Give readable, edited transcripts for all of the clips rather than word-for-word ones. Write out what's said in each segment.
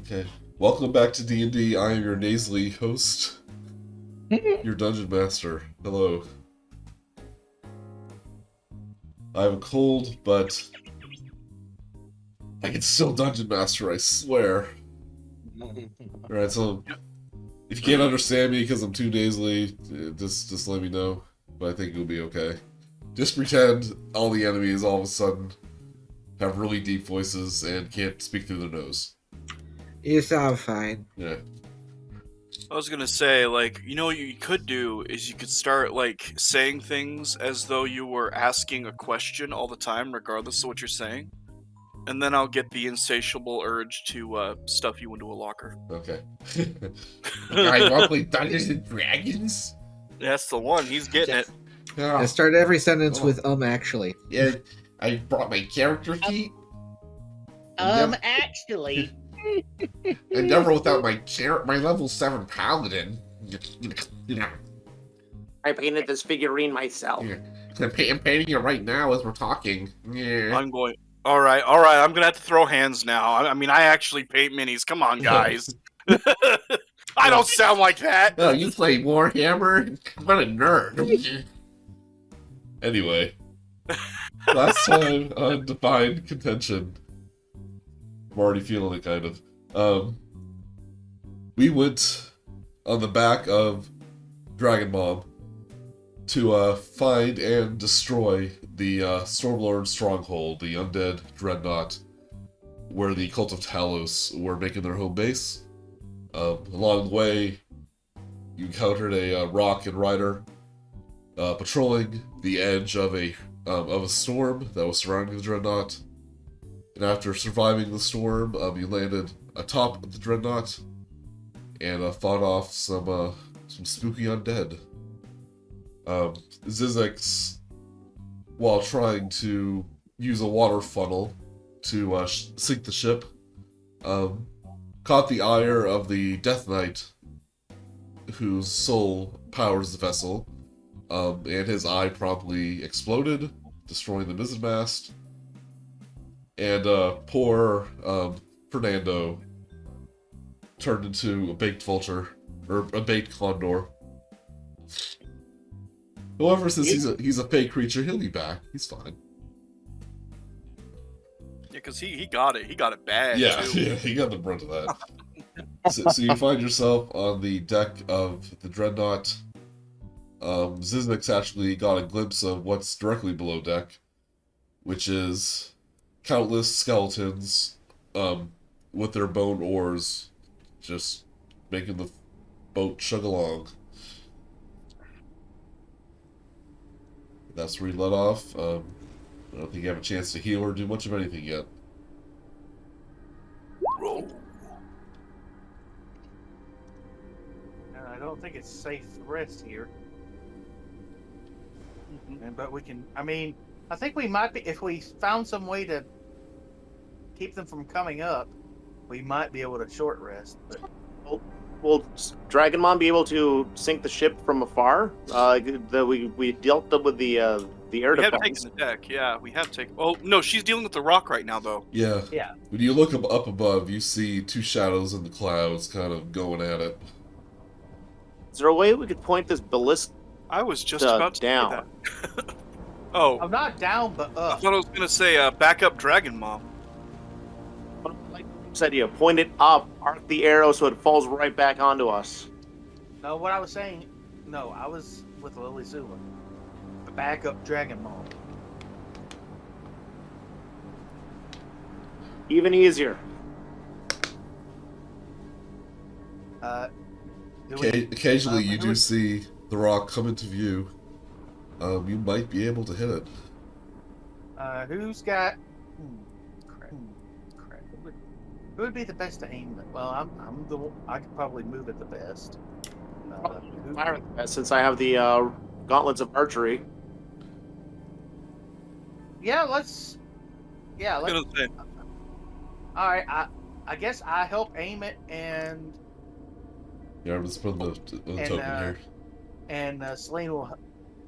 Okay. Welcome back to D&D. I am your nasally host, your dungeon master. Hello. I have a cold, but I can still dungeon master, I swear. Alright, so if you can't understand me because I'm too nasally, just let me know. But I think you'll be okay. Just pretend all the enemies all of a sudden have really deep voices and can't speak through their nose. You sound fine. Yeah. I was gonna say, like, you know what you could do is you could start, like, saying things as though you were asking a question all the time, regardless of what you're saying. And then I'll get the insatiable urge to stuff you into a locker. Okay. I want to play Dungeons and Dragons? That's the one, he's getting it. I start every sentence with actually. Yeah, I brought my character sheet. Actually. And never without my level 7 paladin. I painted this figurine myself. Yeah. I'm painting it right now as we're talking. Yeah. I'm going, alright, I'm gonna have to throw hands now. I mean, I actually paint minis, come on, guys. I don't sound like that! Oh, you play Warhammer? What a nerd. Anyway. Last time on Defined Contention. I'm already feeling it, kind of. We went on the back of Dragon Mom to find and destroy the Stormlord Stronghold, the Undead Dreadnought, where the Cult of Talos were making their home base. Along the way, you encountered a Rock and Rider patrolling the edge of a storm that was surrounding the Dreadnought. And after surviving the storm, you landed atop the Dreadnought and fought off some spooky undead. Zyzzyx, while trying to use a water funnel to sink the ship, caught the ire of the Death Knight, whose soul powers the vessel, and his eye promptly exploded, destroying the mizzenmast. And poor Fernando turned into a baked vulture, or a baked condor. However, since he's a fake creature, he'll be back. He's fine. Yeah, because he got it. He got it bad, Yeah, too. yeah, he got the brunt of that. So you find yourself on the deck of the Dreadnought. Zyzzyx actually got a glimpse of what's directly below deck, which is countless skeletons with their bone oars just making the boat chug along. That's where you let off. I don't think you have a chance to heal or do much of anything yet. Roll. I don't think it's safe to rest here. But we can, I think we might be, if we found some way to keep them from coming up, we might be able to short rest. But Will Dragon Mom be able to sink the ship from afar? We dealt with the air We have defense. taken the deck, yeah, we have taken... Oh, no, she's dealing with the rock right now, though. Yeah. Yeah. When you look up above, you see two shadows in the clouds kind of going at it. Is there a way we could point this ballista I was just about to down? say that. Oh, I'm not down, but I up. thought I was going to say back up Dragon Mom. Like you said, you point it up, arc the arrow so it falls right back onto us. No, what I was saying, I was with Lilisula. Back up Dragon Mall. Even easier. Occasionally you do see the rock come into view. You might be able to hit it. Who's got? Crap. Who would be the best to aim it? Well, I'm the. I could probably move it the best. Fire the best, since I have the gauntlets of archery. Yeah, let's. I was going to say, All right, I guess I help aim it, and Yeah, I'm just putting the token here. and Selena will.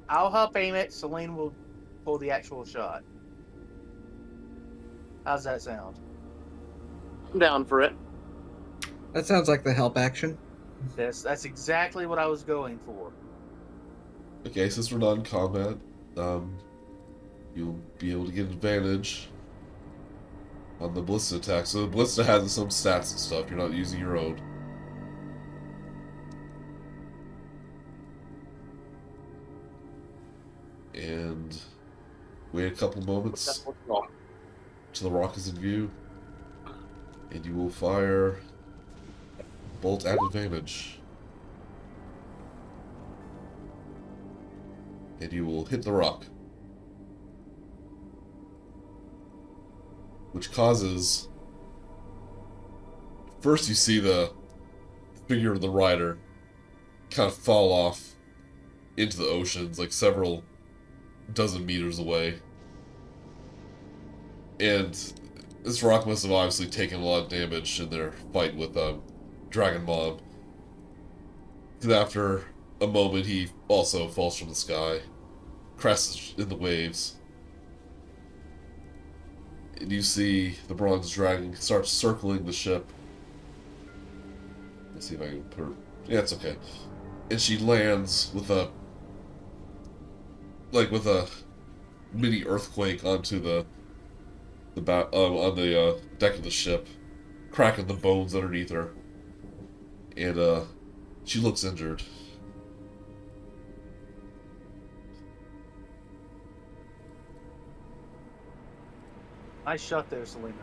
I'll help aim it. Selena will pull the actual shot. How's that sound? I'm down for it. That sounds like the help action. That's exactly what I was going for. Okay, since we're not in combat, you'll be able to get advantage on the ballista attack. So the ballista has some stats and stuff. You're not using your own. And wait a couple moments till the rock is in view, and you will fire bolt at advantage. And you will hit the rock, which causes... First you see the figure of the rider kind of fall off into the oceans, like several dozen meters away. And this rock must have obviously taken a lot of damage in their fight with Dragon Mob. And after a moment, he also falls from the sky, crashes in the waves. And you see the bronze dragon start circling the ship. Let's see if I can put her... Yeah, it's okay. And she lands with a... like with a mini earthquake onto the on the deck of the ship, cracking the bones underneath her. And she looks injured. Nice shot there, Selena.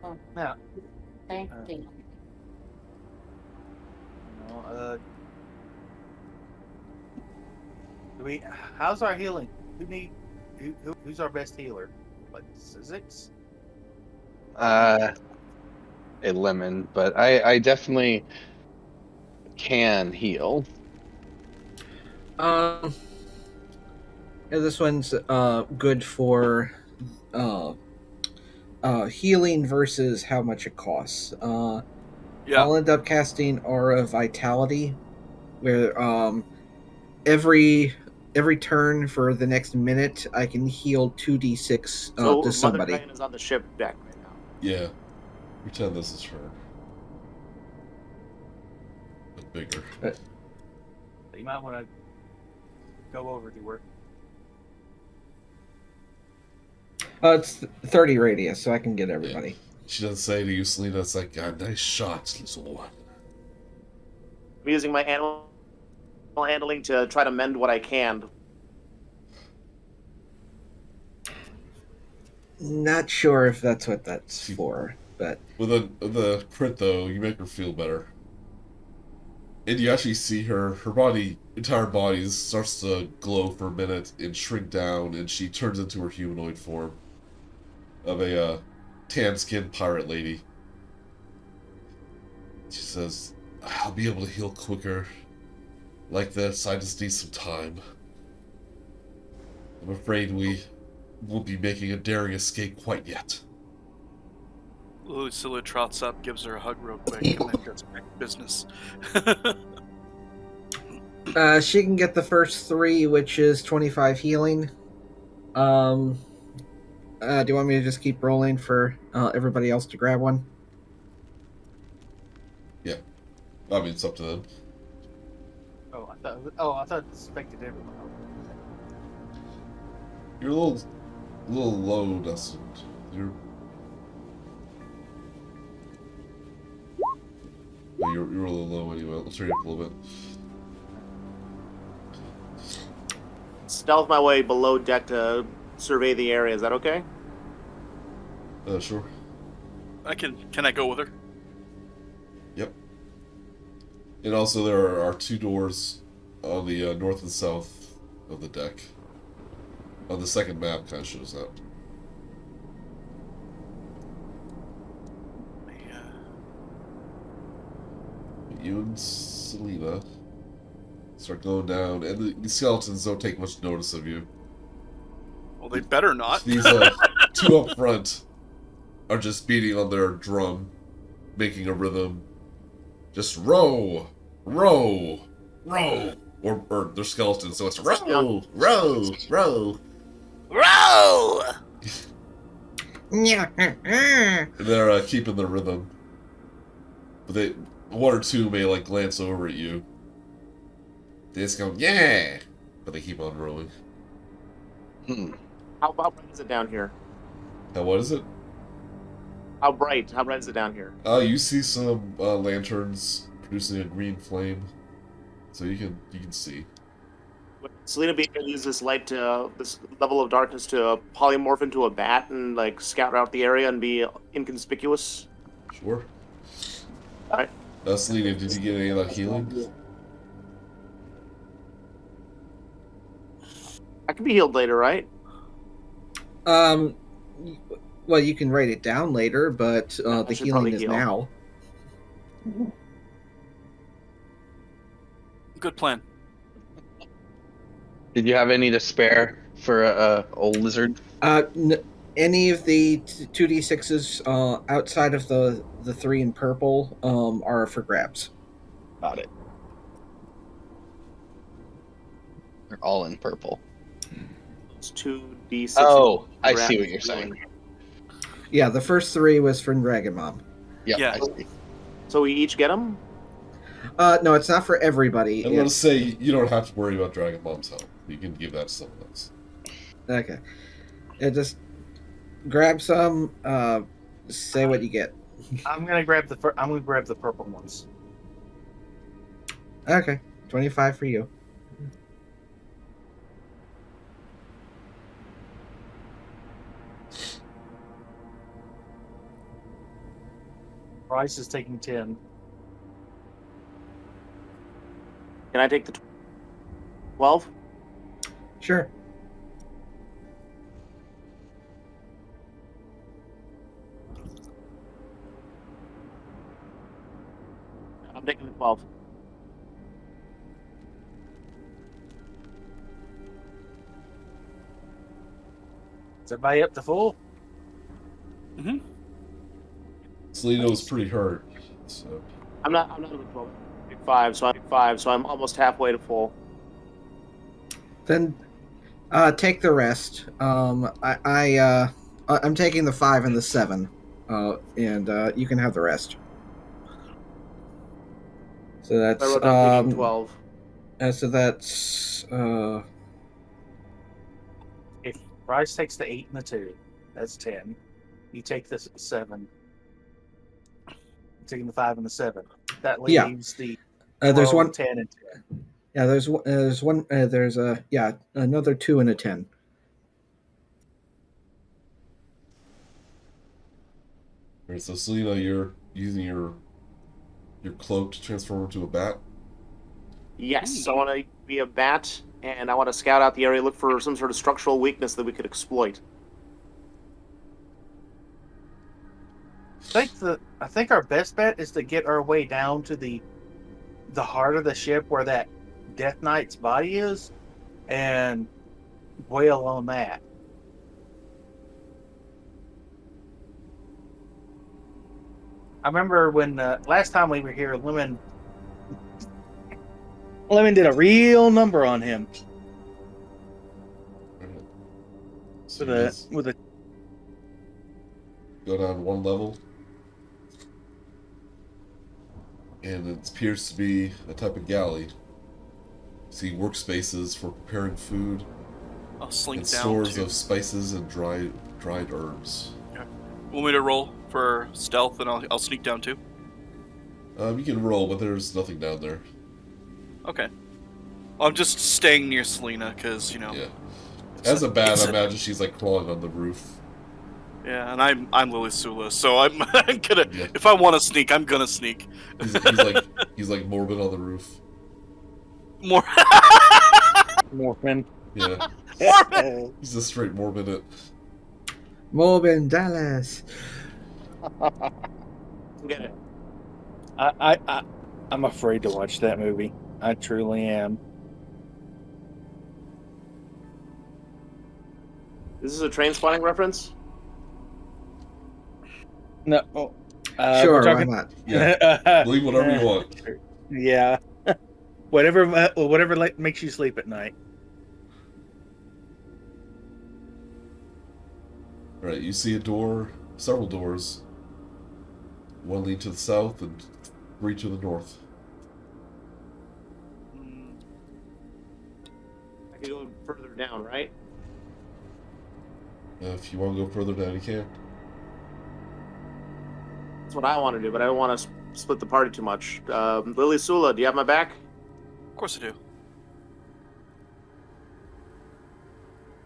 Oh, Now, thank you. you know, how's our healing? Who's our best healer? Like Zyzzyx? A lemon, but I definitely can heal. Yeah, this one's good for healing versus how much it costs. Yeah. I'll end up casting Aura Vitality, where every turn for the next minute I can heal 2d6 So to somebody. Mother Dragon is on the ship deck right now. Yeah. Pretend this is her. But bigger. So you might want to go over to work. It's 30 radius, so I can get everybody. She doesn't say to you, Selena, it's like, God, nice shots, Lilisula. I'm using my animal handling to try to mend what I can. Not sure if that's what that's for, but With the crit, though, you make her feel better. And you actually see her entire body starts to glow for a minute and shrink down, and she turns into her humanoid form of a tan-skinned pirate lady. She says, I'll be able to heal quicker. Like this, I just need some time. I'm afraid we won't be making a daring escape quite yet. Lilisula trots up, gives her a hug real quick, and then gets back to business. she can get the first 3, which is 25 healing. Do you want me to just keep rolling for everybody else to grab one? Yeah. I mean, it's up to them. I thought it expected everyone. You're a little low, Dustin. You're a little low anyway. Let's turn you up a little bit. Stealth my way below deck to survey the area. Is that okay? Sure. Can I go with her? Yep. And also there are 2 doors on the north and south of the deck. On the second map, kind of shows that. Yeah. You and Selena start going down, and the skeletons don't take much notice of you. Well, they better not. These 2 up front are just beating on their drum, making a rhythm. Just row, row, row. Or they're skeletons, so it's row, row, row. Row! They're keeping the rhythm. But one or two may like glance over at you. They just go, yeah! But they keep on rolling. Hmm. How bright is it down here? Now, what is it? How bright is it down here? You see some lanterns producing a green flame. So you can see. Would Selena be able to use this light to this level of darkness to polymorph into a bat and like scout out the area and be inconspicuous? Sure. Alright. Selena, did you get any of that healing? I can be healed later, right? Well, you can write it down later, but I the should healing probably is heal. now. Good plan. Did you have any to spare for a old lizard? Any of the 2d6s outside of the 3 in purple are for grabs. Got it. They're all in purple. It's 2d6. Oh, I see what you're saying. Yeah, the first 3 was for Dragon Mom. Yep, Yeah. I see. So we each get them? No, it's not for everybody. I'm gonna say you don't have to worry about Dragon Mom's health. You can give that to someone else. Okay. Just grab some. Say what you get. I'm gonna grab the purple ones. Okay, 25 for you. Brice is taking 10. Can I take the 12? Sure. I'm taking the 12. Is everybody up to full? Selena was pretty hurt, so I'm not at 12. I'm 5, so I'm almost halfway to full. Then take the rest. I'm taking the 5 and the 7, and you can have the rest. So that's I wrote down taking 12. so that's If Brice takes the 8 and the 2, that's 10. You take the 7. Taking the 5 and the 7. That Yeah. leaves the there's 12, one. 10, and 10. Yeah, there's one. There's another 2 and a 10. Alright, so Selena, you're using your cloak to transform into a bat. Yes, I want to be a bat, and I want to scout out the area, look for some sort of structural weakness that we could exploit. I think our best bet is to get our way down to the heart of the ship where that Death Knight's body is, and wail on that. I remember when last time we were here, Lemon did a real number on him So with you a just with a. go down one level, and it appears to be a type of galley. See workspaces for preparing food I'll slink and down stores to. of spices and dried herbs. Want me to roll for stealth, and I'll sneak down too? You can roll, but there's nothing down there. Okay. I'm just staying near Selena because Yeah. it's As a bat, it's I imagine she's like crawling on the roof. Yeah, and I'm Lilisula, so I'm gonna. Yeah. If I want to sneak, I'm gonna sneak. He's like morbid on the roof. More. Morphin. Yeah, Morbid! he's a straight morbid. Morbin Dallas. Get it. I'm afraid to watch that movie. I truly am. This is a train spotting reference? No. Sure, we're why talking- not? Yeah, believe whatever you want. Yeah. whatever makes you sleep at night. Alright, you see a door, several doors. One lead to the south and 3 to the north. I can go further down, right? If you want to go further down, you can. That's what I want to do, but I don't want to split the party too much. Lilisula, do you have my back? Of course I do.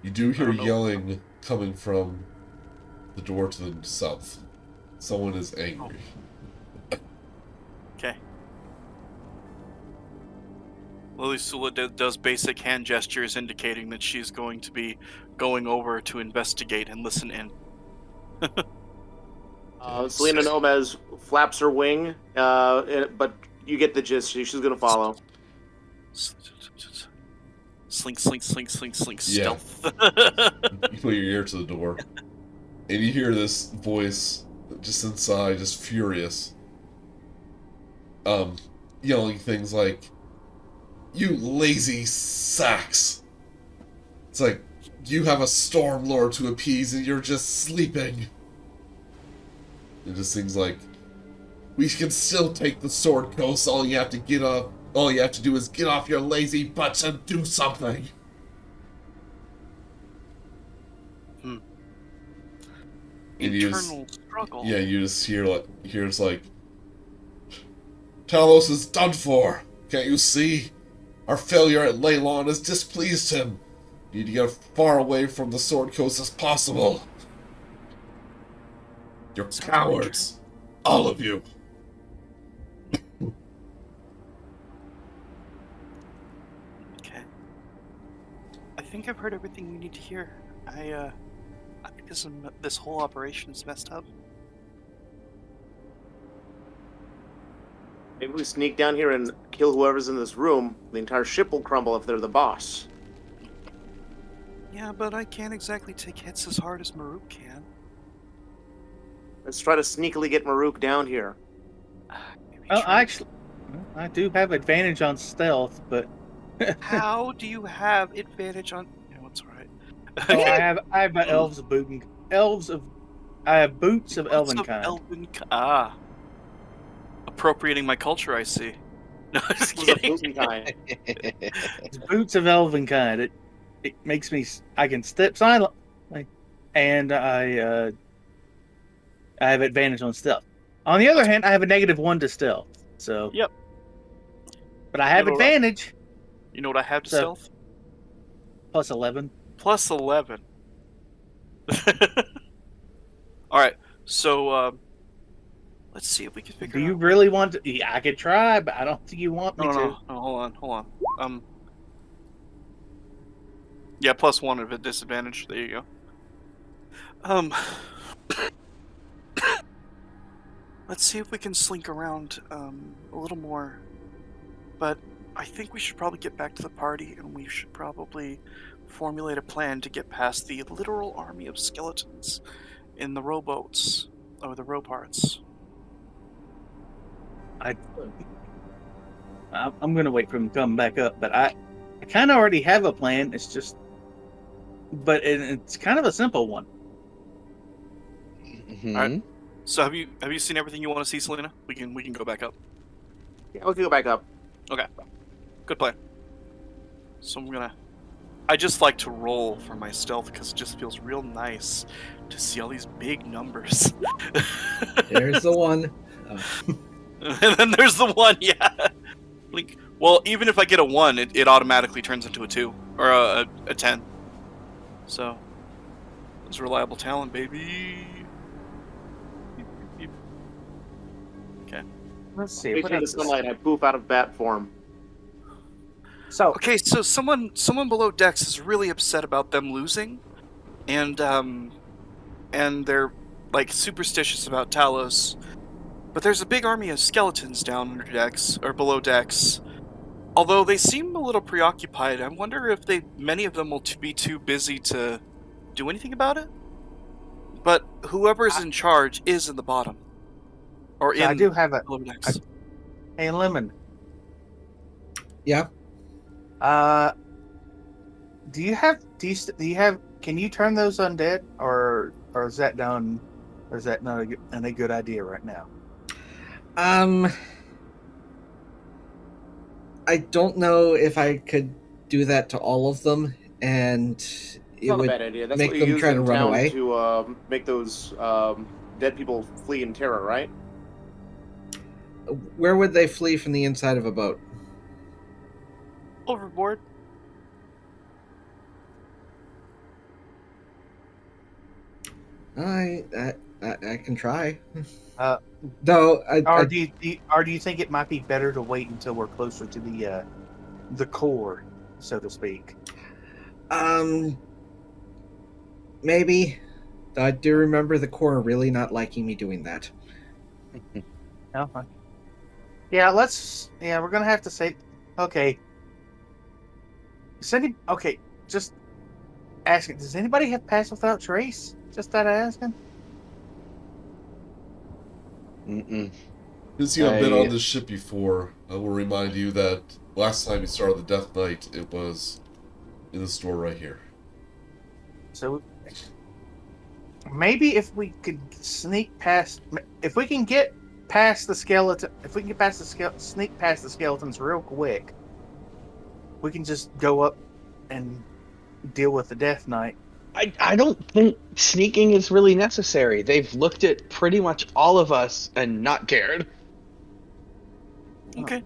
You do hear don't know. yelling coming from the door to the south. Someone is angry. Okay. Lilisula does basic hand gestures indicating that she's going to be going over to investigate and listen in. Selena Gnomez flaps her wing, but you get the gist. She's going to follow. Slink, slink, slink, slink, slink, Yeah. stealth. You put your ear to the door. And you hear this voice just inside, just furious. Yelling things like, "You lazy sacks!" It's like, you have a Storm Lord to appease and you're just sleeping. It just seems like, we can still take the Sword Coast, all you have to do is get off your lazy butts and do something. And Internal struggle. Yeah, you just hear it's like, Talos is done for. Can't you see? Our failure at Leylon has displeased him. Need to get as far away from the Sword Coast as possible. You're cowards. All of you. Okay. I think I've heard everything we need to hear. I think this whole operation is messed up. Maybe we sneak down here and kill whoever's in this room. The entire ship will crumble if they're the boss. Yeah, but I can't exactly take hits as hard as Murook can. Let's try to sneakily get Murook down here. Maybe Oh, try- actually, I do have advantage on stealth, but How do you have advantage on? You know, it's alright. oh, I have my I have boots of elven kind. Appropriating my culture, I see. No, just This is a kidding. booty kind. It's boots of elven kind. It makes me I can step silently, and I have advantage on stealth. On the other hand, I have a -1 to stealth. So Yep. But I have You know what? advantage You know what I have to So- stealth? plus 11. Plus 11. Alright, so let's see if we can figure Do you out. really want to? Yeah, I could try, but I don't think you want me No, to. no, hold on. Yeah, +1 of a disadvantage. There you go. Let's see if we can slink around a little more. But I think we should probably get back to the party, and we should probably formulate a plan to get past the literal army of skeletons in the rowboats or the rowparts. I'm gonna wait for him to come back up, but I kind of already have a plan. It's just, but it's kind of a simple one. Mhm. Alright. So have you seen everything you want to see, Selena? We can go back up. Yeah, we can go back up. Good plan. So I just like to roll for my stealth because it just feels real nice to see all these big numbers. There's the one. And then there's the 1, yeah. Like, well, even if I get a 1, it automatically turns into a 2 or a 10. So it's reliable talent, baby. Okay. Let's see. Face What me in the else is- sunlight, I poof out of bat form. So Okay, so someone below decks is really upset about them losing, and they're like superstitious about Talos. But there's a big army of skeletons down under decks or below decks. Although they seem a little preoccupied, I wonder if many of them will be too busy to do anything about it. But whoever's in charge is in the bottom, or I in do have a below decks. hey Lemon. Yeah. Do you have? Can you turn those undead, or or is that done? Or is that not a good idea right now? I don't know if I could do that to all of them, and it Not a would bad idea. That's make what you them use try to in run town away. to make those dead people flee in terror, right? Where would they flee from the inside of a boat? Overboard. I can try. Uh, Though Or do you think it might be better to wait until we're closer to the core, so to speak? Maybe. I do remember the core really not liking me doing that. No. Yeah, we're gonna have to say, okay. Just asking. Does anybody have Pass Without Trace? Just that asking. Mm-mm. Since you have been on this ship before, I will remind you that last time you started the Death Knight, it was in the store right here. So maybe if we could sneak past, if we can get past the skeleton, sneak past the skeletons real quick, we can just go up and deal with the Death Knight. I don't think sneaking is really necessary. They've looked at pretty much all of us and not cared. Okay.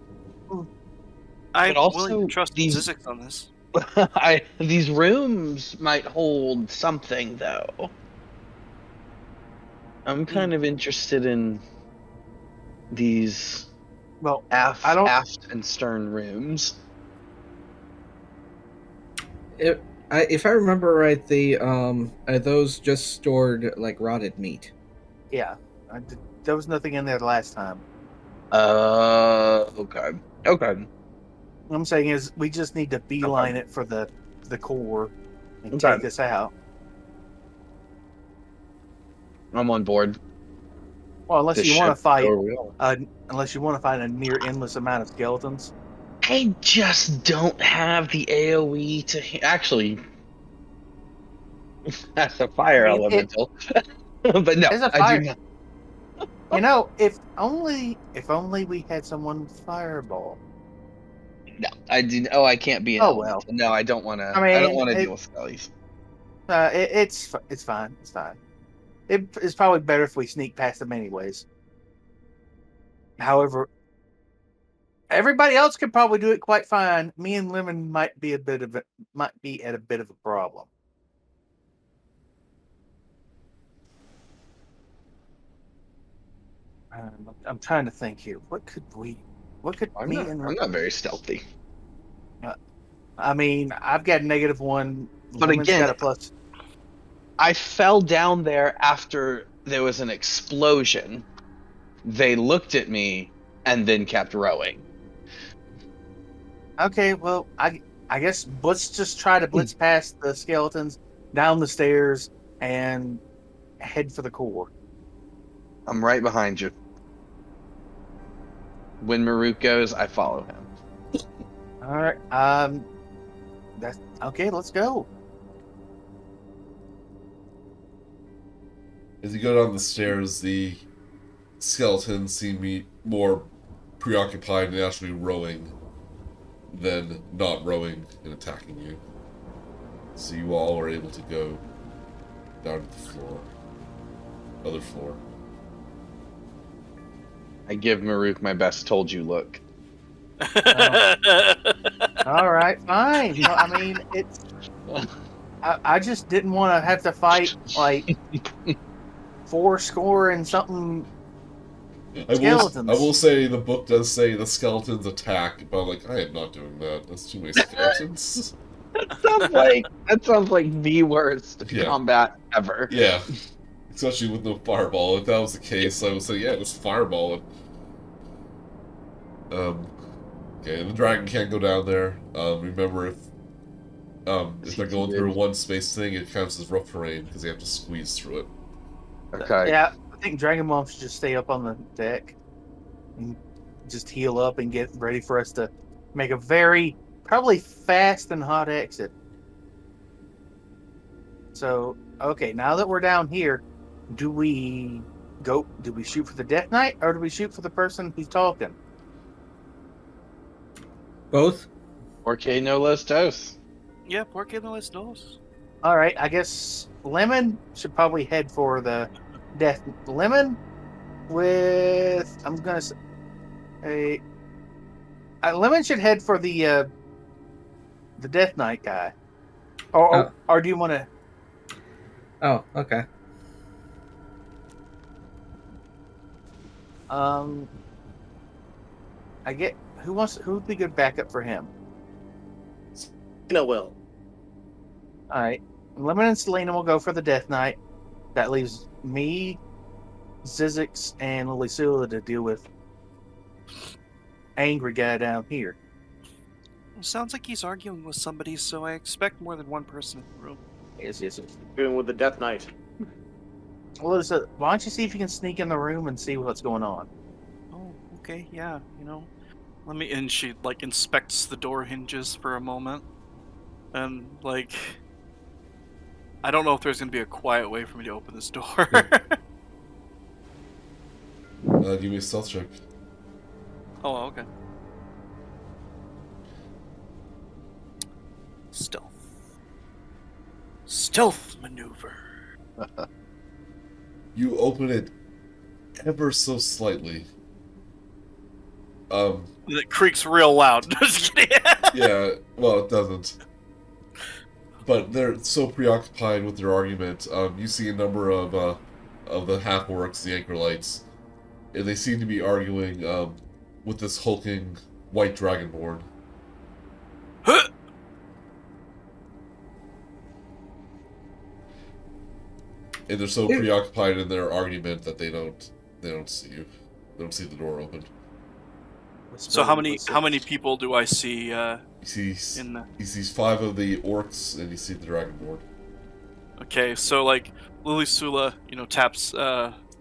Hmm. I'm also, willing to trust these- Zyzzyx on this. These rooms might hold something, though. I'm kind of interested in these Well, aft and stern rooms. If I remember right, those just stored like rotted meat. yeah, there was nothing in there the last time. Okay. What I'm saying is, we just need to beeline it for the core and Okay. take us out. I'm on board. Well, unless The you want to ship fight, or real. a near endless amount of skeletons. I just don't have the AoE to actually. That's a fire I mean, elemental, but no, It's a I fire. do not. You know, if only we had someone with fireball. No, I do. Oh, I can't be an Oh, elemental. well. No, I don't want to. I mean, I don't want to deal with skellies. It's fine. It's fine. It's probably better if we sneak past them anyways. However, everybody else could probably do it quite fine. Me and Lemon might be at a bit of a problem. I'm trying to think here. What could I'm me not. and I'm not very stealthy. I mean, I've got a -1. But Lemon's again, got a plus. I fell down there after there was an explosion. They looked at me and then kept rowing. Okay, well, I guess let's just try to blitz past the skeletons, down the stairs, and head for the core. I'm right behind you. When Murook goes, I follow him. All right. That's okay. Let's go. As you go down the stairs, the skeletons seem to be more preoccupied in actually rowing than not rowing and attacking you. So you all are able to go down to the floor. Other floor. I give Murook my best told you look. All right, fine. No, I mean, it's. I just didn't want to have to fight like 4 and something. Skeletons. I will say the book does say the skeletons attack, but I'm like, I am not doing that. That's too many skeletons. That sounds like the worst Yeah. combat ever. Yeah. Especially with no fireball. If that was the case, I would say, yeah, it was fireball. Okay, the dragon can't go down there. Remember, if they're going through a one space thing, it counts as rough terrain because they have to squeeze through it. Okay. Yeah, I think Dragon Mom should just stay up on the deck and just heal up and get ready for us to make a very probably fast and hot exit. So, okay, now that we're down here, do we shoot for the Death Knight or do we shoot for the person who's talking? Both? Porque no los dos. Yeah, Porque no les dos. All right, I guess Lemon should probably head for the Death. Lemon with I'm gonna say, Lemon should head for the Death Knight guy. Or do you want to? Oh, okay. I get who'd be good backup for him? Selena will. All right, Lemon and Selena will go for the Death Knight. That leaves me, Zyzzyx, and Lilisula to deal with angry guy down here. Sounds like he's arguing with somebody, so I expect more than one person in the room. Yes. Doing with the Death Knight. Well, why don't you see if you can sneak in the room and see what's going on? Oh, okay, yeah, let me. And she like inspects the door hinges for a moment, and like, I don't know if there's gonna be a quiet way for me to open this door. Give me a stealth check. Oh, okay. Stealth maneuver. You open it ever so slightly. It creaks real loud. Just kidding. Yeah, well, it doesn't. But they're so preoccupied with their argument. You see a number of the half-orcs, the Anchorlights, and they seem to be arguing with this hulking white Dragonborn. And they're so preoccupied in their argument that they don't see you. They don't see the door open. So how many people do I see? He sees 5 of the orcs, and you see the Dragonborn. Okay, so like Lilisula,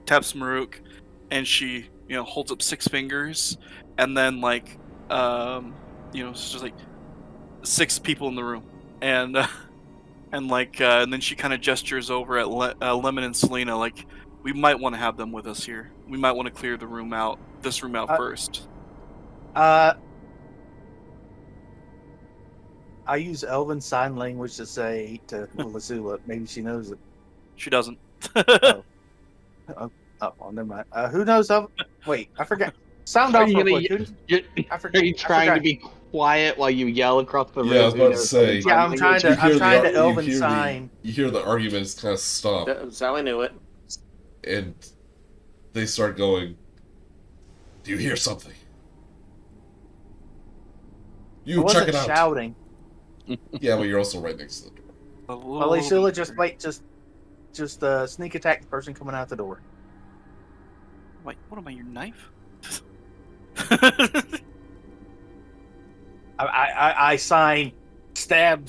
taps Murook, and she holds up 6 fingers, and then like it's just like 6 people in the room, and and then she kind of gestures over at Lemon and Selena, like, we might want to have them with us here. We might want to clear this room out first. I use Elven sign language to say to Lilisula. Maybe she knows it. She doesn't. Oh, well, never mind. Who knows of? Wait, I forgot. Sound off real quick. Are you trying to be quiet while you yell across the room? Yeah, I was about to say. Yeah, I'm trying to Elven sign. You hear the arguments kind of stop. Sally knew it. And they start going, "Do you hear something? You check it out." Shouting. Yeah, but you're also right next to the door. Lilisula, just sneak attack the person coming out the door. Wait, what am I, your knife? I sign stab.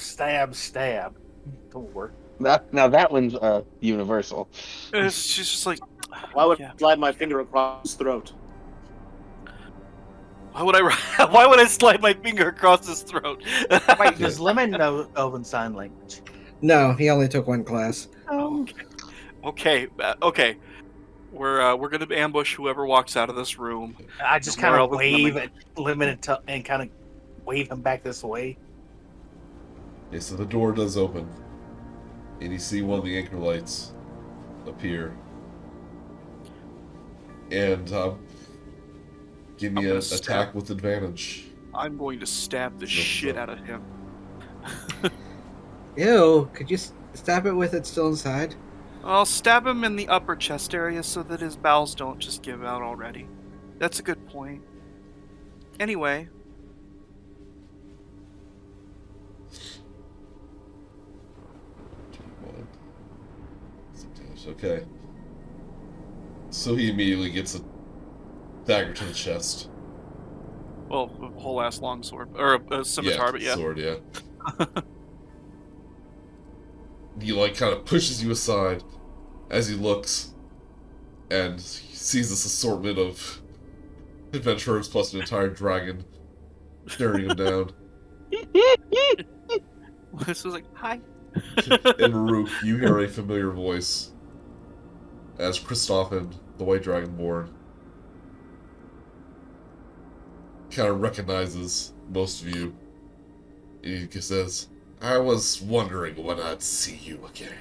Door. Now that one's universal. She's just like, Why would I slide my finger across his throat? why would I slide my finger across his throat? Wait, does Lemon know Elven sign language? No, he only took 1 class. Okay. We're gonna ambush whoever walks out of this room. I just kind of wave at Lemon and kind of wave him back this way. Yeah, so the door does open, and you see one of the anchor lights appear. And give me an attack with advantage. I'm going to stab the shit out of him. Ew, could you stab it with it still inside? I'll stab him in the upper chest area so that his bowels don't just give out already. That's a good point. Anyway. Okay. So he immediately gets a dagger to the chest. Well, a whole ass longsword. Or a scimitar, but yeah. Sword, yeah. He kind of pushes you aside as he looks and he sees this assortment of adventurers plus an entire dragon staring him down. This was like, hi. In Murook, you hear a familiar voice as Christoffin, the White Dragonborn, kind of recognizes most of you. He says, I was wondering when I'd see you again.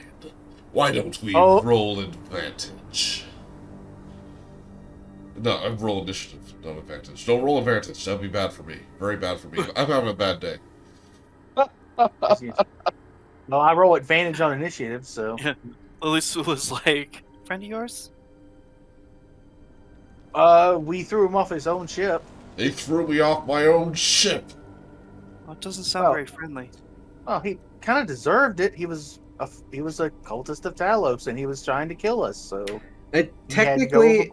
Why don't we roll advantage? No, I roll initiative, not advantage. Don't roll advantage. That'd be bad for me. Very bad for me. I'm having a bad day. Well, I roll advantage on initiative, so. Yeah. Lilisula's like, friend of yours? We threw him off his own ship. They threw me off my own ship. Well, it doesn't sound very friendly. Oh, he kind of deserved it. He was a cultist of Talos, and he was trying to kill us. So technically,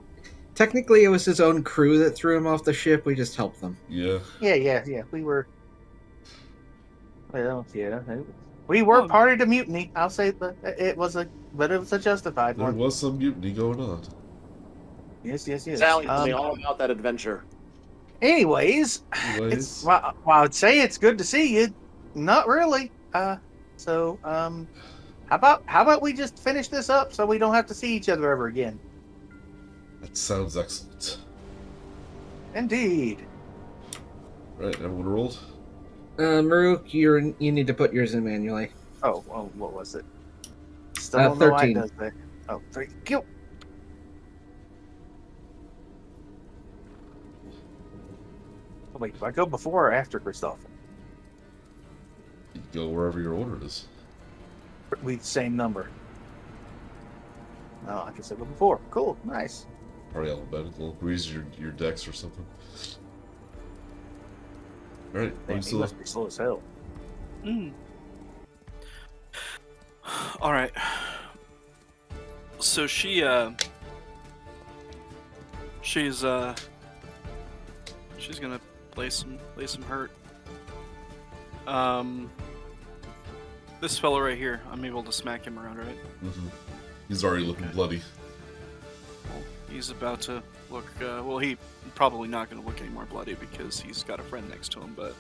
it was his own crew that threw him off the ship. We just helped them. Yeah. Yeah. We were. Well, yeah, we were party to mutiny. I'll say that it was a justified There one. was some mutiny going on. Yes. Sally told me all about that adventure. Anyways, it's well, I would say it's good to see you. Not really. So how about we just finish this up so we don't have to see each other ever again? That sounds excellent. Indeed. Right, everyone rolled? Murook, you need to put yours in manually. Oh, what was it? Still don't know why it does that. Oh, 3. Kill. Oh, wait, do I go before or after Christoph? You go wherever your order is. Same number. Oh, I guess I go before. Cool, nice. Probably alphabetical. Use your dex or something. Alright, Damn, he must be slow as hell. Alright. So she's gonna lay some hurt. This fellow right here, I'm able to smack him around, right? Mm-hmm. He's already looking bloody. Well, he's about to look, he probably not gonna look any more bloody because he's got a friend next to him, but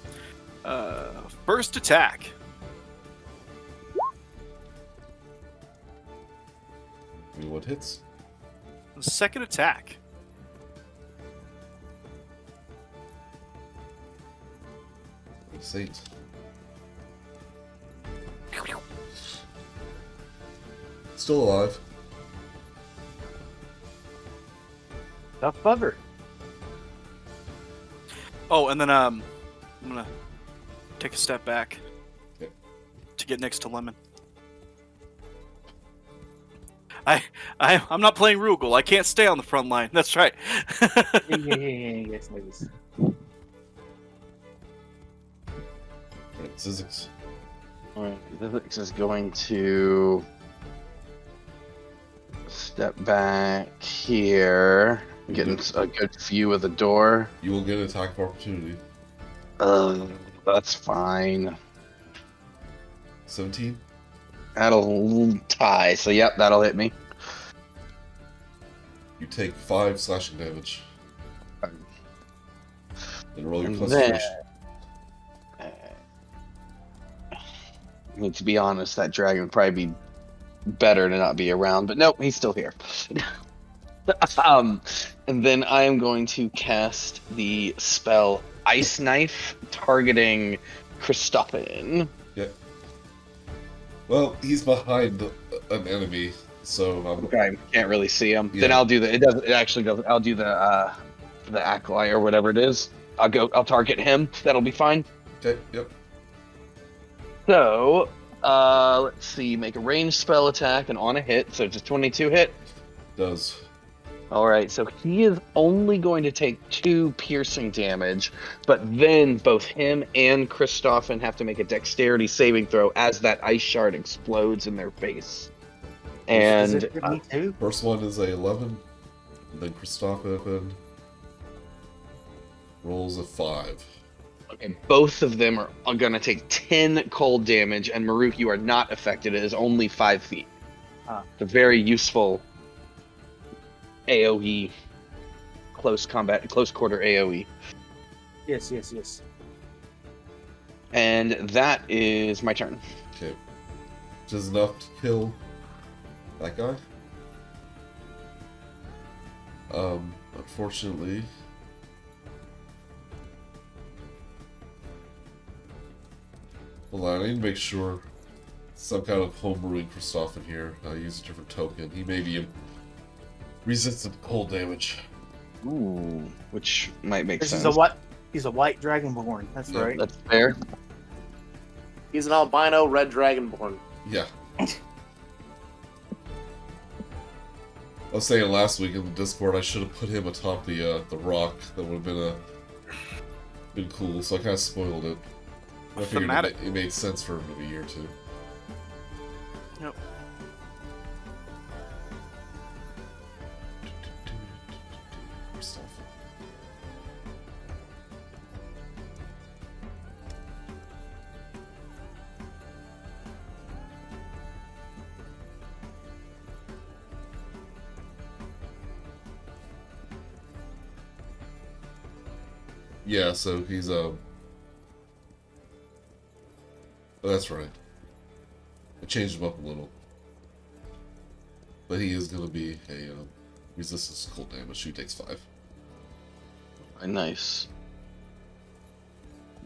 first attack. What hits? Second attack. Saint. Still alive. Tough bugger. Oh, and then I'm gonna take a step back to get next to Lemon. I'm not playing Rugal. I can't stay on the front line. That's right. Yes. Alright, Zyzzyx. Alright, Zyzzyx is going to step back here, getting a good view of the door. You will get an attack of opportunity. That's fine. 17? That'll tie, so yep, that'll hit me. You take 5 slashing damage. Then roll your And concentration. I mean, to be honest, that dragon would probably be better to not be around, but nope, he's still here. And then I am going to cast the spell Ice Knife, targeting Christoffin. Yep. Well, he's behind an enemy, so Okay, can't really see him. Yeah. Then I'll do the. It actually does. I'll do the acolyte or whatever it is. I'll target him. That'll be fine. Okay, yep. So, let's see. Make a ranged spell attack and on a hit. So just 22 hit. Does. All right. So he is only going to take 2 piercing damage, but then both him and Christoffin have to make a dexterity saving throw as that ice shard explodes in their face. Is And it for me too? First one is a 11, and then Christoffin rolls a 5. okay, both of them are going to take 10 cold damage, and Murook, you are not affected. It is only 5 feet. It's a very useful AoE, close quarter AoE. Yes. And that is my turn. Okay. which is enough to kill that guy. Unfortunately, hold on, I need to make sure some kind of homebrewing Kristoff in here. Use a different token. He may be resistant to cold damage. Ooh, which might make This sense. is a what? He's a white dragonborn. That's Yeah. right. That's fair. He's an albino red dragonborn. Yeah. I was saying last week in the Discord I should have put him atop the rock. That would have been cool. So I kind of spoiled it. I figured Thematic. it made sense for him to be here too. Yep. Stuff. Yeah, so he's oh, that's right. I changed him up a little. But he is going to be a resistance to cold damage. He takes 5. Nice.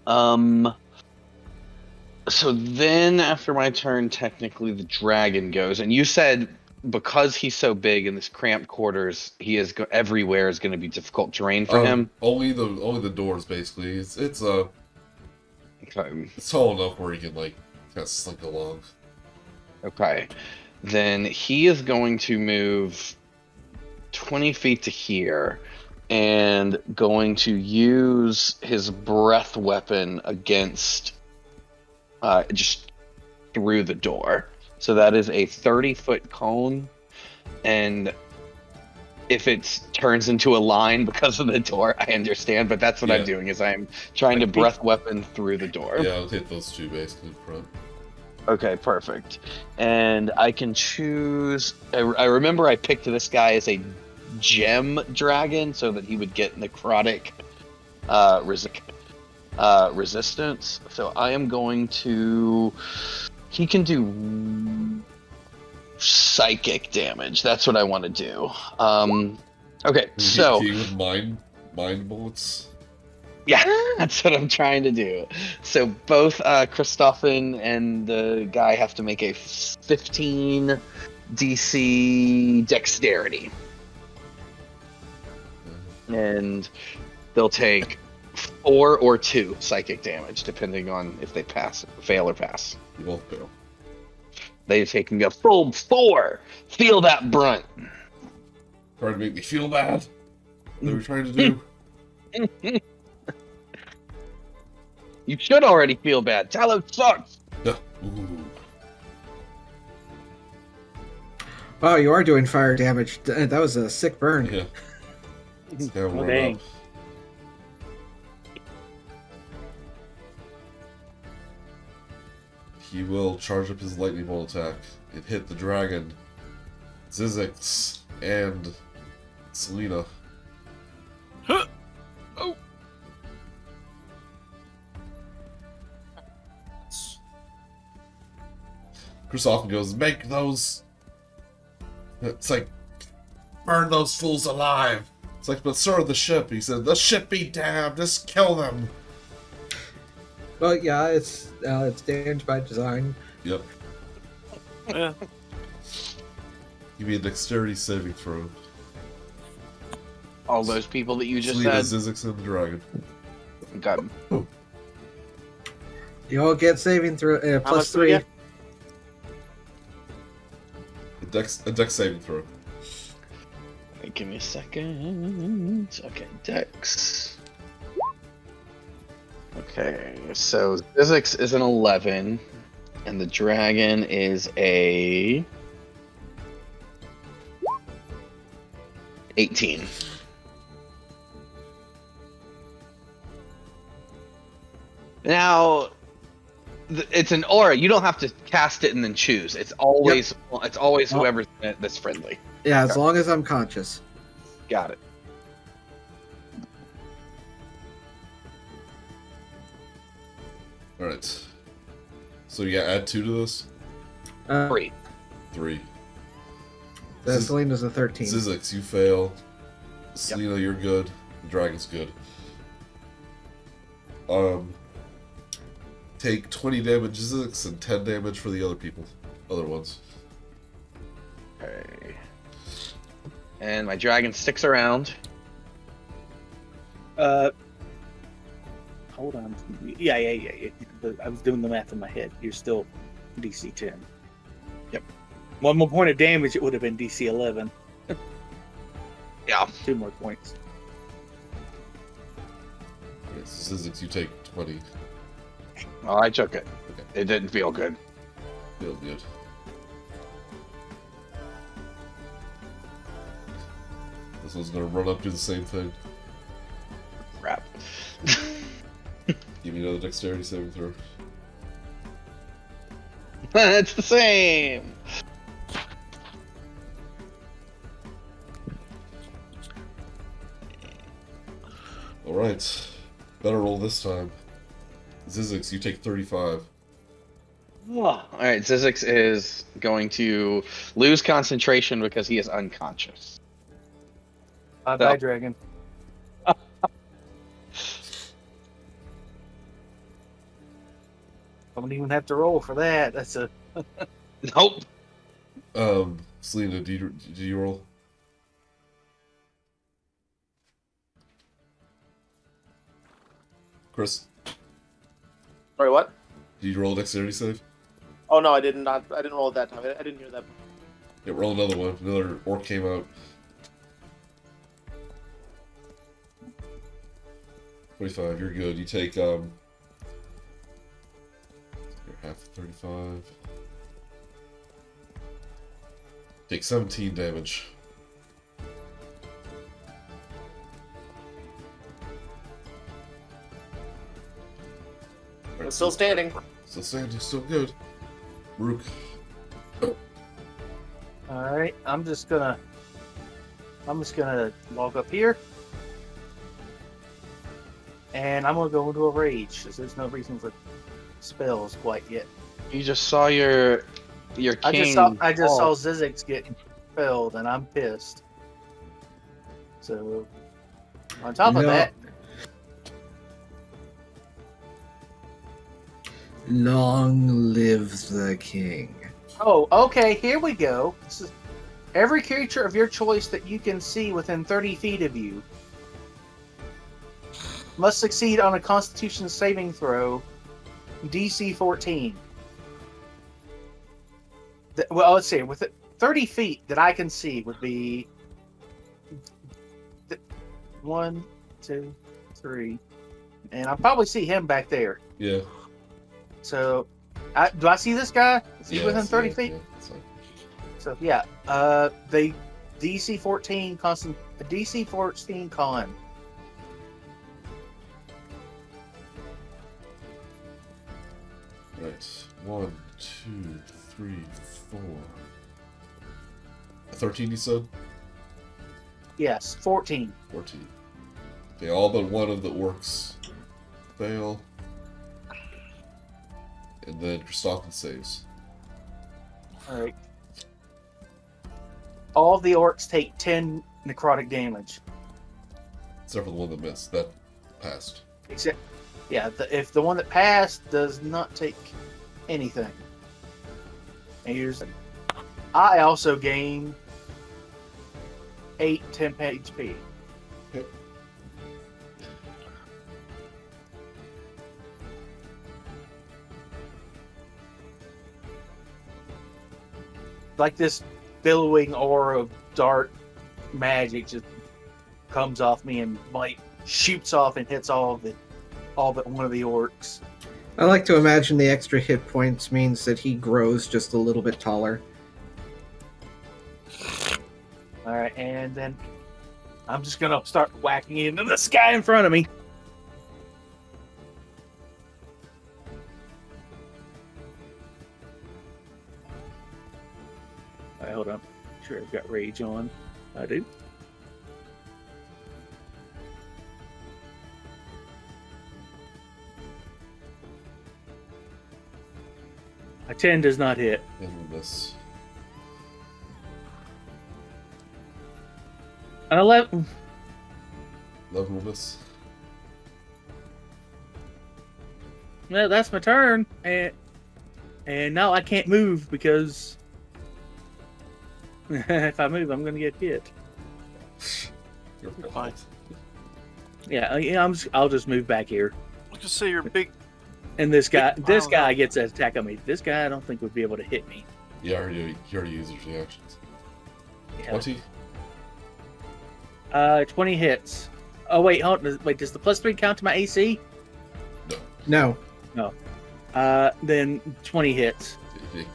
So then after my turn, technically the dragon goes, and you said because he's so big in this cramped quarters, he is everywhere is going to be difficult terrain for him. Only the doors basically. It's Okay. tall enough where he can like kind of slink along. Okay. Then he is going to move 20 feet to here and going to use his breath weapon against just through the door. So that is a 30-foot cone, and if it turns into a line because of the door, I understand, but that's what I'm doing, is I'm trying to breath weapon through the door. Yeah, I'll hit those two basically in front. Okay, perfect. And I can choose... I remember I picked this guy as a gem dragon so that he would get necrotic resistance. So I am going to... He can do psychic damage. That's what I want to do. Okay, so... He with mind bullets. Yeah, that's what I'm trying to do. So both Kristoffen and the guy have to make a 15 DC dexterity. And they'll take 4 or 2 psychic damage, depending on if they fail or pass. You both fail. They're taking a full 4. Feel that brunt. Trying to make me feel bad. They were trying to do. You should already feel bad. Tallow sucks. Ooh. Wow, you are doing fire damage. That was a sick burn. Yeah. It's gotta run dang. up. He will charge up his lightning bolt attack. It hit the dragon, Zyzzyx, and Selena. Huh. Oh. Chris often goes, make those... It's like, burn those fools alive. It's like, but sir, the ship. He said, the ship be damned, just kill them. Well, yeah, it's damaged by design. Yep. Yeah. Give me a dexterity saving throw. All those people that you just Selena, said. Zyzzyx, and the dragon. Got him. You all get saving throw How much plus do we 3. get? A dex saving throw. Wait, give me a second. Okay, Dex. Okay, so Zyzzyx is an 11, and the dragon is a 18. Now, it's an aura. You don't have to cast it and then choose. It's always whoever's in it that's friendly. Yeah, as long as I'm conscious. Got it. Alright. So yeah, add 2 to this. 3. 3. Selena's a 13. Zyzzyx, you fail. Selena, you're good. The dragon's good. Take 20 damage Zyzzyx and 10 damage for the other ones. Okay. And my dragon sticks around. Hold on. Yeah. I was doing the math in my head. You're still DC 10. Yep. One more point of damage, it would have been DC 11. Yeah. 2 more points. Yes, Zyzzyx, you take 20. Well, I took it. Okay. It didn't feel good. Feel good. This one's gonna run up, do the same thing. Crap. Give me another dexterity saving throw. It's the same. Alright. Better roll this time. Zyzzyx, you take 35. Alright, Zyzzyx is going to lose concentration because he is unconscious. Bye, dragon. Don't even have to roll for that. That's a Nope. Selena, do you roll? Chris, Sorry, what? do you roll a dexterity save? Oh no, I did not. I didn't roll it that time. I didn't hear that. Yeah, roll another one. Another orc came out. 25, you're good. You take, you're half of 35. Take 17 damage. I'm still standing. Still standing, still good. Murook. Alright, I'm just gonna log up here. And I'm gonna go into a rage, because there's no reason for spells quite yet. You just saw your king. I just saw Zyzzyx get felled, and I'm pissed. So, on top of that, long live the king. oh, okay, here we go. This is every creature of your choice that you can see within 30 feet of you must succeed on a Constitution saving throw, DC 14. Well, let's see. With 30 feet that I can see would be 1, 2, 3, and I probably see him back there. Yeah. So, do I see this guy? Is he Yeah, within 30 yeah, feet? yeah, that's fine. So yeah, they DC 14 constant, DC 14 con. Right. 1, 2, 3, 4. 13, you said? Yes, 14. 14. Okay, all but one of the orcs fail. And then Christophin saves. All right. All the orcs take 10 necrotic damage. Except for the one that missed. That passed. Except, yeah, if the one that passed does not take anything. And here's, I also gain 8 10 HP. Okay. Like this billowing aura of dark magic just comes off me and like shoots off and hits all but one of the orcs. I like to imagine the extra hit points means that he grows just a little bit taller. All right, and then I'm just gonna start whacking into the sky in front of me. All right, hold on. Sure, I've got rage on. I do. A 10 does not hit. And we'll miss. An 11. 11 will miss. Well, that's my turn, and now I can't move because if I move, I'm gonna get hit. You're fine. Yeah, I'll just move back here. Look to say you're big. And this guy Wow. gets an attack on me. This guy, I don't think would be able to hit me. Yeah, you already used your reactions. Yeah. 20? 20 hits. Oh wait, hold on. Wait, does the +3 count to my AC? No. Then 20 hits. You take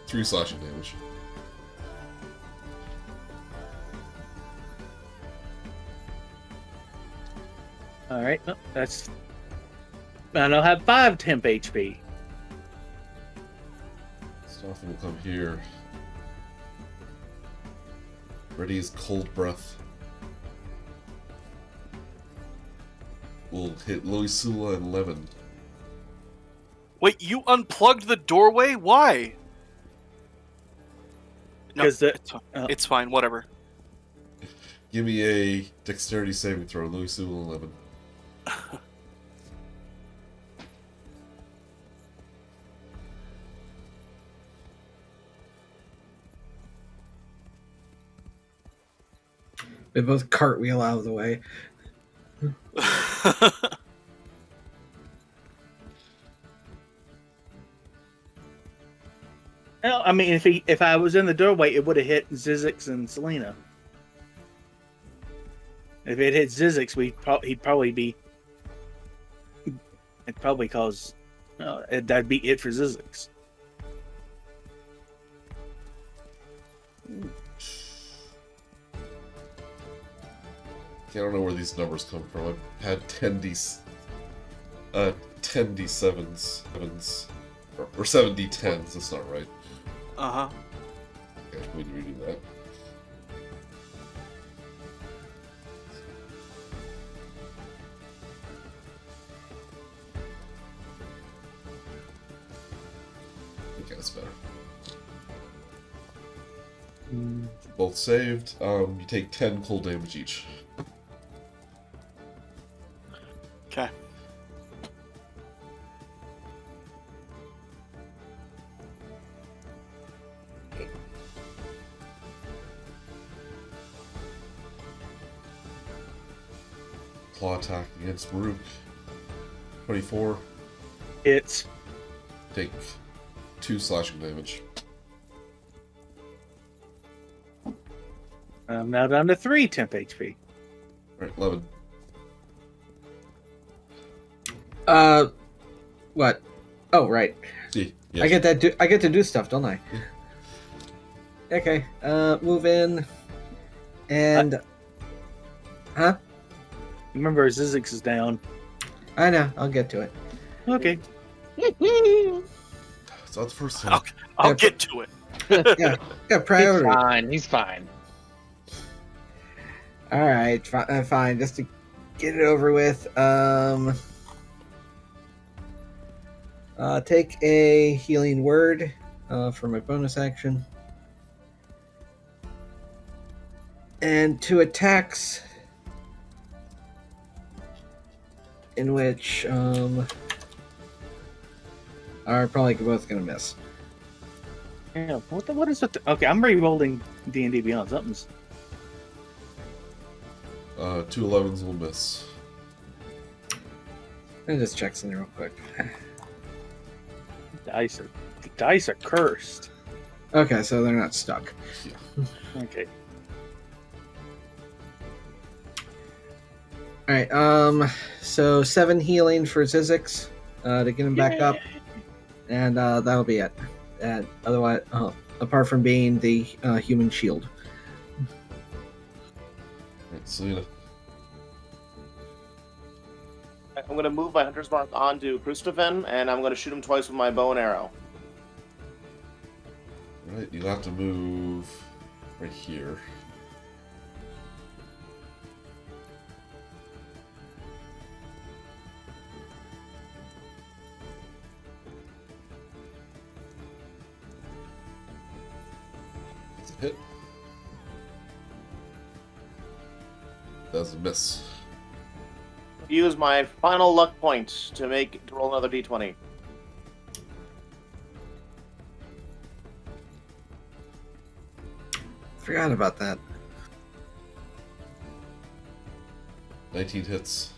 3 slashing damage. All right, that's. And I'll have 5 temp HP. Stoffer will come here. Ready is cold breath. Will hit Lilisula and Lemon. Wait, you unplugged the doorway? Why? No, 'Cause it's fine. Whatever. Give me a dexterity saving throw, Lilisula and Lemon. They both cartwheel out of the way. Well, I mean, if I was in the doorway, it would have hit Zyzzyx and Selena. If it hit Zyzzyx, he'd probably be. It'd probably cause. That'd be it for Zyzzyx. I don't know where these numbers come from. I've had 10d7s, or 7d10s. That's not right. Uh-huh. Okay, we need to redo that. Okay, that's better. Both saved. You take 10 cold damage each. Okay. Claw attack against Murook. 24. It's Take 2 slashing damage. I'm now down to 3 temp HP. Alright, 11. What? Oh, right. See, yes. I get to do stuff, don't I? Okay. Move in, and huh? Remember, Zyzzyx is down. I know. I'll get to it. Okay. It's not the first time. I'll Yeah, get to it. Yeah, He's priority. fine. He's fine. All right, fine. Just to get it over with. Take a healing word for my bonus action, and 2 attacks, in which are probably both gonna miss. Yeah. What is it? Okay, I'm re-rolling D&D Beyond. Something's. 2 11s will miss. Let me just check something real quick. The dice are cursed. Okay, so they're not stuck. Okay. All right. So 7 healing for Zyzzyx to get him back up, and that'll be it. And otherwise, apart from being the human shield. Alright, Selena. I'm going to move my Hunter's Mark onto Kristofen, and I'm going to shoot him twice with my bow and arrow. Alright, you'll have to move right here. That's a hit. That's a miss. Use my final luck point to roll another d20. Forgot about that. 19 hits.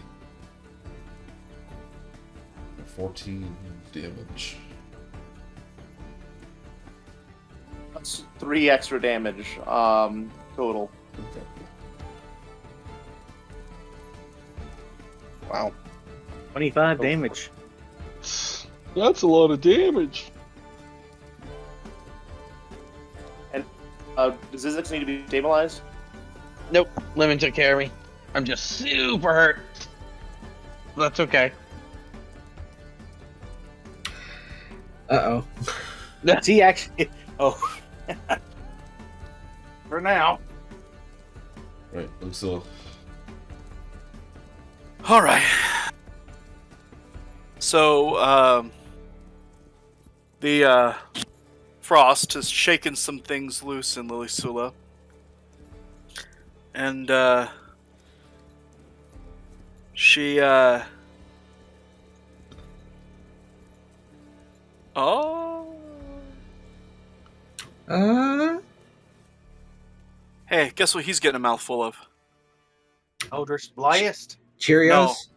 14 damage. That's 3 extra damage total. Okay. Wow. 25 damage. That's a lot of damage. Does Zyzzyx need to be stabilized? Nope. Lemon took care of me. I'm just super hurt. That's okay. Uh-oh. Does he actually... Oh. For now. Right, Lilisula. All right. So, the frost has shaken some things loose in Lilisula, and she hey, guess what he's getting a mouthful of? Eldritch Blast. Cheerios?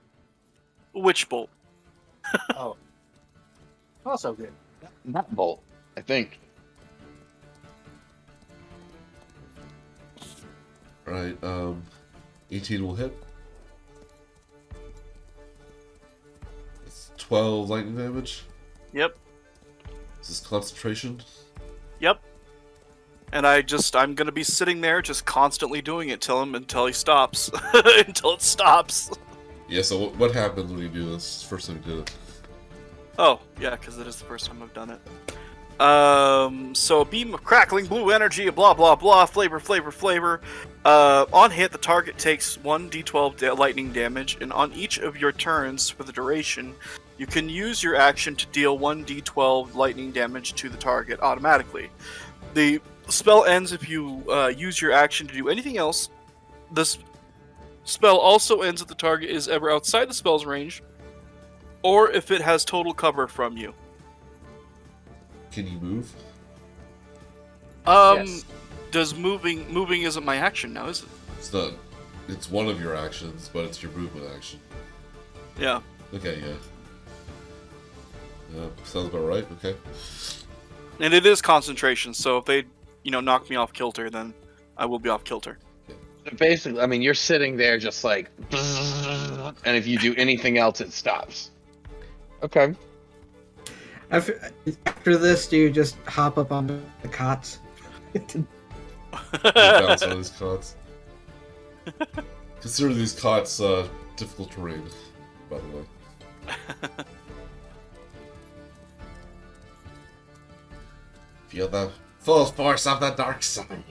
Witch bolt. Oh. Also good. Not bolt, I think. Right, 18 will hit. It's 12 lightning damage. Yep. Is this concentration? Yep. And I'm gonna be sitting there just constantly doing it until he stops. Until it stops. Yeah, so what happens when you do this? First time you did it. Oh, yeah, because it is the first time I've done it. So a beam of crackling blue energy, blah blah blah, flavor. On hit, the target takes 1d12 lightning damage, and on each of your turns for the duration, you can use your action to deal 1d12 lightning damage to the target automatically. The spell ends if you use your action to do anything else. This spell also ends if the target is ever outside the spell's range, or if it has total cover from you. Can you move? Yes. Does moving isn't my action now, is it? It's not. It's one of your actions, but it's your movement action. Yeah. Okay, yeah. Yeah, sounds about right. Okay. And it is concentration, so if they, knock me off kilter, then I will be off kilter. Basically, I mean, you're sitting there just like, and if you do anything else, it stops. Okay. After this, do you just hop up on the cots? Bounce on these cots. Consider these cots difficult terrain, by the way. Feel the full force of the dark side.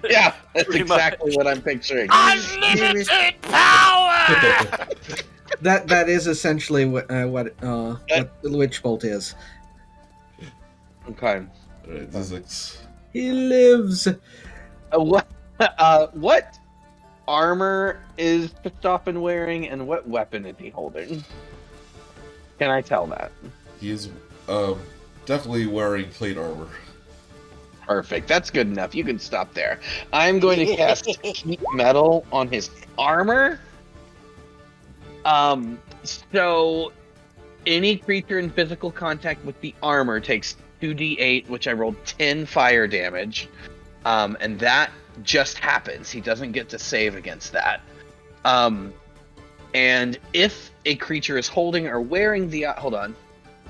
Yeah, that's Pretty exactly what I'm picturing. Unlimited power! That is essentially what the Witch Bolt is. Okay. Alright, Zyzzyx. He lives. What armor is Christoffen wearing, and what weapon is he holding? Can I tell that? He is definitely wearing plate armor. Perfect. That's good enough. You can stop there. I'm going to cast Heat Metal on his armor. So any creature in physical contact with the armor takes 2d8, which I rolled 10 fire damage. And that just happens. He doesn't get to save against that. And if a creature is holding or wearing the... hold on.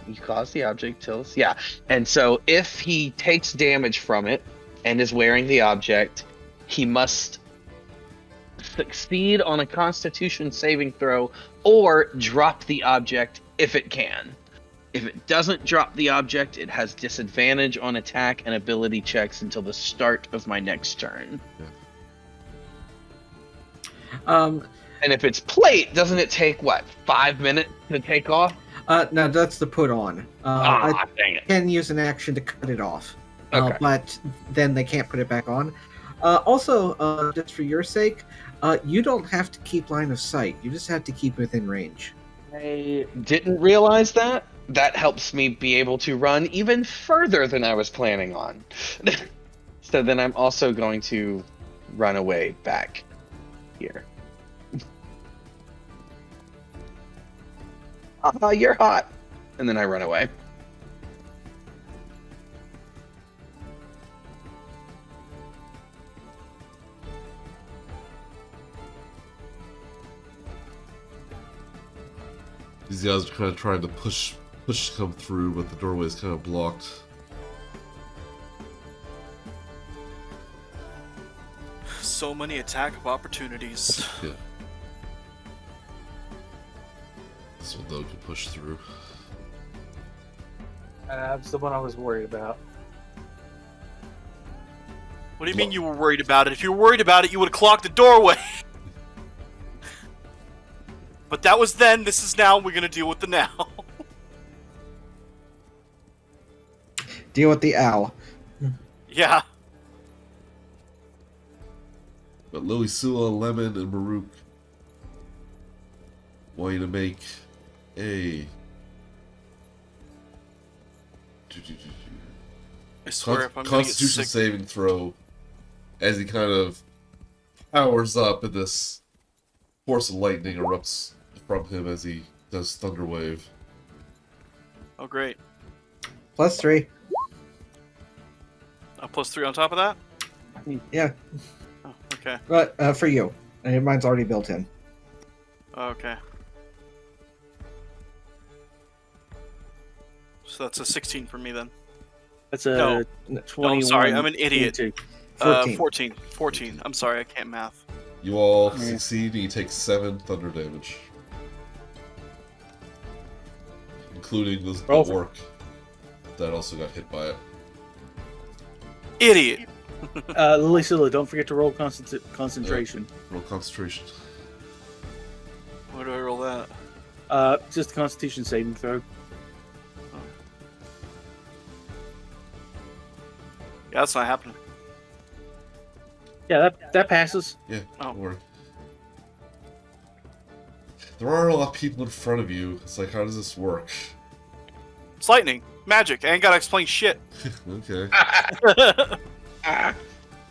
You cause the object tilts. Yeah. And so if he takes damage from it and is wearing the object, he must succeed on a Constitution saving throw or drop the object if it can. If it doesn't drop the object, it has disadvantage on attack and ability checks until the start of my next turn. And if it's plate, doesn't it take, 5 minutes to take off? No, that's the put on. Dang it. I can use an action to cut it off. Okay. but then they can't put it back on. Also, just for your sake, you don't have to keep line of sight. You just have to keep within range. I didn't realize that. That helps me be able to run even further than I was planning on. So then I'm also going to run away back here. You're hot. And then I run away. These guys are kind of trying to push come through, but the doorway is kind of blocked. So many attack of opportunities. Yeah. This one though can push through. That's the one I was worried about. What do you mean you were worried about it? If you were worried about it, you would have clogged the doorway. But that was then, this is now, we're gonna deal with the now. Deal with the owl. Yeah. But Lilisula, Lemon, and Murook want you to make a I swear if I'm gonna get Constitution sick. saving throw as he kind of powers up and this force of lightning erupts from him as he does Thunder Wave. Oh great. +3. A +3 on top of that? Yeah, Oh, okay. but for you. And mine's already built in. Okay. So that's a 16 for me then. That's a No. 21. No, I'm sorry, I'm an idiot. 22. 14. 14. 14. I'm sorry, I can't math. You all Yeah. succeed and you take 7 thunder damage. Including the Roll. orc that also got hit by it. Idiot! Lilisula, don't forget to roll concentration. Roll concentration. Where do I roll that? Just a Constitution saving throw. Yeah, that's not happening. Yeah, that passes. Yeah, Oh. don't worry. There are a lot of people in front of you. It's like, how does this work? It's lightning. Magic. I ain't gotta explain shit. Okay. Ah,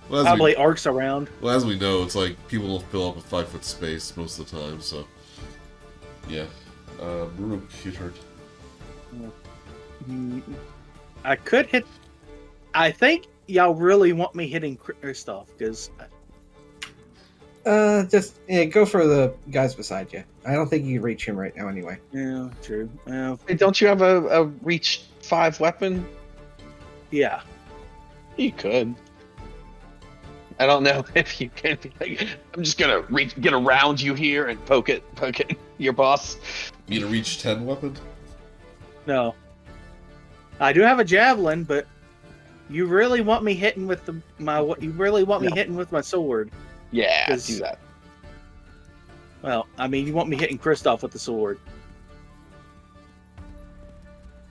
Well, as Probably arcs around. as we know, it's like people will fill up a 5-foot space most of the time, so. Yeah. Murook, your turn. I could hit. I think y'all really want me hitting Kristoff because Just go for the guys beside you. I don't think you can reach him right now anyway. yeah, true. Well, hey, don't you have a reach 5 weapon? yeah. You could. I don't know if you can. Like, I'm just gonna get around you here and poke it, your boss. You need a reach 10 weapon? No. I do have a javelin, but you really want me hitting with you really want me No. hitting with my sword. Yeah, 'Cause- do that. Well, I mean, you want me hitting Kristoff with the sword.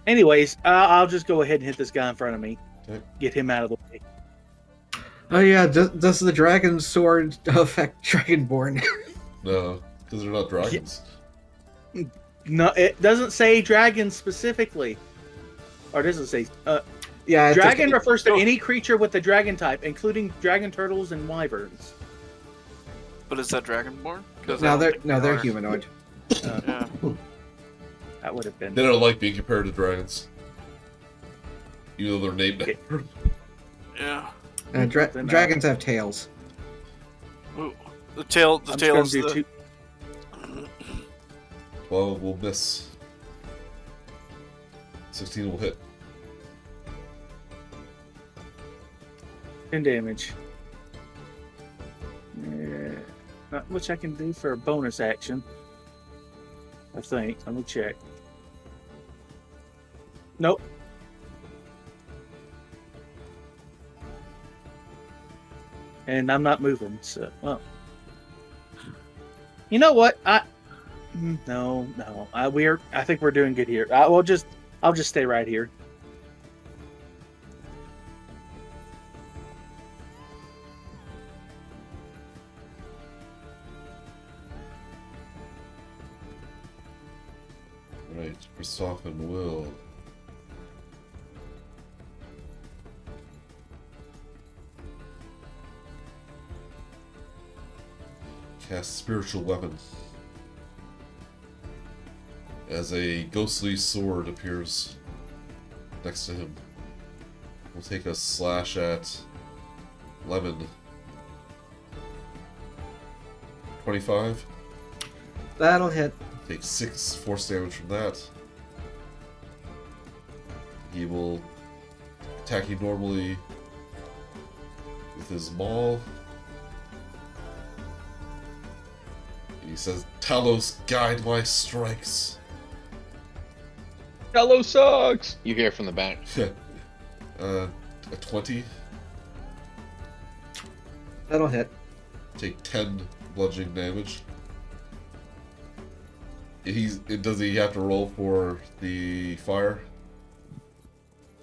Anyways, I'll just go ahead and hit this guy in front of me. Okay. Get him out of the way. Oh yeah, does the dragon sword affect Dragonborn? No, because they're not dragons. No, it doesn't say dragon specifically. Or does it say... Yeah, it's dragon okay. refers to No. any creature with the dragon type, including dragon turtles and wyverns. But is that Dragonborn? 'Cause I No, don't they're think no, they they're are. humanoid. Yeah. That would have been... They don't like being compared to dragons. Even though they're named after. Yeah. Then, Dragons have tails. Ooh. The tail I'm is just gonna the... do 12 will miss. 16 will hit. 10 damage. Not much I can do for a bonus action. I think. Let me check. Nope. And I'm not moving, so well. You know what? No. I think we're doing good here. I'll just stay right here. Alright, Christoph and Will. Cast Spiritual Weapon. As a ghostly sword appears next to him. We'll take a slash at Lemon. 25. That'll hit. Take 6 force damage from that. He will attack you normally with his maul. And he says, Talos, guide my strikes. Hello sucks! You hear from the back. A 20. That'll hit. Take 10 bludgeoning damage. Does he have to roll for the fire?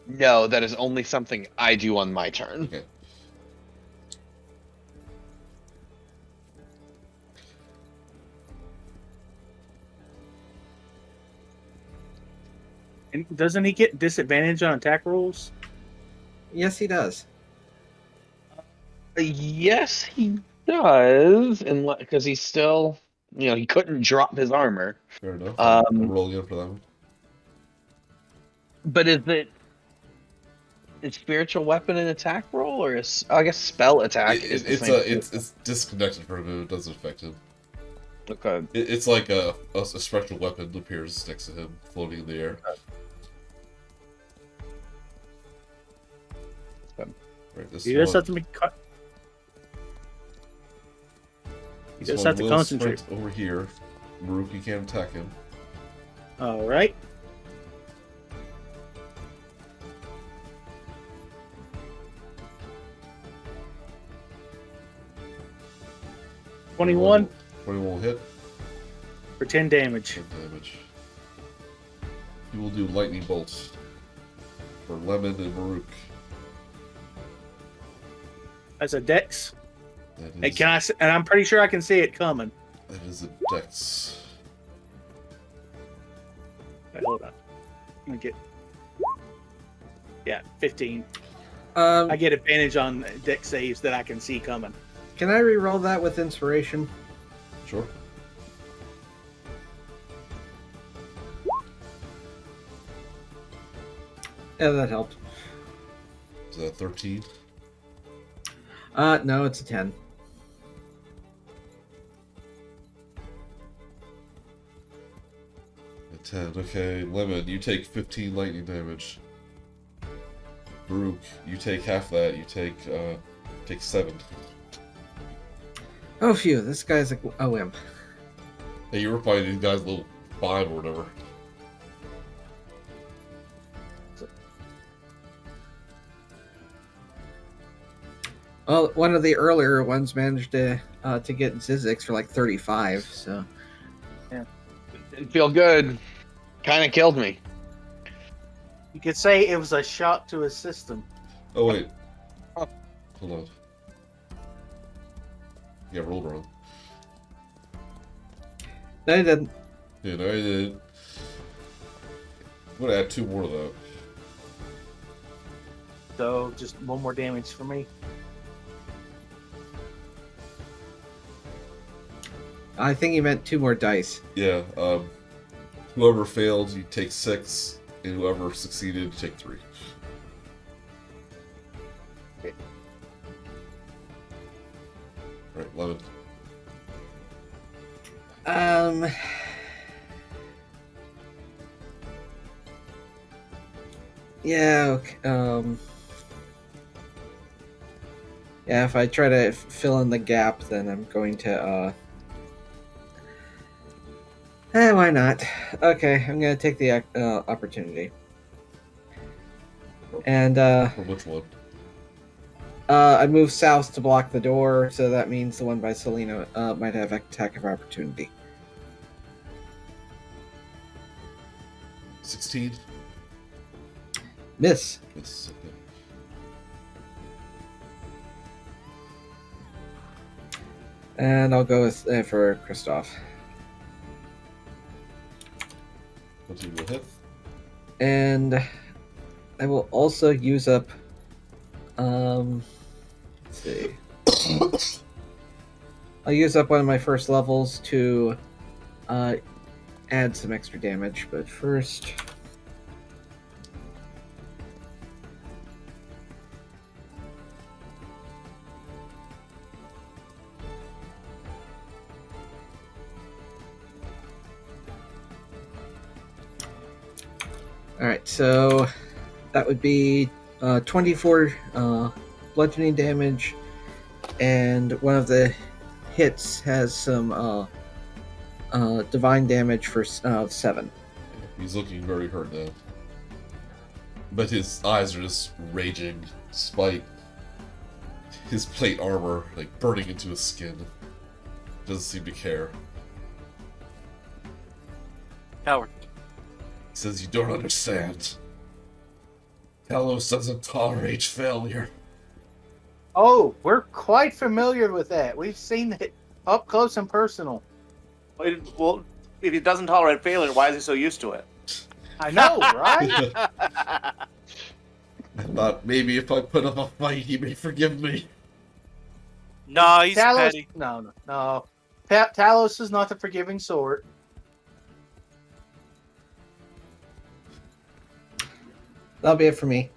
No, that is only something I do on my turn. Okay. And doesn't he get disadvantage on attack rolls? Yes, he does. Yes, he does, and because he's still, he couldn't drop his armor. Fair enough. I'll roll again for that one. But is spiritual weapon an attack roll, or I guess spell attack? It's disconnected from him. It doesn't affect him. Okay. It's like a spectral weapon appears next to him, floating in the air. Right, this You just one. have to make. You This just one have to will concentrate. sprint over here. Murook, you can't attack him. All right. $21 21 will hit. for 10 damage. 10 damage. You will do lightning bolts for Lemon and Murook. That's a dex. That Hey, is, and I'm pretty sure I can see it coming. that is a dex. Wait, hold on. Let me get. Yeah, 15. I get advantage on dex saves that I can see coming. Can I re-roll that with inspiration? Sure. Yeah, that helped. Is that 13? No, it's a 10. A 10. Okay, Lemon, you take 15 lightning damage. Murook, you take half that. You take 7. Oh, phew, this guy's a wimp. Hey, you were fighting these guys a little 5 or whatever. Well, one of the earlier ones managed to get Zyzzyx for like 35, so... Didn't feel good. Kind of killed me. You could say it was a shock to his system. Oh, wait. Oh. Hold on. Yeah, rolled wrong. No, he didn't. Yeah, no, I did. I'm gonna add 2 more of that. So, just one more damage for me. I think he meant 2 more dice. Yeah, whoever failed, you take 6, and whoever succeeded, you take 3. Okay. Right, Lemon. Yeah, okay, yeah, if I try to fill in the gap, then I'm going to, why not? Okay, I'm gonna take the opportunity. And, For which one? I moved south to block the door, so that means the one by Selena might have attack of opportunity. 16? Miss. Yes, okay. And I'll go with for Christoph. 14 will hit. And I will also use up. Let's see. I'll use up one of my first levels to add some extra damage, but first. Alright, so that would be 24 bludgeoning damage, and one of the hits has some divine damage for 7. He's looking very hurt now. But his eyes are just raging, despite his plate armor like burning into his skin. Doesn't seem to care. Coward. He says, "You don't understand. Talos doesn't tolerate failure." Oh, we're quite familiar with that. We've seen it up close and personal. Well, if he doesn't tolerate failure, why is he so used to it? I know, right? I thought maybe if I put up a fight, he may forgive me. Nah, he's Talos, petty. no. Talos is not the forgiving sort. That'll be it for me.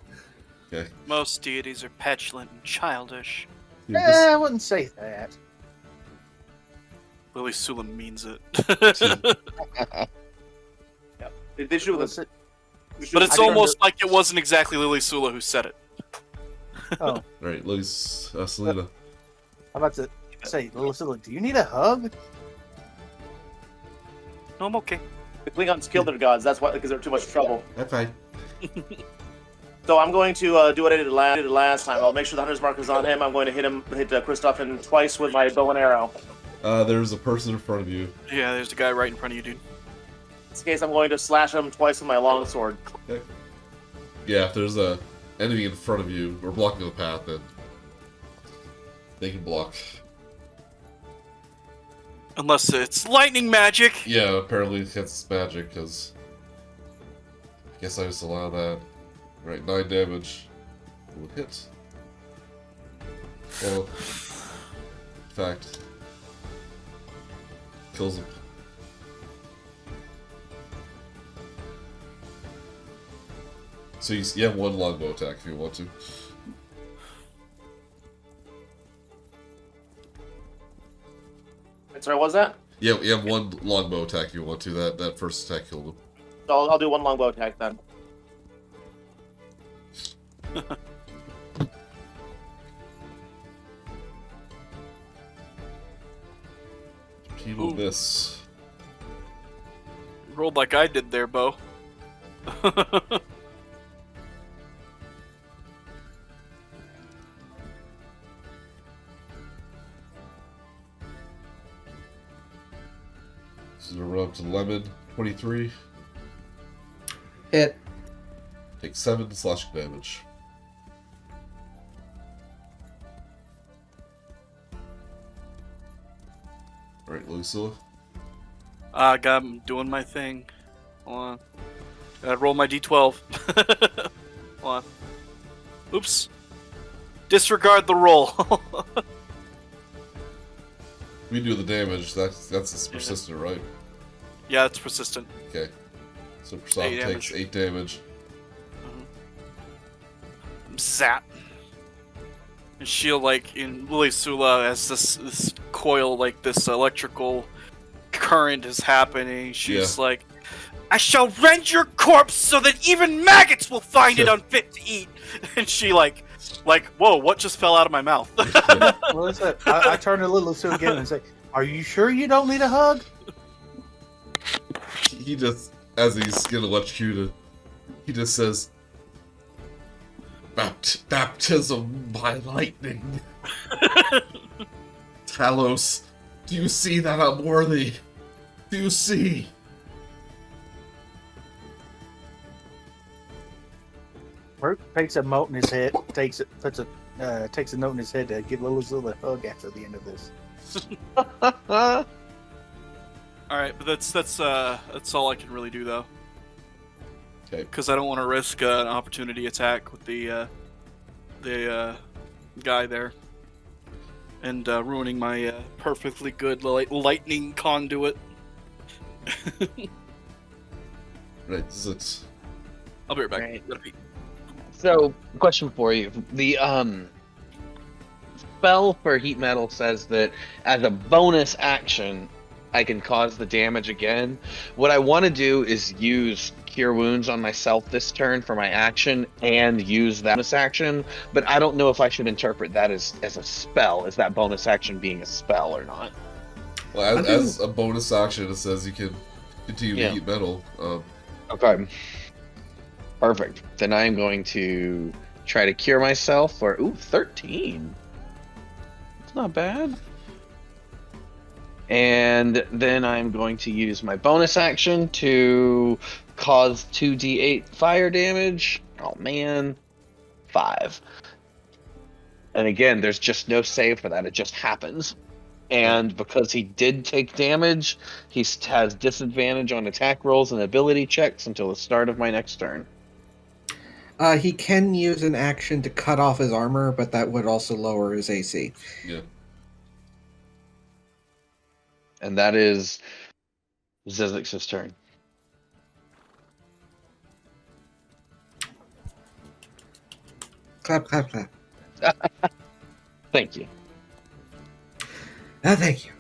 Okay. Most deities are petulant and childish. Dude, this- I wouldn't say that. Lilisula means it. They should have. But it's almost like it wasn't exactly Lilisula who said it. Oh, Alright, Lily's Selena. I'm about to say, Lilisula, do you need a hug? No, I'm okay. The Klingons killed their gods. That's why, because they're too much trouble. High five. So I'm going to do what I did last time. I'll make sure the hunter's mark is on him. I'm going to hit Christoph twice with my bow and arrow. There's a person in front of you. Yeah, there's a guy right in front of you, dude. In this case, I'm going to slash him twice with my longsword. Okay. Yeah, if there's a enemy in front of you or blocking the path, then they can block. Unless it's lightning magic. Yeah, apparently it's magic, because I guess I just allow that. Right, 9 damage. It would hit. Well, in fact, kills him. So you have one longbow attack if you want to. Sorry, what was that? Yeah, you have one longbow attack if you want to. That first attack killed him. So I'll do one longbow attack then. He will miss. Rolled like I did there, Bo. This is a run up to Lemon. 23. Hit. Take 7 slashing damage. Alright, Lilisula. I got him doing my thing. Hold on. Gotta roll my d12. Hold on. Oops. Disregard the roll. We do the damage. That's persistent, right? Yeah, it's persistent. Okay. So Prasad 8 takes damage. 8 damage. Zap. And she'll, like, in Lilisula, as this coil, like, this electrical current is happening, she's like, I shall rend your corpse so that even maggots will find it unfit to eat. And she, like, whoa, what just fell out of my mouth? Well, that's it. I turn to Lilisula again and say, are you sure you don't need a hug? He just, as he's getting electrocuted, he just says, Baptism by lightning. Talos, do you see that I'm worthy? Do you see? Rook takes a note in his head, takes a note in his head to give Lilisula a hug after the end of this. Alright, but that's all I can really do, though. Okay. because I don't want to risk an opportunity attack with the guy there and ruining my perfectly good lightning conduit. Right, Zyzzyx. I'll be right back. Right. Gotta pee. So, question for you: the spell for heat metal says that as a bonus action, I can cause the damage again. What I want to do is use Cure Wounds on myself this turn for my action, and use that bonus action. But I don't know if I should interpret that as a spell, as that bonus action being a spell or not. Well, as a bonus action, it says you can continue to heat metal. Okay. Perfect. Then I am going to try to cure myself for 13. It's not bad. And then I'm going to use my bonus action to cause 2d8 fire damage. Oh man. 5. And again, there's just no save for that. It just happens. And because he did take damage, he has disadvantage on attack rolls and ability checks until the start of my next turn. He can use an action to cut off his armor, but that would also lower his AC. Yeah. And that is Zyzzyx's turn. Clap, clap, clap. Thank you. Thank you.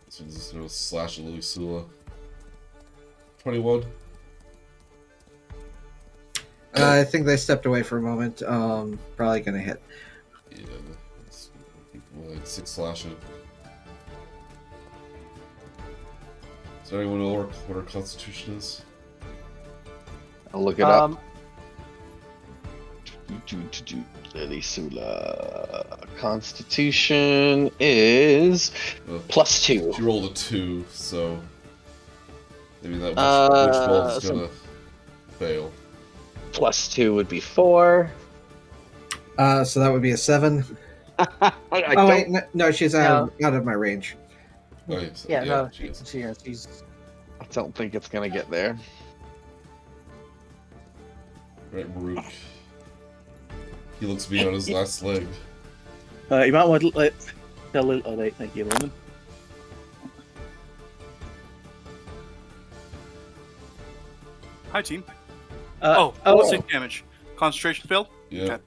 So this is gonna slash Lilisula. 21. I think they stepped away for a moment. Probably gonna hit. Yeah, that's like 6 slashing. Is there anyone know what our constitution is? I'll look it up. Lilisula. Constitution is +2. She rolled a 2, so maybe that witch bolt is gonna fail. +2 would be 4. So that would be a 7. Wait, no, she's out of my range. Oh, yeah, so, Yeah, no, she is. she's. I don't think it's gonna get there. Right, Murook. He looks to be on his last leg. You might want to let tell Lil. Oh, thank you, Lumen. Hi, team. Oh, Sick damage. Concentration failed? Yeah. Okay.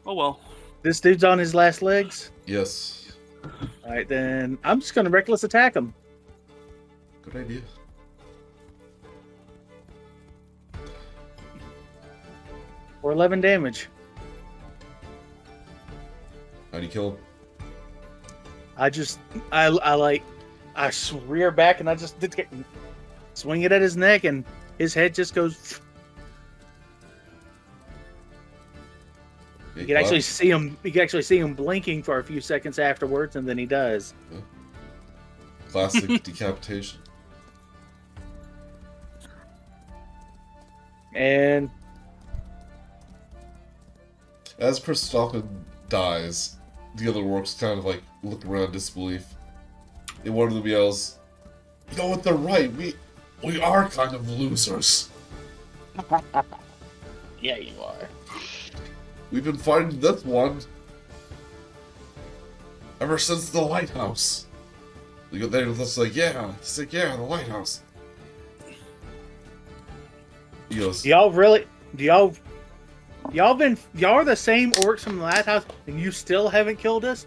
Oh, well. this dude's on his last legs. Yes. All right, then I'm just gonna reckless attack him. Good idea. For 11 damage. How do you kill him? I rear back and I just swing it at his neck and his head just goes. You can actually see him. You can actually see him blinking for a few seconds afterwards, and then he does. Yeah. Classic decapitation. And As Christoffin dies, the other orcs kind of like look around in disbelief. And one of them yells, "You know what? They're right. We are kind of losers. Yeah, you are. We've been fighting this one ever since the lighthouse." They're just like, "Yeah." He's like, "Yeah, the lighthouse." He goes, y'all are the same orcs from the lighthouse, and you still haven't killed us?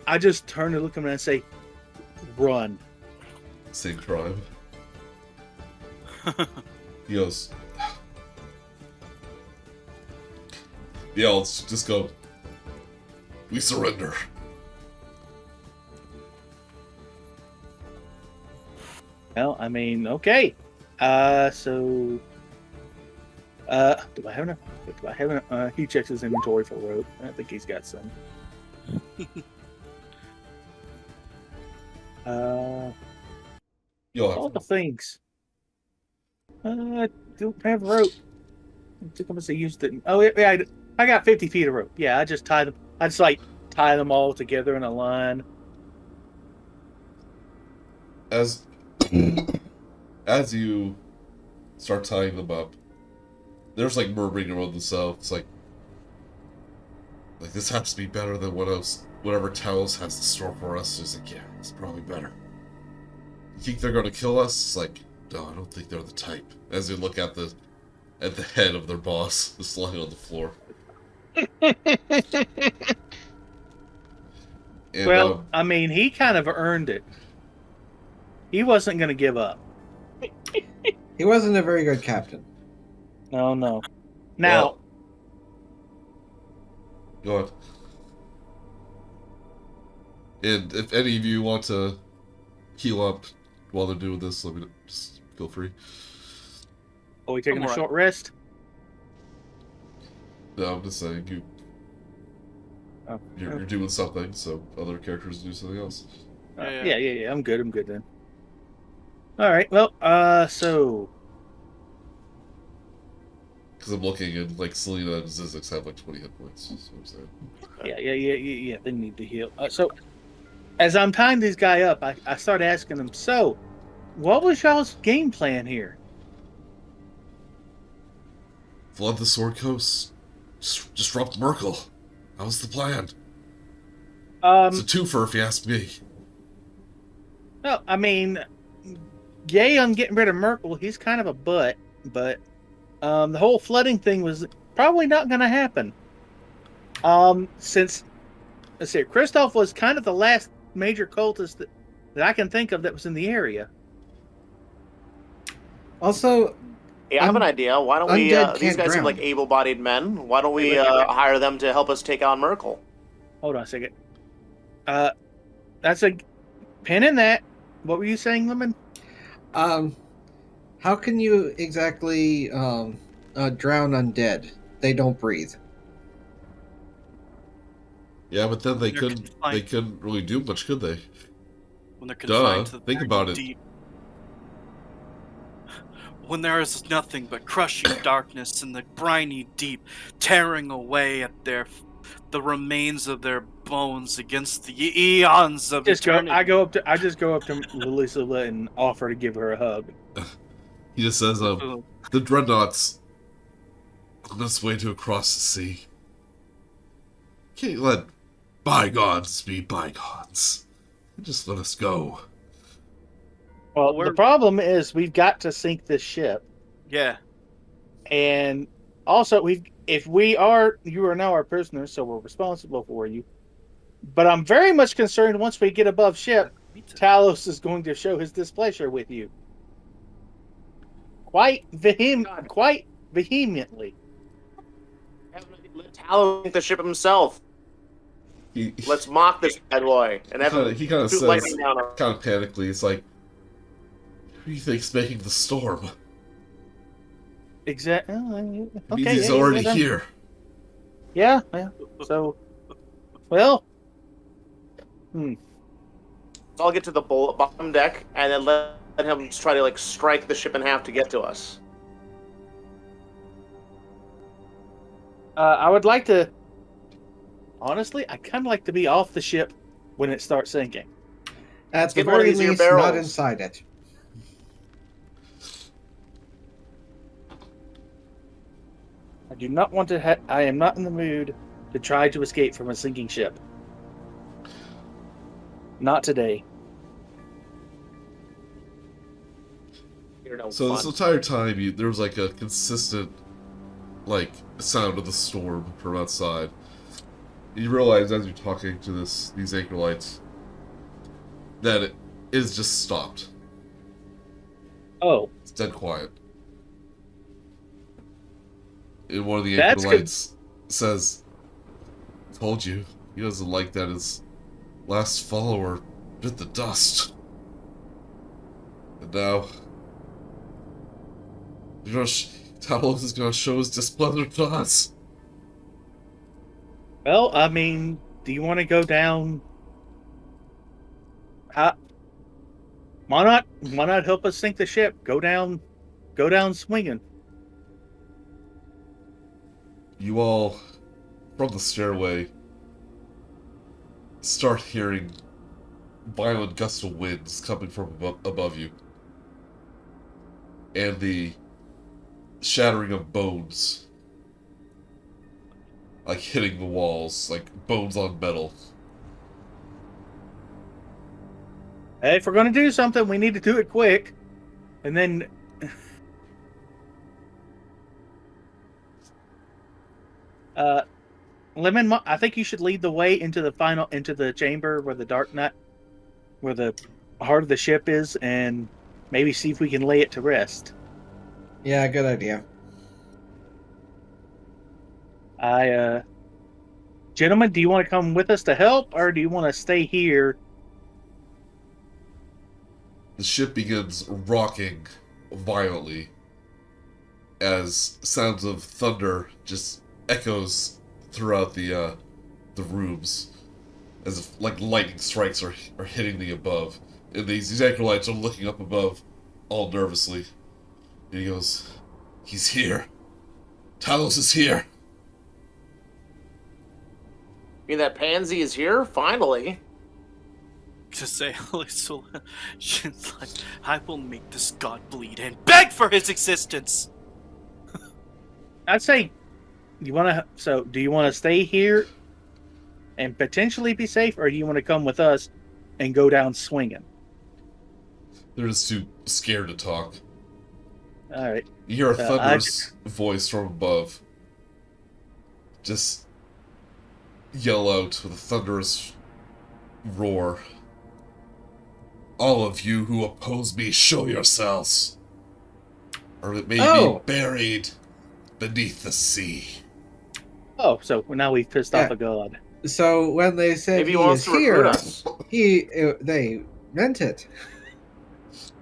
I just turn to look at him and say, "Run." "Same tribe." He goes, the elves just go, "We surrender." Well, I mean, okay. So, do I have enough? He checks his inventory for rope. I think he's got some. You'll All have the things. Don't have rope. I think I must have used it. Oh yeah, I got 50 feet of rope. Yeah, I just tie them. I just tie them all together in a line. as As you start tying them up, there's like murmuring around the south. It's like this has to be better than whatever Talos has to store for us. It's like, yeah, it's probably better. You think they're gonna kill us? It's like, no, I don't think they're the type. As you look at the head of their boss, just lying on the floor. And, Well, I mean, he kind of earned it. He wasn't going to give up. He wasn't a very good captain. No. Now, go on. And if any of you want to heal up while they're doing this, let me just feel free. are we taking I'm a all short rest? No, I'm just saying you're doing something, so other characters do something else. Yeah. I'm good then. All right. Well, so Because I'm looking and like Selena and Zyzzyx have like 20 hit points. That's what I'm saying. yeah. They need to heal. So, as I'm tying this guy up, I start asking him. So, what was y'all's game plan here? Flood the Sword Coast. Disrupt Merkel. That was the plan. It's a twofer if you ask me. No, I mean, yay on getting rid of Merkel. He's kind of a butt, but the whole flooding thing was probably not going to happen. Since, let's see, Kristoff was kind of the last major cultist that I can think of that was in the area. Also, Yeah, I have an idea. Why don't we? Undead These can't guys seem drown. like able-bodied men. Why don't we hire them to help us take on Merkel? Hold on a second. That's a pin in that. What were you saying, Lemon? how can you exactly drown undead? They don't breathe. Yeah, but then they They're couldn't really do much, could they? When they're confined to the Think about it. deep. When there is nothing but crushing darkness in the briny deep, tearing away at the remains of their bones against the eons of eternity. I just go up to Lilisula and offer to give her a hug. He just says, the dreadnoughts on this way to across the sea. Can't let bygones be bygones. Just let us go. Well, the problem is we've got to sink this ship, Yeah. and also you are now our prisoners, so we're responsible for you. But I'm very much concerned once we get above ship, Me too. Talos is going to show his displeasure with you. Quite vehemently. Let Talos sink the ship himself. Let's mock this bad boy and have him He kind of shoot says, lightning down on him. kind of panically, it's like, who do you think's making the storm? Exactly. Means Okay, he's already yeah. here. Yeah. So, well. So I'll get to the bottom deck and then let him try to strike the ship in half to get to us. I would like to. Honestly, I kind of like to be off the ship when it starts sinking. At the get one of very these of your least, not barrels. inside it. I do not want to. I am not in the mood to try to escape from a sinking ship. Not today. You're no So fun. this entire time, there was like a consistent, sound of the storm from outside. You realize as you're talking to these anchor lights that it is just stopped. Oh, It's dead quiet. And one of the That's anchor good. lights says, "Told you, he doesn't like that his last follower bit the dust. And now, Talos is gonna show his displeasure to us." well, I mean, do you want to go down? Why not? Why not help us sink the ship? Go down swinging. You all, from the stairway, start hearing violent gusts of winds coming from above you. and the shattering of bones. Like hitting the walls, like bones on metal. Hey, if we're going to do something, we need to do it quick. And then... Lemon, I think you should lead the way into the chamber where the Dark Knight, where the heart of the ship is, and maybe see if we can lay it to rest. Yeah, good idea. Gentlemen, do you want to come with us to help, or do you want to stay here? The ship begins rocking violently as sounds of thunder just echoes throughout the rooms, as if like lightning strikes are hitting the above. And these acolytes are looking up above, all nervously. And he goes, "He's here. Talos is here." You mean that pansy is here? Finally. To say Lilisula, she's like, I will make this god bleed and beg for his existence. I'd say, do you want to stay here and potentially be safe, or do you want to come with us and go down swinging? They're just too scared to talk. All right. You hear a thunderous voice from above. Just yell out with a thunderous roar. "All of you who oppose me, show yourselves, or it may be buried beneath the sea." Oh, so now we've pissed off a god. So when they said Maybe he he wants is to recruit here, us. they meant it.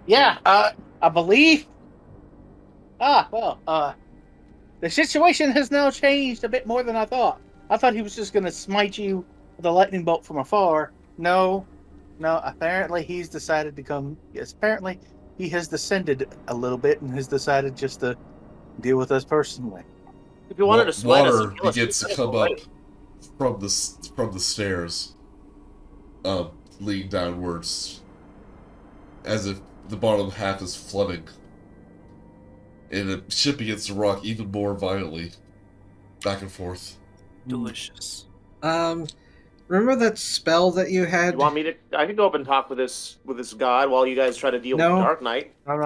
Yeah, I believe. The situation has now changed a bit more than I thought. I thought he was just going to smite you with a lightning bolt from afar. No, apparently he's decided to come. Yes, apparently he has descended a little bit and has decided just to deal with us personally. If you wanted to smite us, water begins to come up from the stairs, leading downwards, as if the bottom half is flooding, and the ship begins to rock even more violently, back and forth. Delicious. Remember that spell that you had? You want me to? I could go up and talk with this god while you guys try to deal with the Dark Knight. No.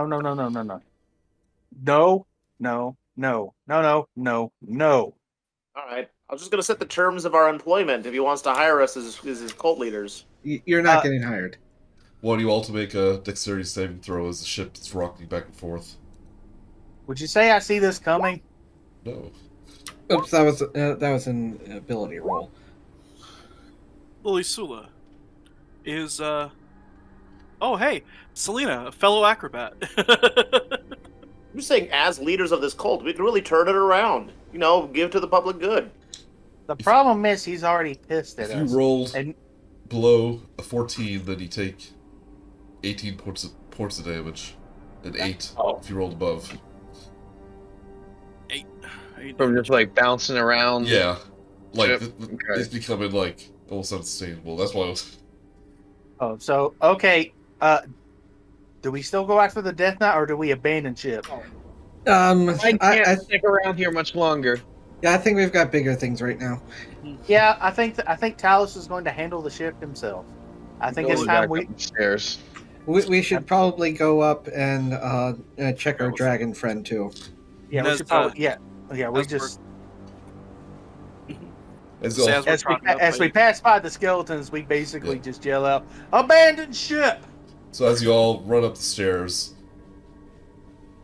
All right. I was just gonna set the terms of our employment if he wants to hire us as his cult leaders. You're not getting hired. Want you all to make a dexterity saving throw as the ship is rocking back and forth. Would you say I see this coming? No. Oops, that was an ability roll. Lilisula is oh hey, Selena, a fellow acrobat. I'm just saying, as leaders of this cult, we can really turn it around. You know, give to the public good. The problem is he's already pissed at If us. you rolled And below a 14, then you take 18 points of damage, and 8 if you rolled above. 8. From just like bouncing around. Yeah, like Yep. it's becoming like almost unsustainable. That's why I was. Oh, so okay. Do we still go after the Death Knight, or do we abandon ship? I can't stick around here much longer. Yeah, I think we've got bigger things right now. Yeah, I think Talos is going to handle the ship himself. I think it's time we. Stairs. We should probably go up and check our dragon friend too. Yeah, we should probably. Yeah. We just as we pass by the skeletons, we basically just yell out, "Abandon ship!" So as you all run up the stairs,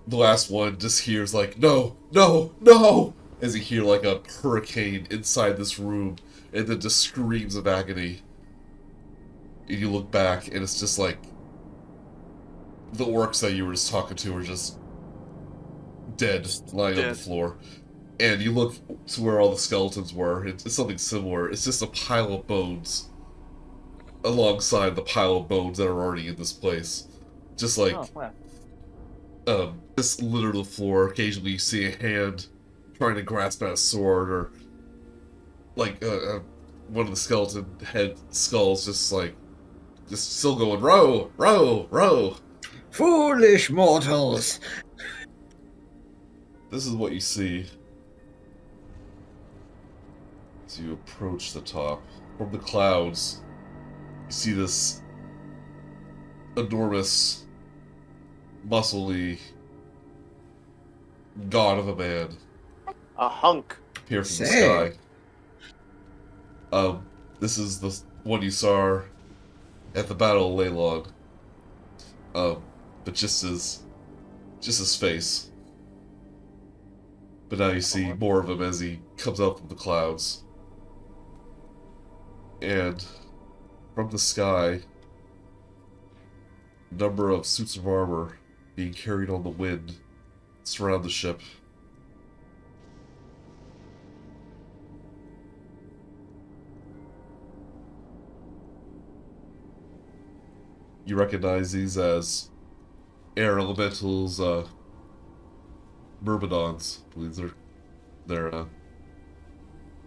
the last one just hears like, "No, no, no!" as you hear like a hurricane inside this room, and then just screams of agony. And you look back, and it's just like the orcs that you were just talking to are just dead, lying on the floor. And you look to where all the skeletons were. It's something similar. It's just a pile of bones alongside the pile of bones that are already in this place. Just like, just litter the floor. Occasionally you see a hand trying to grasp at a sword, or like one of the skeleton head skulls just still going, row, row, row. Foolish mortals! This is what you see as you approach the top. From the clouds, you see this enormous, muscly god of a man A hunk. appear from the Say. sky. This is the one you saw at the Battle of Leylon. But just his face. But now you see more of him as he comes up from the clouds. And from the sky, a number of suits of armor being carried on the wind surround the ship. You recognize these as air elementals, Myrmidons, I believe they're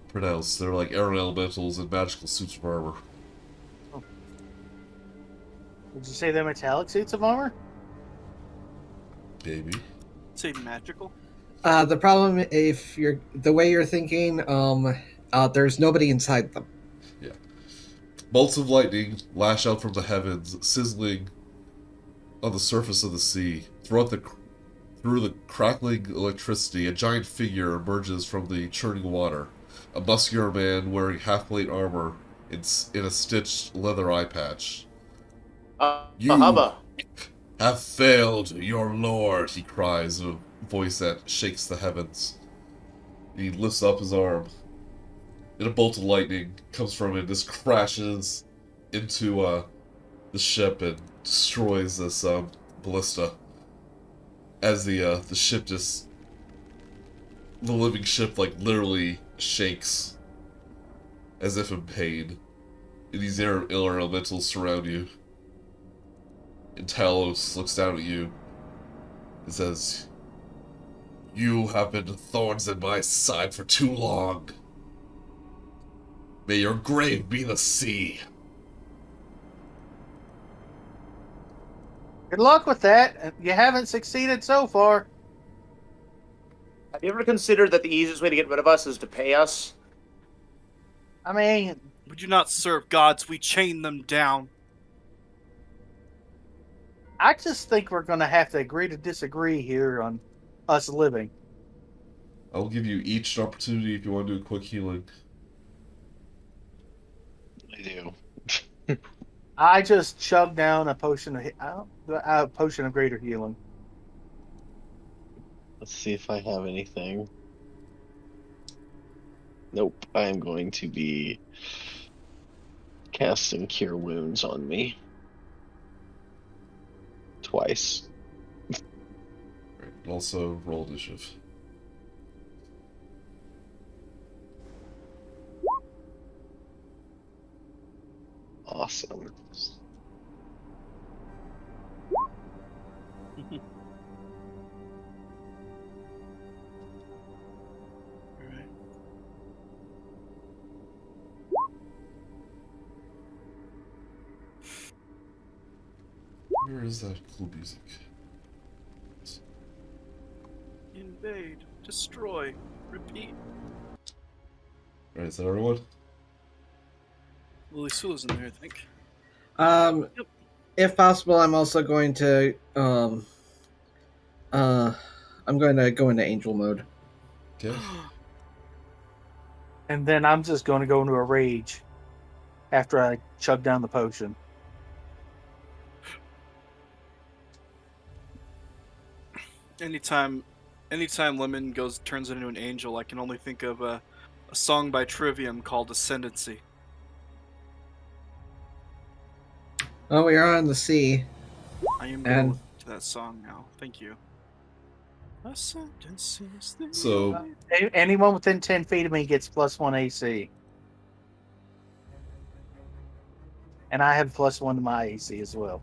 pronounced. They're like air elementals in magical suits of armor. Would you say they're metallic suits of armor? Maybe. Say magical. The problem, if you're the way you're thinking, there's nobody inside them. Bolts of lightning lash out from the heavens, sizzling on the surface of the sea. Through the crackling electricity, a giant figure emerges from the churning water. A muscular man wearing half-plate armor in a stitched leather eye patch. You Hubba. have failed your lord, he cries, a voice that shakes the heavens. He lifts up his arm. And a bolt of lightning comes from it. This crashes into the ship and destroys this ballista. As the ship the living ship like literally shakes, as if in pain. And these air elementals surround you. And Talos looks down at you and says, "You have been thorns in my side for too long. May your grave be the sea." Good luck with that. You haven't succeeded so far. Have you ever considered that the easiest way to get rid of us is to pay us? I mean, We do not serve gods, we chain them down. I just think we're going to have to agree to disagree here on us living. I'll give you each an opportunity if you want to do a quick healing. I do. I just chugged down a potion of greater healing. Let's see if I have anything. Nope, I am going to be casting Cure Wounds on me. Twice. Right. And also roll initiative. Awesome. Alright. Where is that cool music? Invade, destroy, repeat. Alright, is that everyone? Lilisula's in there, I think. Yep. If possible, I'm also going to I'm going to go into angel mode. Okay. And then I'm just going to go into a rage after I chug down the potion. Anytime Lemon turns into an angel, I can only think of a song by Trivium called Ascendancy. Oh, we are on the sea. I am And- going to that song now. Thank you. Ascendancy is the So, Anyone within 10 feet of me gets +1 AC. And I have +1 to my AC as well.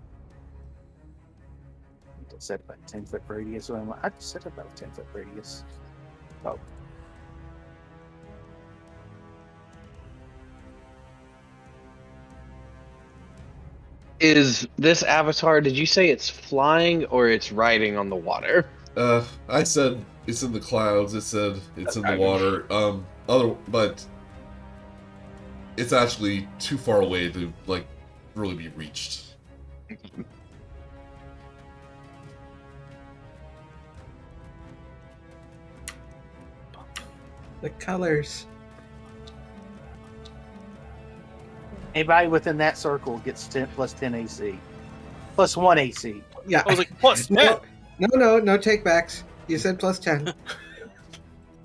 I said about 10-foot radius. I said about 10-foot radius. Oh. Is this avatar, did you say it's flying or it's riding on the water? I said it's in the clouds. It said it's in the water. But it's actually too far away to like really be reached. The colors. Anybody within that circle gets 10 plus 10 AC. Plus 1 AC. Yeah. I was like, plus 10. No takebacks. You said plus 10.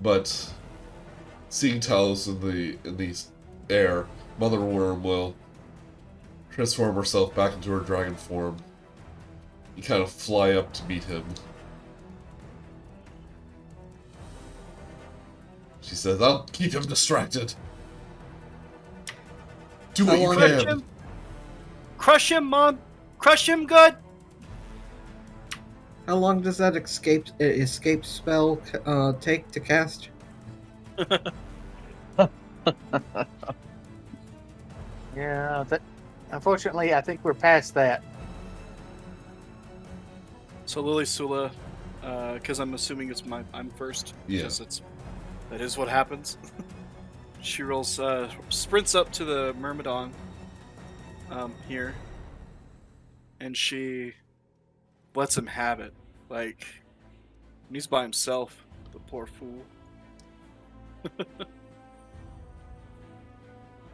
But seeing Talos in the air, Mother Worm will transform herself back into her dragon form. You kind of fly up to meet him. She says, "I'll keep him distracted. Do what you Crush can." him. Crush him, Mom. Crush him good. How long does that escape spell take to cast? Yeah, unfortunately, I think we're past that. So Lilisula, because I'm assuming I'm first. Yeah. Because that is what happens. She rolls, sprints up to the Myrmidon, here, and she lets him have it. Like, when he's by himself, the poor fool.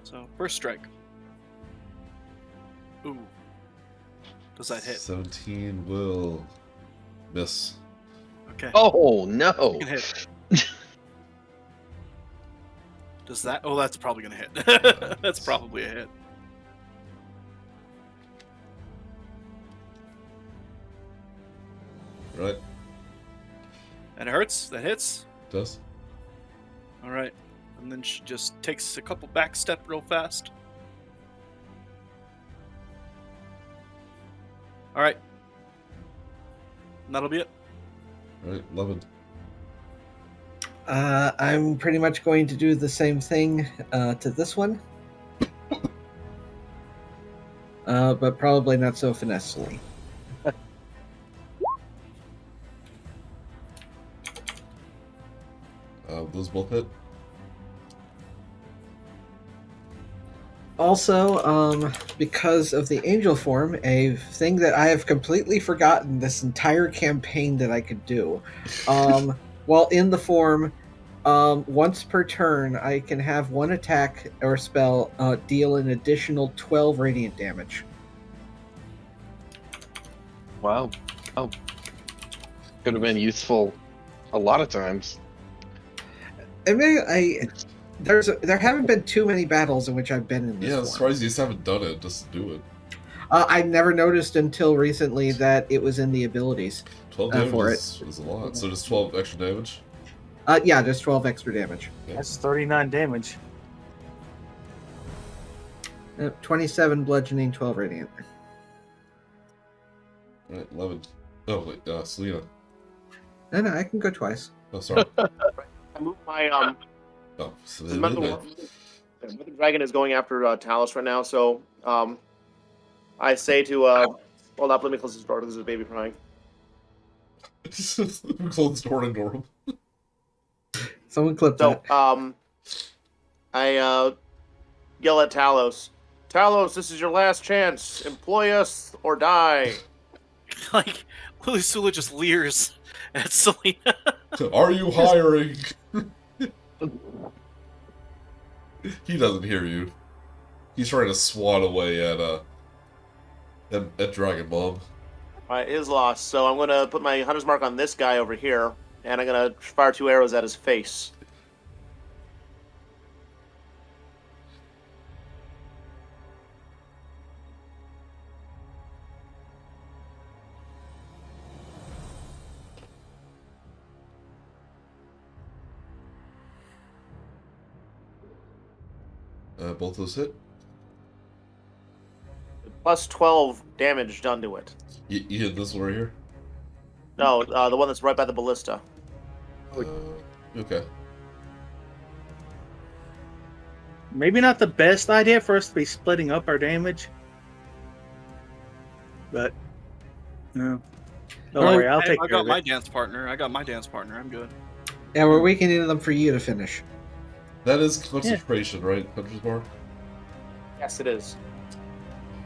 So, first strike. Ooh. Does that hit? 17 will miss. Okay. Oh no! You can hit. Does that? Oh, that's probably gonna hit. That's probably a hit. Right? That hurts. That hits. Does? All right. And then she just takes a couple back step real fast. All right. And that'll be it. Right? 11. I'm pretty much going to do the same thing to this one. But probably not so finessely. Those both hit. Also, because of the angel form, a thing that I have completely forgotten this entire campaign that I could do. While in the form, once per turn, I can have one attack or spell deal an additional 12 radiant damage. Wow. Oh. Could have been useful a lot of times. I mean, there haven't been too many battles in which I've been in this Yeah, I'm form. surprised you just haven't done it just to do it. I never noticed until recently that it was in the abilities. 12 for damage it. is a lot. So just 12 extra damage? Yeah, just 12 extra damage. That's 39 damage. 27 bludgeoning, 12 radiant. Right, 11. Oh, wait, Selena. No, I can go twice. Oh, sorry. I moved my Oh, Mother Selena. Dragon is going after Talos right now, so I say to hold up, let me close this door. This is a baby crying. Close the door and ignore him. Someone clip So that. I yell at Talos. Talos, this is your last chance. Employ us or die. Like, Lilisula just leers at Selena. Are you hiring? He doesn't hear you. He's trying to swat away at Dragon Bomb. Alright, it is lost. So I'm going to put my hunter's mark on this guy over here, and I'm going to fire 2 arrows at his face. Both those hit. Plus 12 damage done to it. You hit this one right here? No, the one that's right by the ballista. Okay. Maybe not the best idea for us to be splitting up our damage. But, no. Don't Alright, worry, I'll take I care got of my it. dance partner. I'm good. Yeah, we're weakening them for you to finish. That is concentration, right, Hunter's Bar? Yes, it is.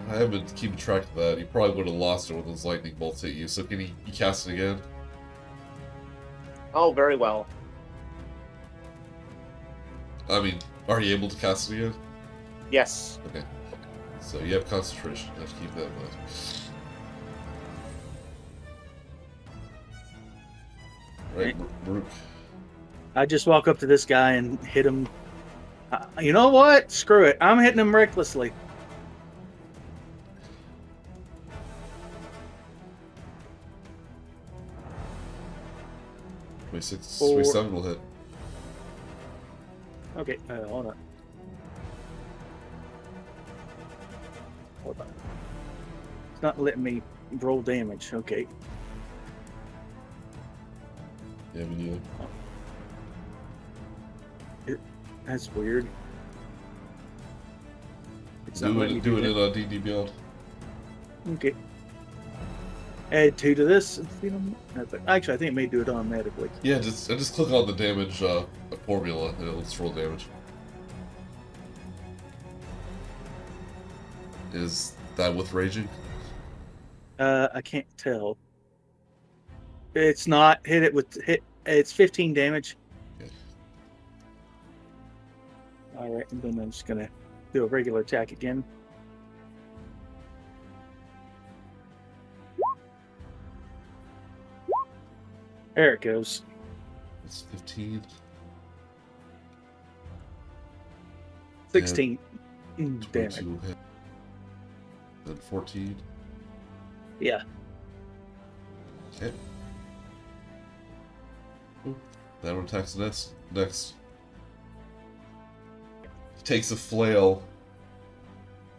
I haven't been keeping track of that. You probably would have lost it when those lightning bolts hit you. So can you cast it again? Oh, very well. I mean, are you able to cast it again? Yes. Okay. So you have concentration. You have to keep that in mind. Right, Murook. I just walk up to this guy and hit him. You know what? Screw it. I'm hitting him recklessly. Twenty-six, Four. 27 will hit. Okay, hold on. Hold on. It's not letting me roll damage. Okay. Yeah, me neither. That's weird. It's not letting me Do it that. in D&D Beyond. Okay. Add 2 to this. Actually, I think it may do it automatically. Yeah, just click on the damage formula and it'll just roll damage. Is that with raging? I can't tell. It's not. Hit it with hit. It's 15 damage. Okay. All right, and then I'm just gonna do a regular attack again. There it goes. It's 15. 16 damage. 22 will hit. Then 14. Yeah. Okay. That one attacks next. He takes a flail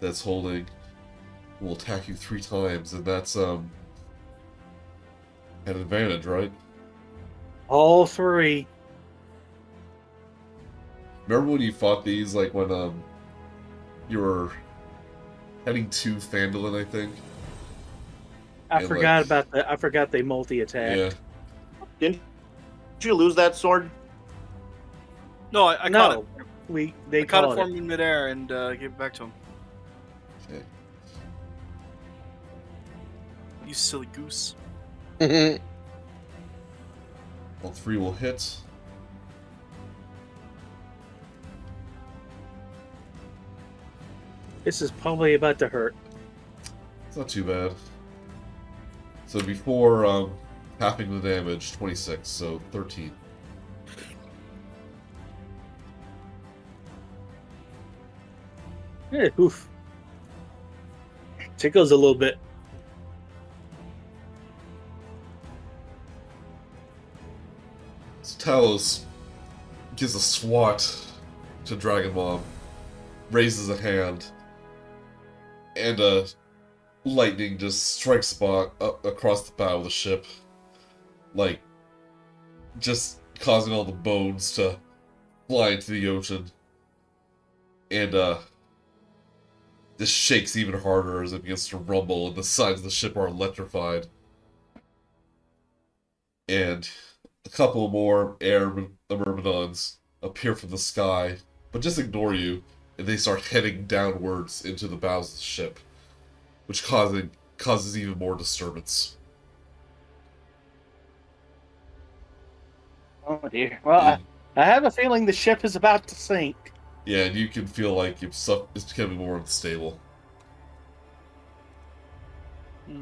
that's holding, will attack you 3 times, and that's an advantage, right? All 3. Remember when you fought these, like when you were heading to Phandalin, I think? I And, forgot like- about the. I forgot they multi-attack. Yeah. Didn't you lose that sword? No, I caught it. No, they I caught it caught for him in midair and gave it back to him. Okay. You silly goose. All 3 will hit. This is probably about to hurt. It's not too bad. So before halving the damage, 26, so 13. Yeah, oof. Tickles a little bit. So Talos gives a swat to Dragon Mom, raises a hand, and lightning just strikes spot up across the bow of the ship, like just causing all the bones to fly into the ocean, and this shakes even harder as it begins to rumble, and the sides of the ship are electrified. And a couple more air myrmidons appear from the sky, but just ignore you, and they start heading downwards into the bows of the ship, which causes even more disturbance. Oh dear. Well, I have a feeling the ship is about to sink. Yeah, and you can feel like it's becoming more unstable. We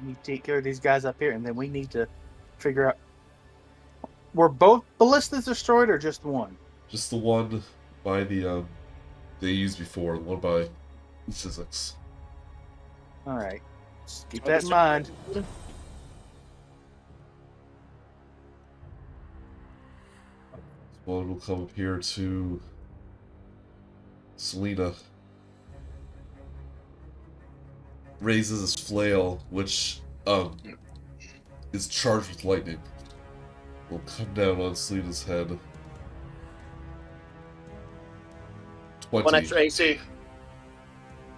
need to take care of these guys up here, and then we need to figure out. Were both ballistas destroyed, or just one? Just the one by the they used before, the one by Zyzzyx. All right. Just keep that in mind. One will come up here to Selena. Raises his flail, which is charged with lightning. Will come down on Selena's head. 20. 1 extra AC.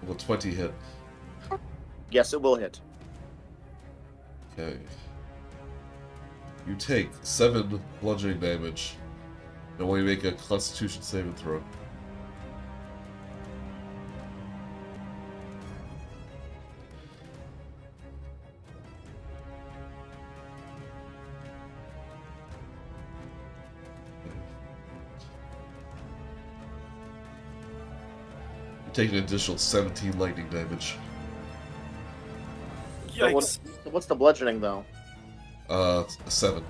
Will 20 hit? Yes, it will hit. Okay. You take 7 bludgeoning damage, and when you make a Constitution saving throw. You take an additional 17 lightning damage. Yikes. What's the bludgeoning though? 7.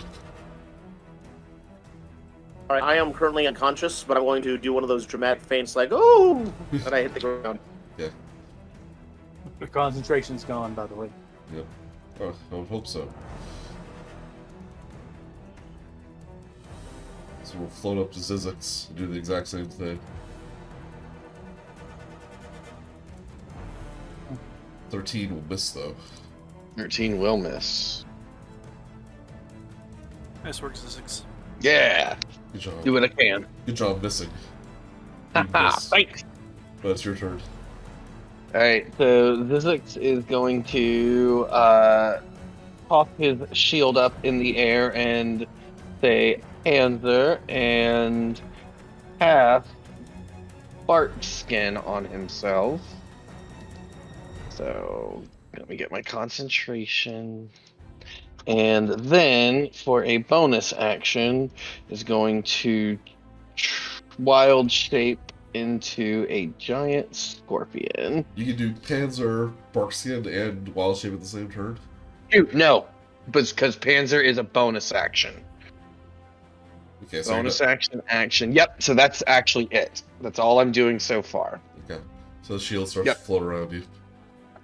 All right, I am currently unconscious, but I'm going to do one of those dramatic feints, like "oh," and I hit the ground. Yeah. The concentration's gone, by the way. Yep. Oh, I would hope so. So we'll float up to Zyzzyx and do the exact same thing. 13 will miss though. 13 will miss. Nice work, Zyzzyx. Yeah. Good job. Do what I can. Good job missing. You Haha, missed. thanks. But it's your turn. Alright, so Zyzzyx is going to pop his shield up in the air and say Panzer and cast Bark Skin on himself. So let me get my concentration. And then for a bonus action is going to wild shape into a giant scorpion. You can do Panzer, Barkskin, and Wild Shape at the same turn. Shoot, no, because Panzer is a bonus action. Okay, so Bonus action. Yep, so that's actually it. That's all I'm doing so far. Okay. So the shield starts Yep. to float around you.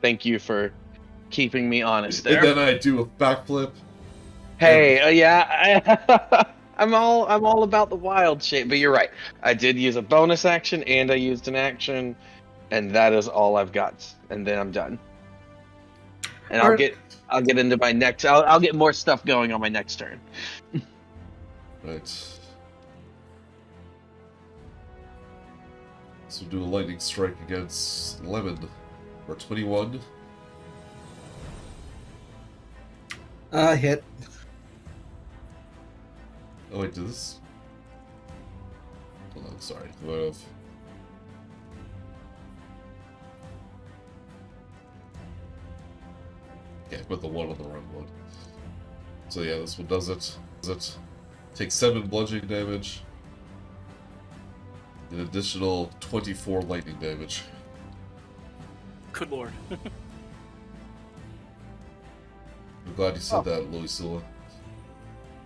Thank you for keeping me honest there. And then I do a backflip. Hey, yeah, I'm all about the wild shape, but you're right. I did use a bonus action and I used an action, and that is all I've got. And then I'm done. And I'll get into my next. I'll get more stuff going on my next turn. Right. So we'll do a lightning strike against Lemon. For 21. Hit. Oh wait, did this? Hold on, sorry. I might have... Okay, I put the 1 on the wrong one. So yeah, this one does it. Takes 7 bludgeoning damage. An additional 24 lightning damage. Good lord. I'm glad you said that, Lilisula.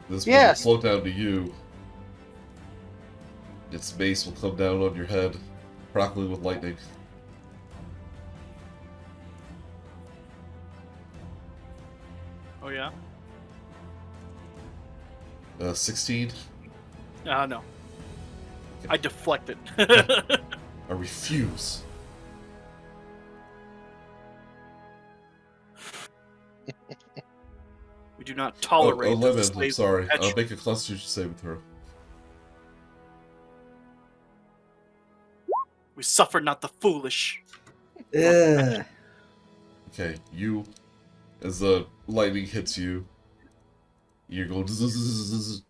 This one Yes. will float down to you. Its base will come down on your head, crackling with lightning. Oh yeah? 16. No. I deflected. I refuse. We do not tolerate 11, I'm slaves sorry. perpetual- I'll make a Constitution saving throw. We suffer not the foolish. Ugh. Okay, you, as the lightning hits you, you're going. Zzz.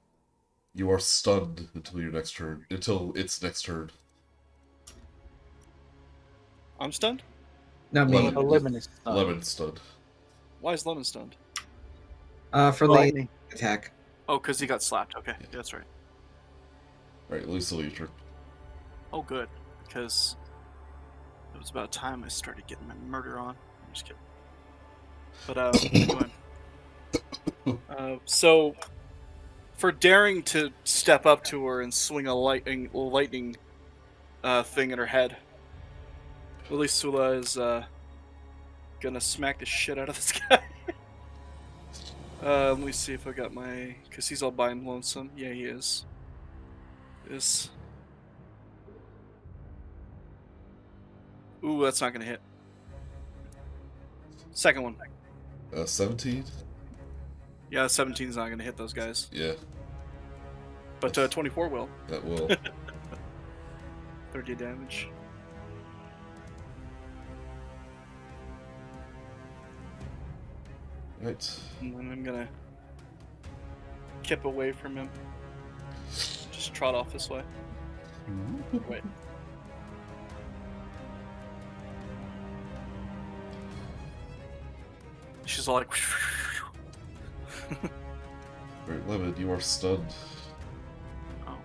You are stunned until your next turn. Until its next turn. I'm stunned? Not me. Lemon. Lemon is Lemon stunned. Why is Lemon stunned? For the lightning. attack. Oh, because he got slapped. Okay, that's right. Alright, Lilisula, your turn. Oh, good. Because it was about time I started getting my murder on. I'm just kidding. But, anyway. So, for daring to step up to her and swing a lightning thing at her head, Lilisula is gonna smack the shit out of this guy. Let me see if I got my... Because he's all by him lonesome. Yeah, he is. Ooh, that's not gonna hit. Second one. 17? Yeah, 17's not gonna hit those guys. Yeah, But 24 will. that will. 30 damage. Right. And then I'm gonna kip away from him. Just trot off this way. Wait. She's all like. Alright, Lemon, you are stunned. Oh,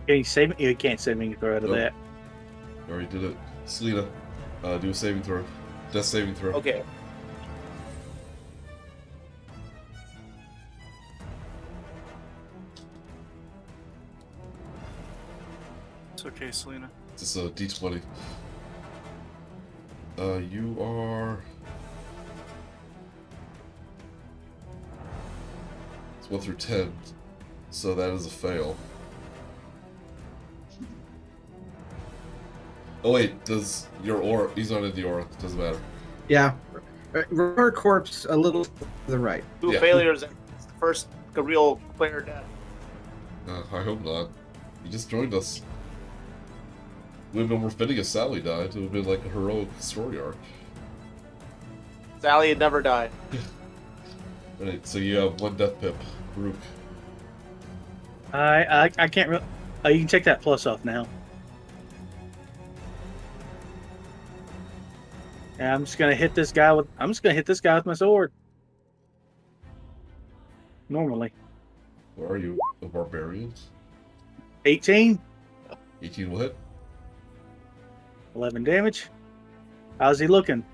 Can you save me? You can't save me throw out of Nope. that. You already did it. Selena, do a saving throw. Death saving throw. Okay. it's okay, Selena. It's a d20. You are... It's 1 through 10, so that is a fail. Oh wait, does your aura... He's not in the aura, doesn't matter. Yeah. Roar corpse a little to the right. 2 Yeah. failures. It's the first real player death. I hope not. You just joined us. It would have been more fitting if Sally died. It would have been like a heroic story arc. Sally had never died. Right, so you have 1 death pip. Murook. I can't really. Oh, you can take that plus off now. Yeah, I'm just gonna hit this guy with. I'm just gonna hit this guy with my sword. Normally, Where are you? A barbarian? 18, 18 will hit. 11 damage. How's he looking?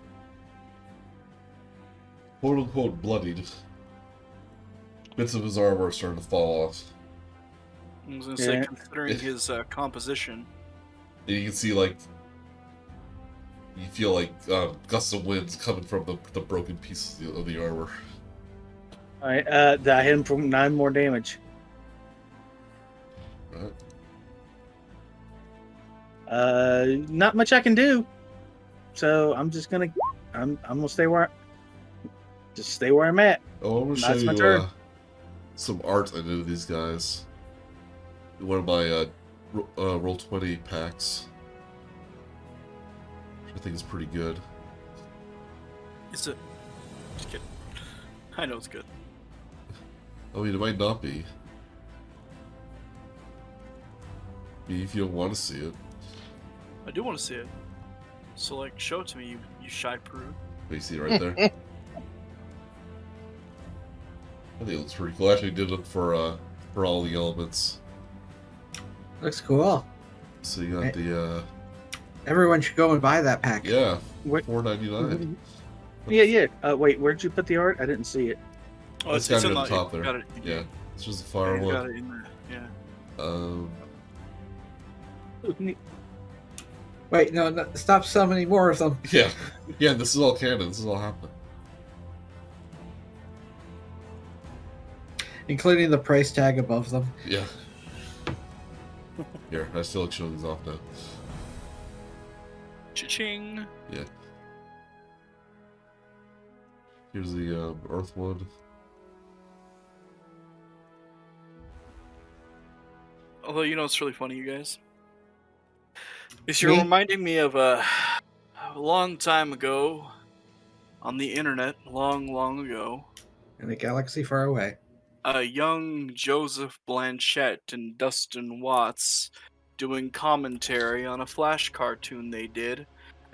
Quote unquote bloodied. Bits of his armor are starting to fall off. I was gonna say, Yeah. considering his composition. And you can see, like, you feel like gusts of winds coming from the broken pieces of the armor. All right, I hit him for 9 more damage. Right? Not much I can do. So I'm just gonna. I'm gonna stay where. Just stay where I'm at. Oh, I'm gonna That's show my you turn. some art I did of these guys. One of my roll 20 packs. Which I think is pretty good. Is it? Just kidding. I know it's good. I mean, it might not be. I mean, if you don't want to see it. I do want to see it. So, like, show it to me, you shy prude. You see it right there? I think it looks pretty cool. I actually did it for all the elements. Looks cool. So you got the Everyone should go and buy that pack. yeah, Wait. $4.99. Yeah. Wait, where'd you put the art? I didn't see it. Oh, It's it's kind in of at the top you there. got it. Yeah, it's just a You firewood. got it in there. Yeah. Wait, no, stop summoning more of them. Yeah, yeah. This is all canon. This is all happening. Including the price tag above them. Yeah. Here, I still like showing these off now. Cha-ching! Yeah. Here's the Earth one. Although, you know, it's really funny, you guys. Is you're Me? reminding me of a long time ago on the internet, long ago, In a galaxy far away. a young Joseph Blanchett and Dustin Watts doing commentary on a Flash cartoon they did.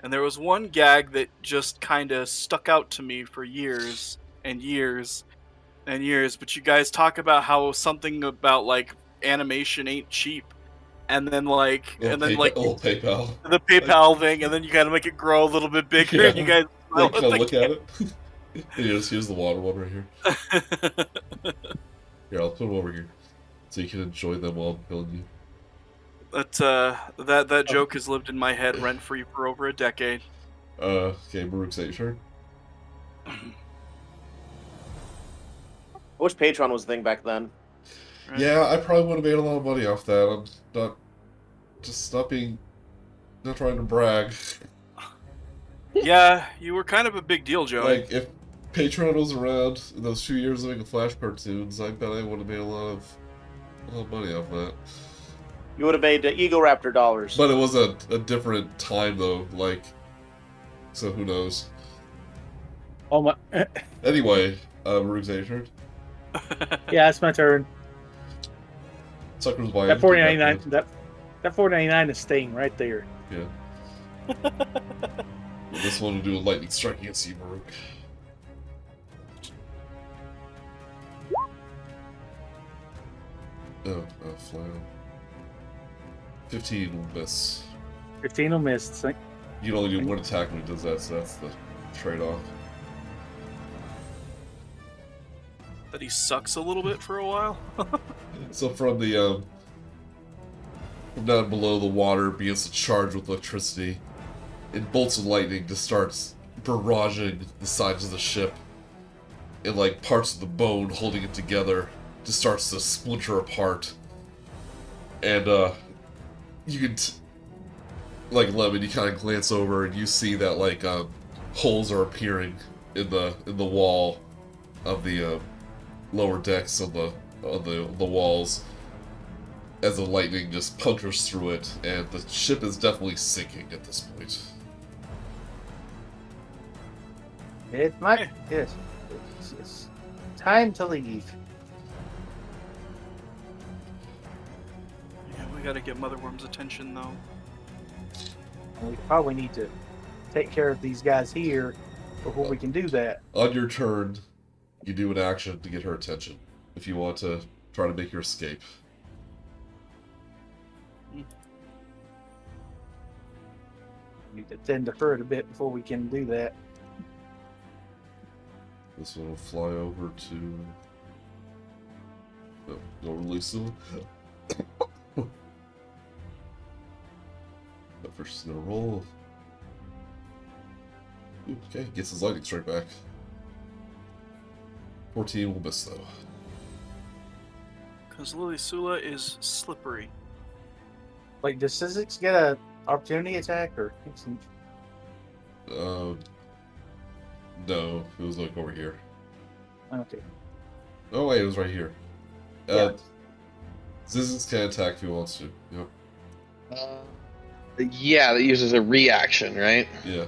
And there was one gag that just kind of stuck out to me for years and years and years. But you guys talk about how something about, like, animation ain't cheap. And then, like, Little PayPal. the PayPal thing, and then you gotta make it grow a little bit bigger, Yeah. and you guys Like, kind of look at it. Here's the water one right here. Here, I'll put them over here, so you can enjoy them while I'm killing you. That joke has lived in my head rent free for over a decade. Okay, Murook's your turn. I wish Patreon was a thing back then. Right? Yeah, I probably would have made a lot of money off that. I'm not trying to brag. Yeah, you were kind of a big deal, Joey. Like, if Patreon was around in those few years of making Flash cartoons, I bet I would have made a lot of money off that. You would have made Ego Raptor dollars. But it was a different time, though, like, so who knows? Oh my. Anyway, Murook's your turn. Yeah, it's my turn. Sucker's Weiland. That 499. That 499 is staying right there. Yeah. This one will do a lightning strike against you, Murook. Fly. 15 will miss. 15 will miss. You can only do one attack when it does that, so that's the trade-off. That he sucks a little bit for a while. So from the from down below, the water begins to charge with electricity, and bolts of lightning just starts barraging the sides of the ship, and like parts of the bone holding it together just starts to splinter apart. And you can like Lemon, you kind of glance over and you see that like holes are appearing in the wall of the lower decks of the walls as the lightning just punctures through it, and the ship is definitely sinking at this point. It might. Yes. It's time to leave. Yeah, we gotta get Mother Worm's attention though. We probably need to take care of these guys here before we can do that. On your turn, you do an action to get her attention if you want to try to make your escape. We need to tend to her a bit before we can do that. This one will fly over to... No, Lilisula. But first she's gonna roll. Ooh, okay, gets his lightning strike back. 14 will miss though. Because Lilisula is slippery. Like, does Zyzzyx get a opportunity attack or? No, it was like over here. Okay. Oh wait, it was right here. Yeah. Zyzzyx can attack if he wants to. Yep. Yeah, that uses a reaction, right? Yeah.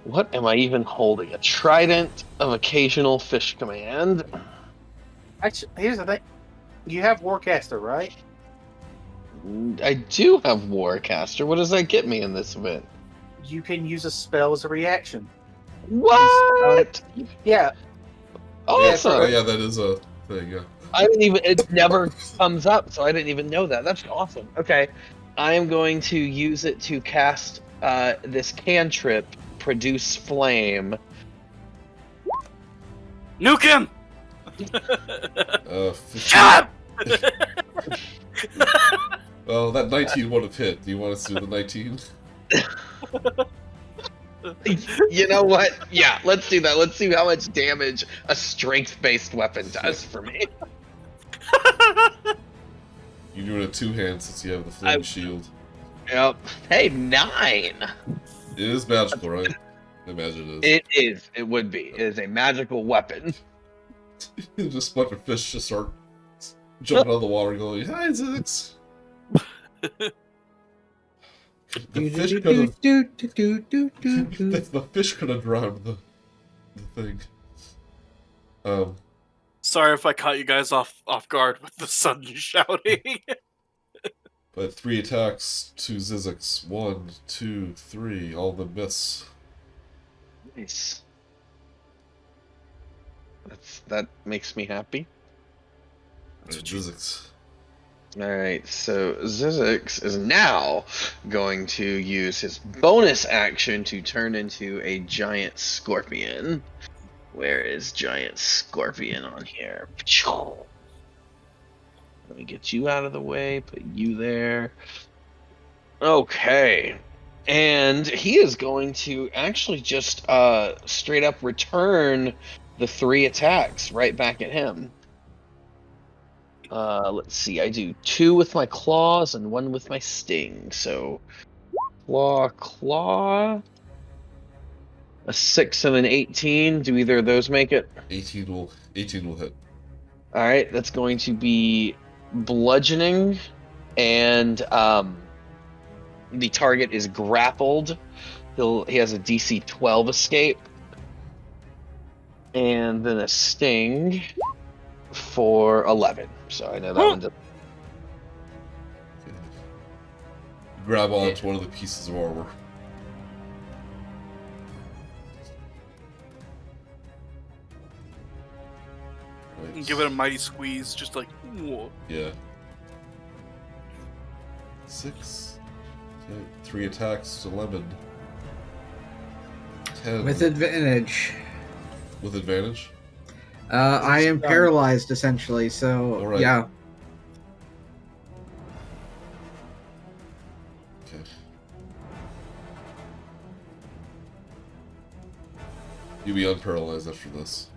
What am I even holding? A trident of occasional fish command? Actually, here's the thing. You have Warcaster, right? I do have Warcaster. What does that get me in this event? You can use a spell as a reaction. What? Yeah. Awesome. Oh yeah, that is a thing, yeah. I didn't even, it never comes up, so I didn't even know that. That's awesome. Okay. I am going to use it to cast this cantrip, Produce Flame. Nuke him! 15. Shut up! Well, that 19 would have hit. Do you want us to do the 19? You know what? Yeah, let's do that. Let's see how much damage a strength-based weapon does for me. You do it at two hands since you have the flame shield. Yep. Hey, 9! It is magical, right? I imagine it is. It is. It would be. It is a magical weapon. Just a bunch of fish just start jumping out of the water going, "Hi, Zyzzyx!" The fish could have drowned the thing. Sorry if I caught you guys off guard with the sudden shouting. But 3 attacks to Zyzzyx. 1, 2, 3. All of them miss. Nice. That makes me happy. Zyzzyx. Alright, so Zyzzyx is now going to use his bonus action to turn into a giant scorpion. Where is giant scorpion on here? Let me get you out of the way, put you there. Okay. And he is going to actually just straight up return the 3 attacks right back at him. Let's see, I do 2 with my claws and 1 with my sting. So, claw. A 6 and an 18. Do either of those make it? 18 will hit. Alright, that's going to be bludgeoning, and the target is grappled. He has a DC 12 escape. And then a sting for 11. So I know that one does. Okay. You grab onto one of the pieces of armor. Right. And give it a mighty squeeze, just like, whoa. Yeah. 6. Okay. 3 attacks to Lemon. 10. With advantage. With advantage? I am paralyzed, essentially, so, Alright. yeah. Okay. You'll be unparalyzed after this.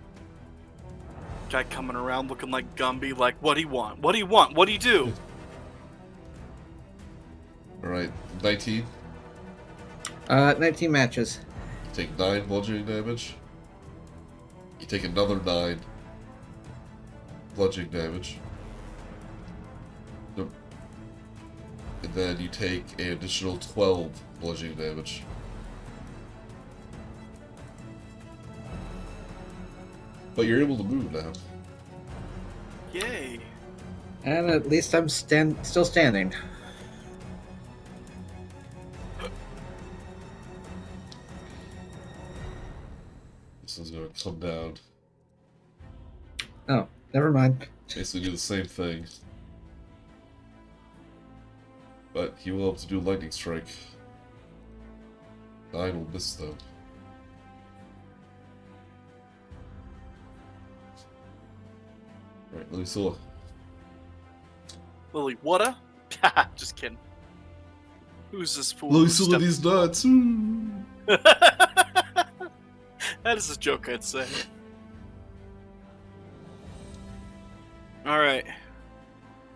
Guy coming around looking like Gumby, like, what do you want? What do you want? What do you do? Alright, 19. 19 matches. You take 9 bludgeoning damage. You take another 9 bludgeoning damage. Nope. And then you take an additional 12 bludgeoning damage. But you're able to move now. Yay. And at least I'm still standing. This is going to come down. Oh, never mind. Basically do the same thing. But he will be able to do lightning strike. 9 will miss though. Right, Lilisula. Lily, whata? Just kidding. Who's this fool? Lilisula, these nuts! Ooh. That is a joke, I'd say. Alright.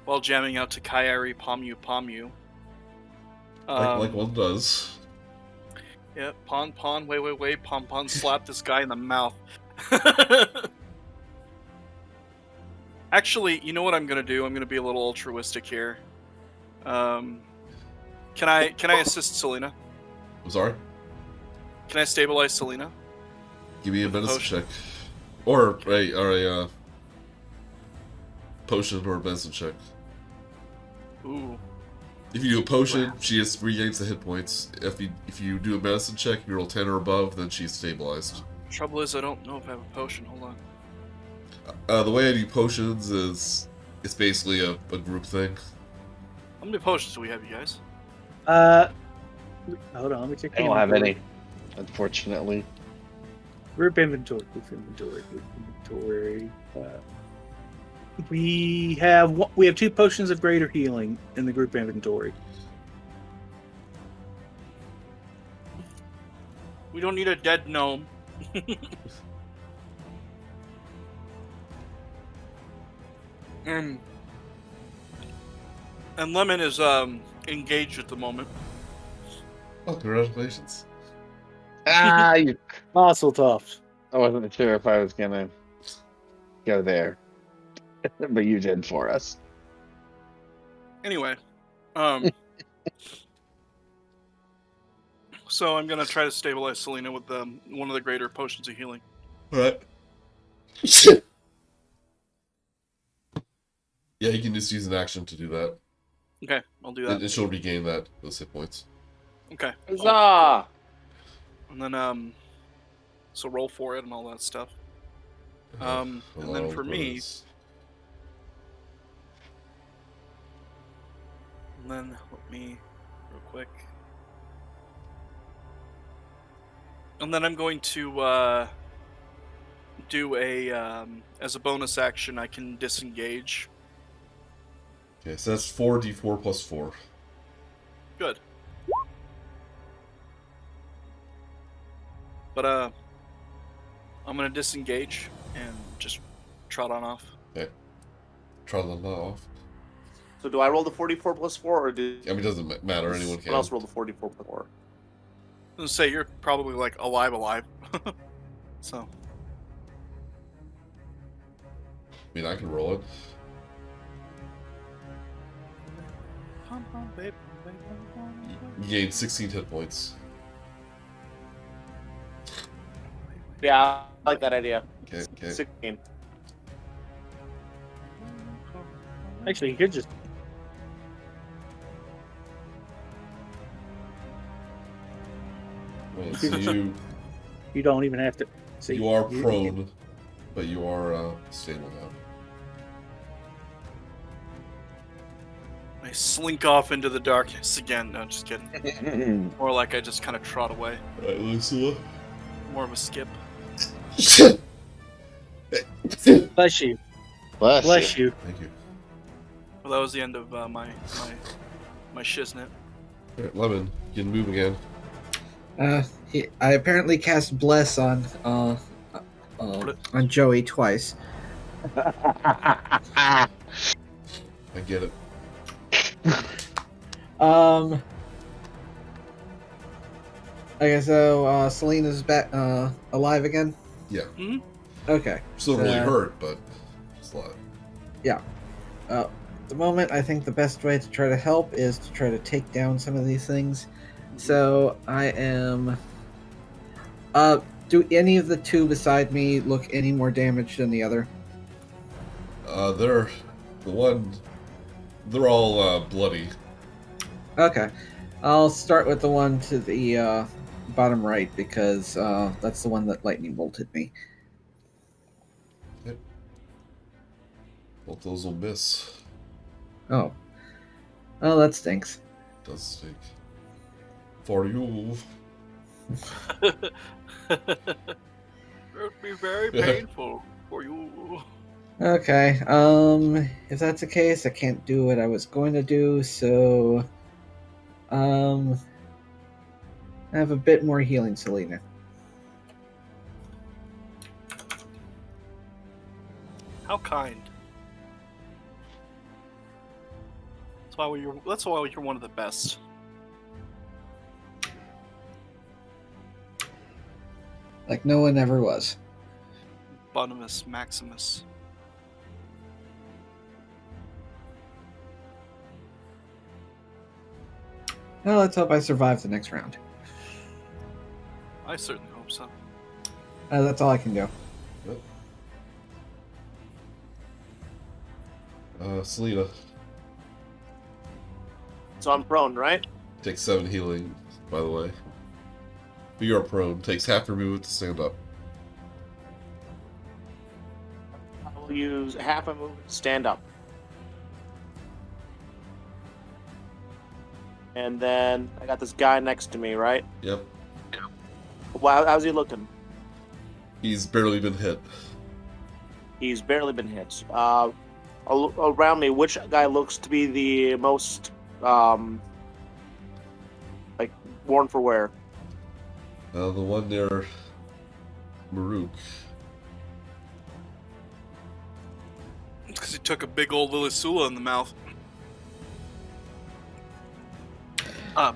While jamming out to Kairi Pomu Pomu. Like one does. Yeah, Pon, wait, Pon, slap this guy in the mouth. Actually, you know what I'm gonna do? I'm gonna be a little altruistic here. Can I assist Selena? I'm sorry? Can I stabilize Selena? Give me a medicine Potion. check. Or a potion or a medicine check. Ooh. If you do a potion, Wow. she just regains the hit points. If you do a medicine check, you roll 10 or above, then she's stabilized. Trouble is, I don't know if I have a potion. Hold on. The way I do potions is it's basically a group thing. How many potions do we have, you guys? Hold on, let me check. I don't have any, unfortunately. Group inventory. We have 2 potions of greater healing in the group inventory. We don't need a dead gnome. And Lemon is engaged at the moment. Oh, congratulations. You... Muscle tough. I wasn't sure if I was gonna go there. But you did for us. Anyway, so I'm gonna try to stabilize Selena with one of the greater potions of healing. Alright. Yeah, you can just use an action to do that. Okay, I'll do that. And she'll regain those hit points. Okay. Huzzah! And then so roll for it and all that stuff. And then for me, and then let me real quick. And then I'm going to do a as a bonus action. I can disengage. Okay, so that's 4d4 plus 4. Good. But I'm gonna disengage and just trot on off. Okay. Try them off. So do I roll the 44 plus 4, or do I mean, it doesn't matter. Anyone can. someone else roll the 44 plus 4? I was gonna say you're probably like alive. So. I mean, I can roll it. You gain 16 hit points. Yeah, I like that idea. Okay. 16. Actually, you could just. Wait, so You don't even have to. See, you are prone, but you are stable now. I slink off into the darkness again. No, just kidding. More like I just kind of trot away. Alright, Lilisula. More of a skip. Bless you. Bless you. Thank you. Well, that was the end of my shiznit. Alright, Lemon, you can move again. I apparently cast Bless on Joey twice. I get it. Okay, so Selena's back alive again. Yeah. Hmm? Okay. Still really hurt, but just alive. At the moment, I think the best way to try to help is to try to take down some of these things. So I am. Do any of the two beside me look any more damaged than the other? They're all bloody. Okay, I'll start with the one to the bottom right because that's the one that lightning bolted me. Both those will miss. Oh, that stinks. Does stink. For you. It would be very painful for you. Okay, if that's the case, I can't do what I was going to do, so I have a bit more healing, Selena. How kind. That's why you're one of the best. Like no one ever was. Bonimus Maximus. Well, let's hope I survive the next round. I certainly hope so. That's all I can do. Selena. So I'm prone, right? Takes 7 healing, by the way. But you're prone. Takes half your movement to stand up. I will use half a movement to stand up. And then I got this guy next to me, right? Yep. Wow, how's he looking? He's barely been hit. He's barely been hit. Around me, which guy looks to be the most, like, worn for wear? The one near Murook. It's because he took a big old Lilisula in the mouth.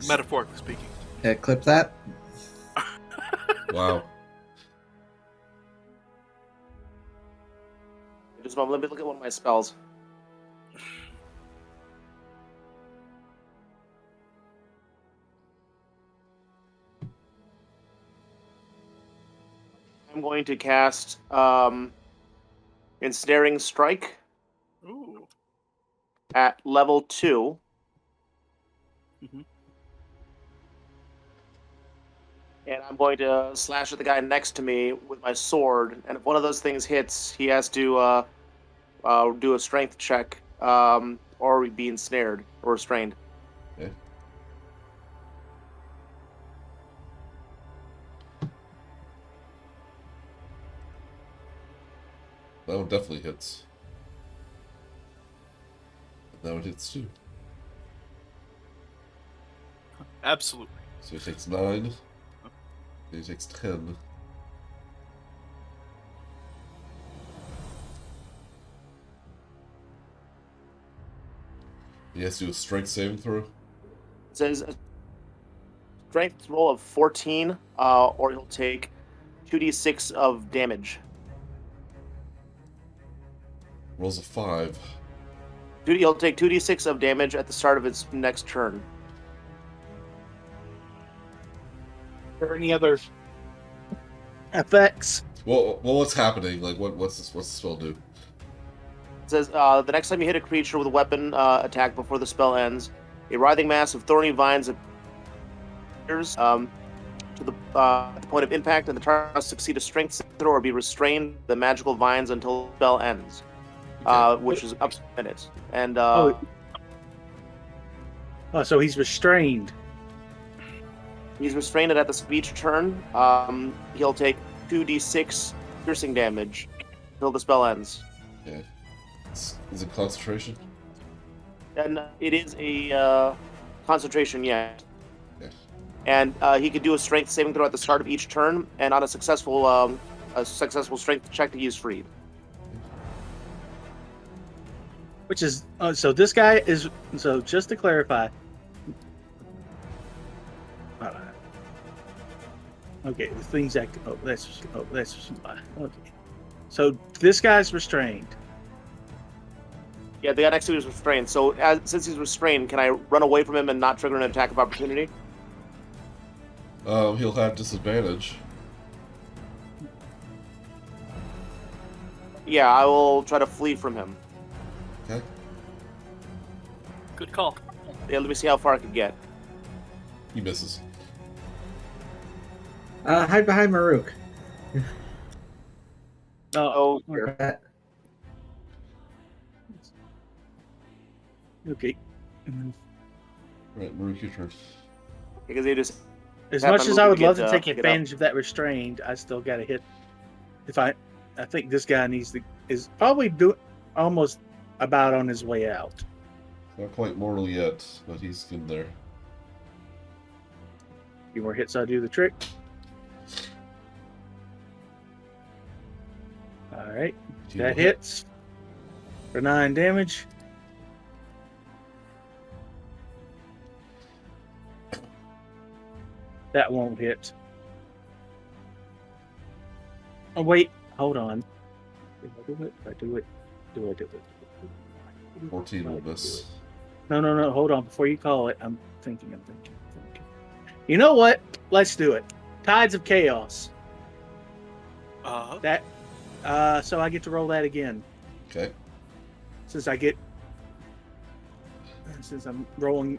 Metaphorically speaking. Clip that. Wow. Just let me look at one of my spells. I'm going to cast Ensnaring Strike Ooh. at level 2. Mhm. And I'm going to slash at the guy next to me with my sword. And if one of those things hits, he has to do a strength check or be ensnared or restrained. Okay. That one definitely hits. That one hits too. Absolutely. So he takes 9. He takes 10. He has to do a strength saving throw. It says a strength roll of 14, or he'll take 2d6 of damage. Rolls a 5. He'll take 2d6 of damage at the start of its next turn. Or any other effects? Well, what's happening? Like, what's the spell do? It says the next time you hit a creature with a weapon attack before the spell ends, a writhing mass of thorny vines appears at the point of impact, and the target must succeed a strength saving throw or be restrained by the magical vines until the spell ends, which is up to a minute. And Oh, so he's restrained. he's restrained at the start of each turn. He'll take 2d6 piercing damage until the spell ends. Okay. Is it concentration? And it is a concentration, yeah. Okay. And he could do a strength saving throw at the start of each turn, and on a successful strength check, he's freed. Which is so this guy is so just to clarify. Okay, the things that that's okay. So this guy's restrained. Yeah, the guy next to him is restrained. So since he's restrained, can I run away from him and not trigger an attack of opportunity? He'll have disadvantage. Yeah, I will try to flee from him. Okay. Good call. Yeah, let me see how far I can get. He misses. Hide behind Murook. Oh, here. Okay. Right, Murook, your turn. Because they just As Have much my as I would movement love get, to take get up. advantage of that restrained, I still got to hit. If I think this guy is probably almost about on his way out. Not quite mortal yet, but he's in there. Few more hits, I do the trick. All right, that hits for 9 damage. That won't hit. Oh wait, hold on. If I do it, do it. 14 will miss. No, hold on. Before you call it, I'm thinking. You know what? Let's do it. Tides of Chaos. That. So I get to roll that again. Okay. Since I'm rolling.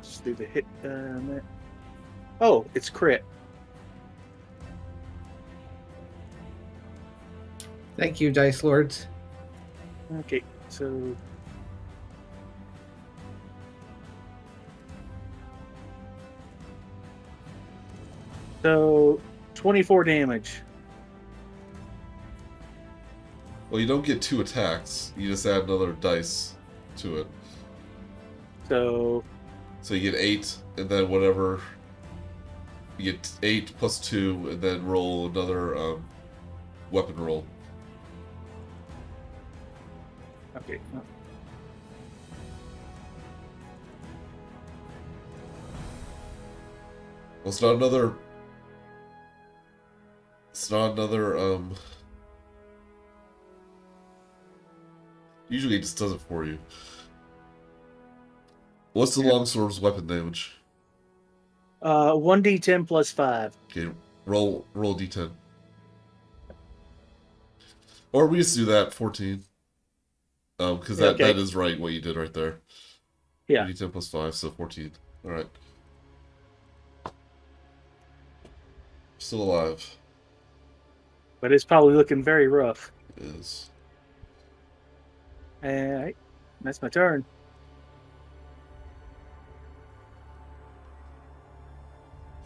Just do the hit on that. Oh, it's crit. Thank you, Dice Lords. Okay, so. So, 24 damage. Well, you don't get 2 attacks. You just add another dice to it. So, So you get 8, and then whatever. You get 8 plus 2, and then roll another weapon roll. okay. Well, it's not another. Usually it just does it for you. What's the longsword's weapon damage? 1d10 plus 5. Okay, roll a d10. Or we just do that, 14. Because that is right what you did right there. Yeah. D10 plus 5, so 14. Alright. Still alive. But it's probably looking very rough. It is. Alright, that's my turn.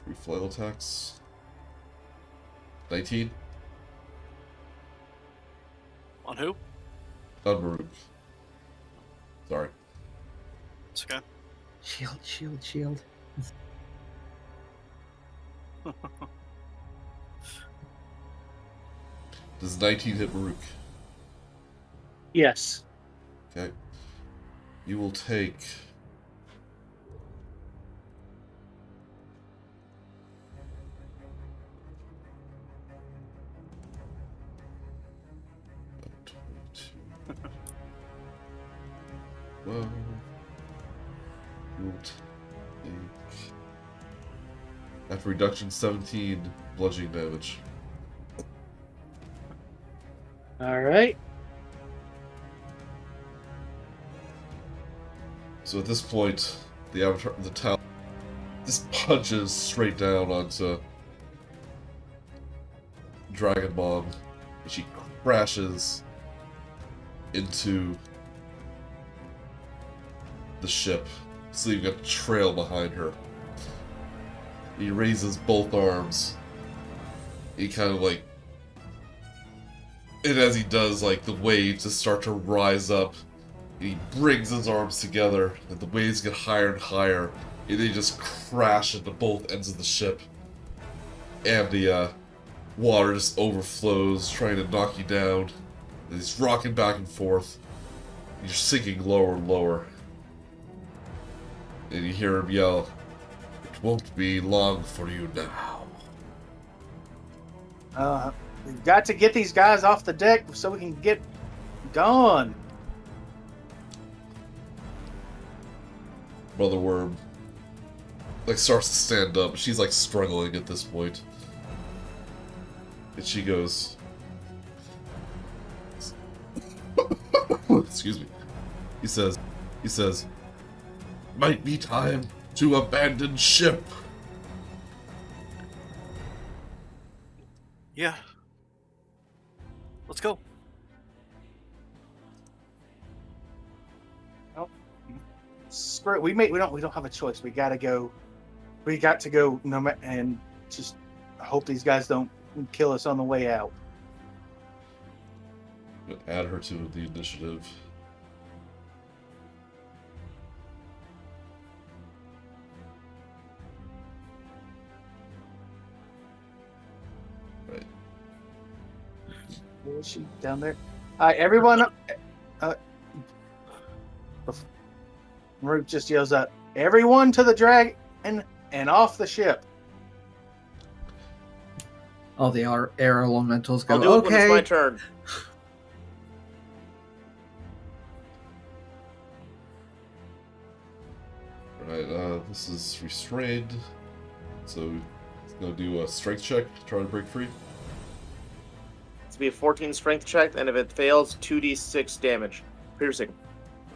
Three flail attacks. 19. On who? On Murook. Sorry. It's okay. Shield. Does 19 hit Murook? Yes. Okay. You will take... Well, you will take... for reduction 17 bludgeoning damage. All right. So at this point, the avatar, the talon, just punches straight down onto Dragonborn, and she crashes into the ship, leaving a trail behind her. He raises both arms. He kind of like, and as he does, like the waves just start to rise up. He brings his arms together, and the waves get higher and higher, and they just crash into both ends of the ship. And the water just overflows, trying to knock you down. And he's rocking back and forth. You're sinking lower and lower. And you hear him yell, "It won't be long for you now." We've got to get these guys off the deck so we can get gone. Mother Worm like starts to stand up. She's like struggling at this point. And she goes, excuse me. He says, "Might be time to abandon ship." Yeah. Let's go. Screw it. We don't have a choice. We got to go. We got to go. And just hope these guys don't kill us on the way out. Add her to the initiative. Right. Where is she? Down there. Everyone. Murook just yells out, "Everyone to the dragon and off the ship." All the air elementals go, I'll do it okay. when it's my turn. Alright, this is restrained. So it's gonna do a strength check to try to break free. It's to be a 14 strength check, and if it fails, 2d6 damage. Piercing.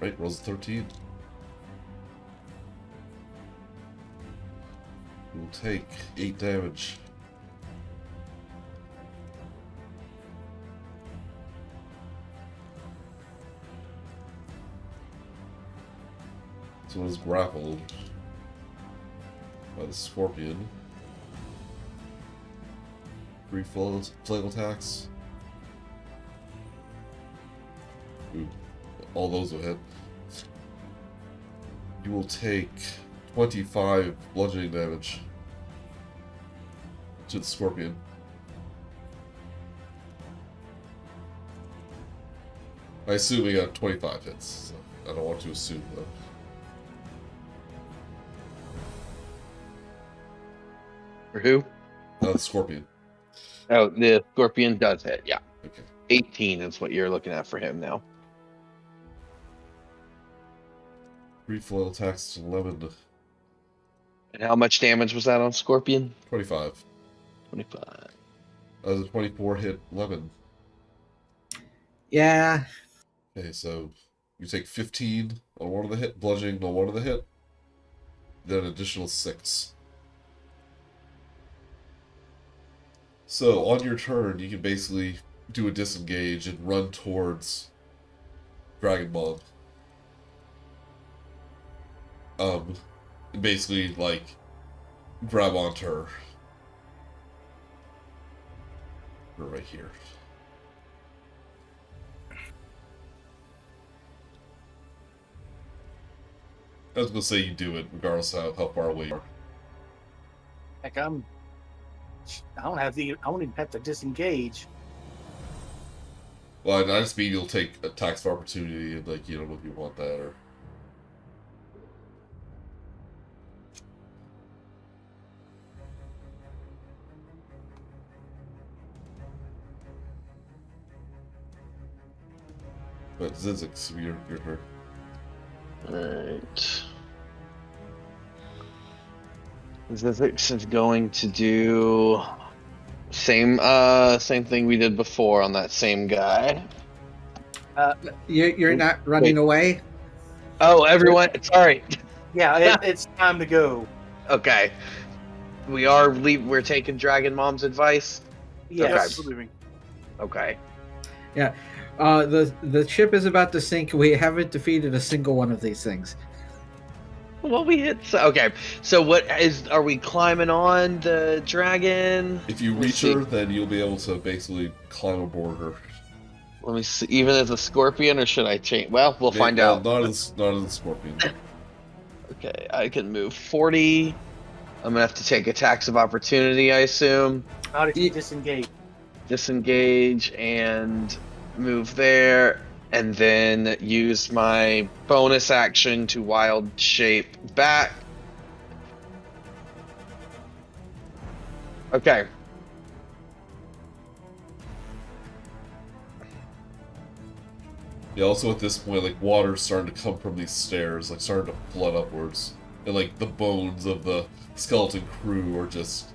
Right, rolls a 13. You will take 8 damage. So it is grappled by the scorpion. 3 flail attacks. Ooh, all those will hit. You will take 25 bludgeoning damage to the scorpion. I assume we got 25 hits, so I don't want to assume though. For who? The scorpion. Oh, the scorpion does hit, yeah. Okay. 18 is what you're looking at for him now. 3 flail attacks to 11. And how much damage was that on scorpion? 25. 25. As a 24 hit 11. Yeah. Okay, so you take 15 on one of the hit, bludgeoning on one of the hit, then an additional 6. So on your turn, you can basically do a disengage and run towards Dragonborn. Basically like grab onto her. Her right here. I was gonna say you do it regardless of how far away you are. Heck, I won't even have to disengage. Well, I just mean you'll take attacks of opportunity and like you don't know if you want that or. But Zyzzyx, your turn. Alright. Zyzzyx is going to do same thing we did before on that same guy. You're not running away? Oh, everyone, sorry. Yeah, it's time to go. Okay. We're taking Dragon Mom's advice? Yes. Yes, we're leaving. Okay. The ship is about to sink. We haven't defeated a single one of these things. Well, we hit. Okay. So are we climbing on the dragon? If you Let's reach see. her, then you'll be able to basically climb aboard her. Let me see. Even as a scorpion, or should I change? Well, we'll find Well, out. Not as a scorpion. Okay, I can move 40. I'm gonna have to take attacks of opportunity, I assume. Not if you disengage. Disengage and move there, and then use my bonus action to wild shape back. Okay. Yeah, also at this point, like, water's starting to come from these stairs, like, starting to flood upwards. And, like, the bones of the skeleton crew are just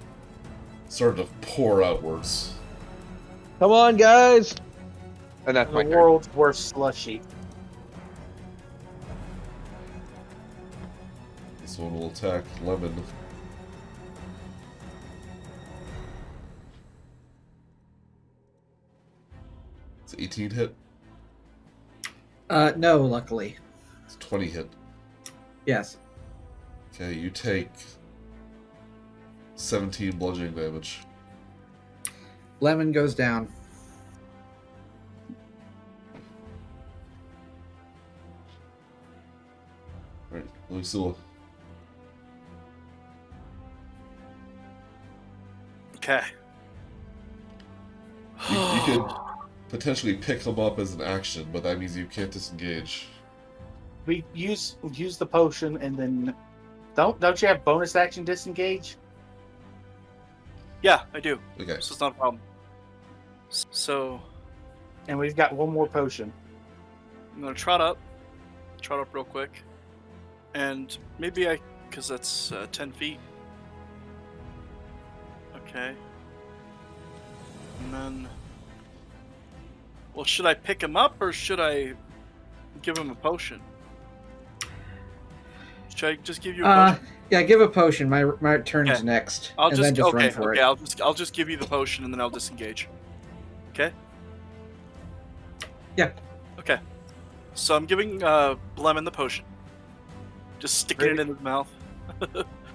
starting to pour outwards. Come on, guys! And that's The my turn. world's worst slushy. This one will attack Lemon. It's 18 hit. No, luckily. It's 20 hit. Yes. Okay, you take 17 bludgeoning damage. Lemon goes down. Alright, Lilisula. Okay. You could potentially pick him up as an action, but that means you can't disengage. We use the potion and then don't you have bonus action disengage? Yeah, I do. Okay. So it's not a problem. So And we've got one more potion. I'm gonna trot up real quick, and maybe because that's 10 feet. Okay. And then, well, should I pick him up or should I give him a potion? Should I just give you a potion? Yeah, give a potion. My turn's Okay. next. I'll and just then just okay. run for Okay, it. I'll just give you the potion and then I'll disengage. Okay. Yeah. Okay. So I'm giving Lemon the potion. Just sticking it in his mouth.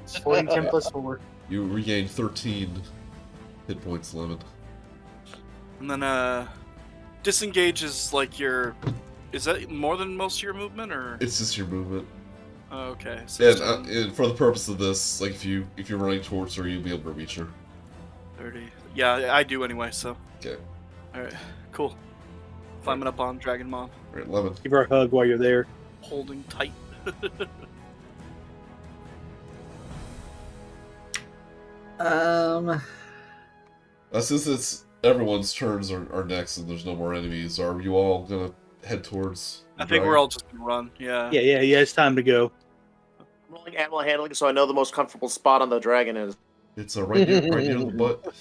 Sporting 10 plus 4. You regain 13 hit points, Lemon. And then disengage is like your. Is that more than most of your movement, or? It's just your movement. Oh, okay. So And for the purpose of this, like if you're running towards her, you'll be able to reach her. 30. Yeah, I do anyway. So. Okay. All right. Cool. Climbing up on Dragon Mom, Alright, Lemon. Give her a hug while you're there. holding tight. Since it's everyone's turns are next and there's no more enemies, are you all gonna head towards the I think dragon? we're all just gonna run. Yeah. Yeah. It's time to go. I'm rolling animal handling, so I know the most comfortable spot on the dragon is. It's right near the butt.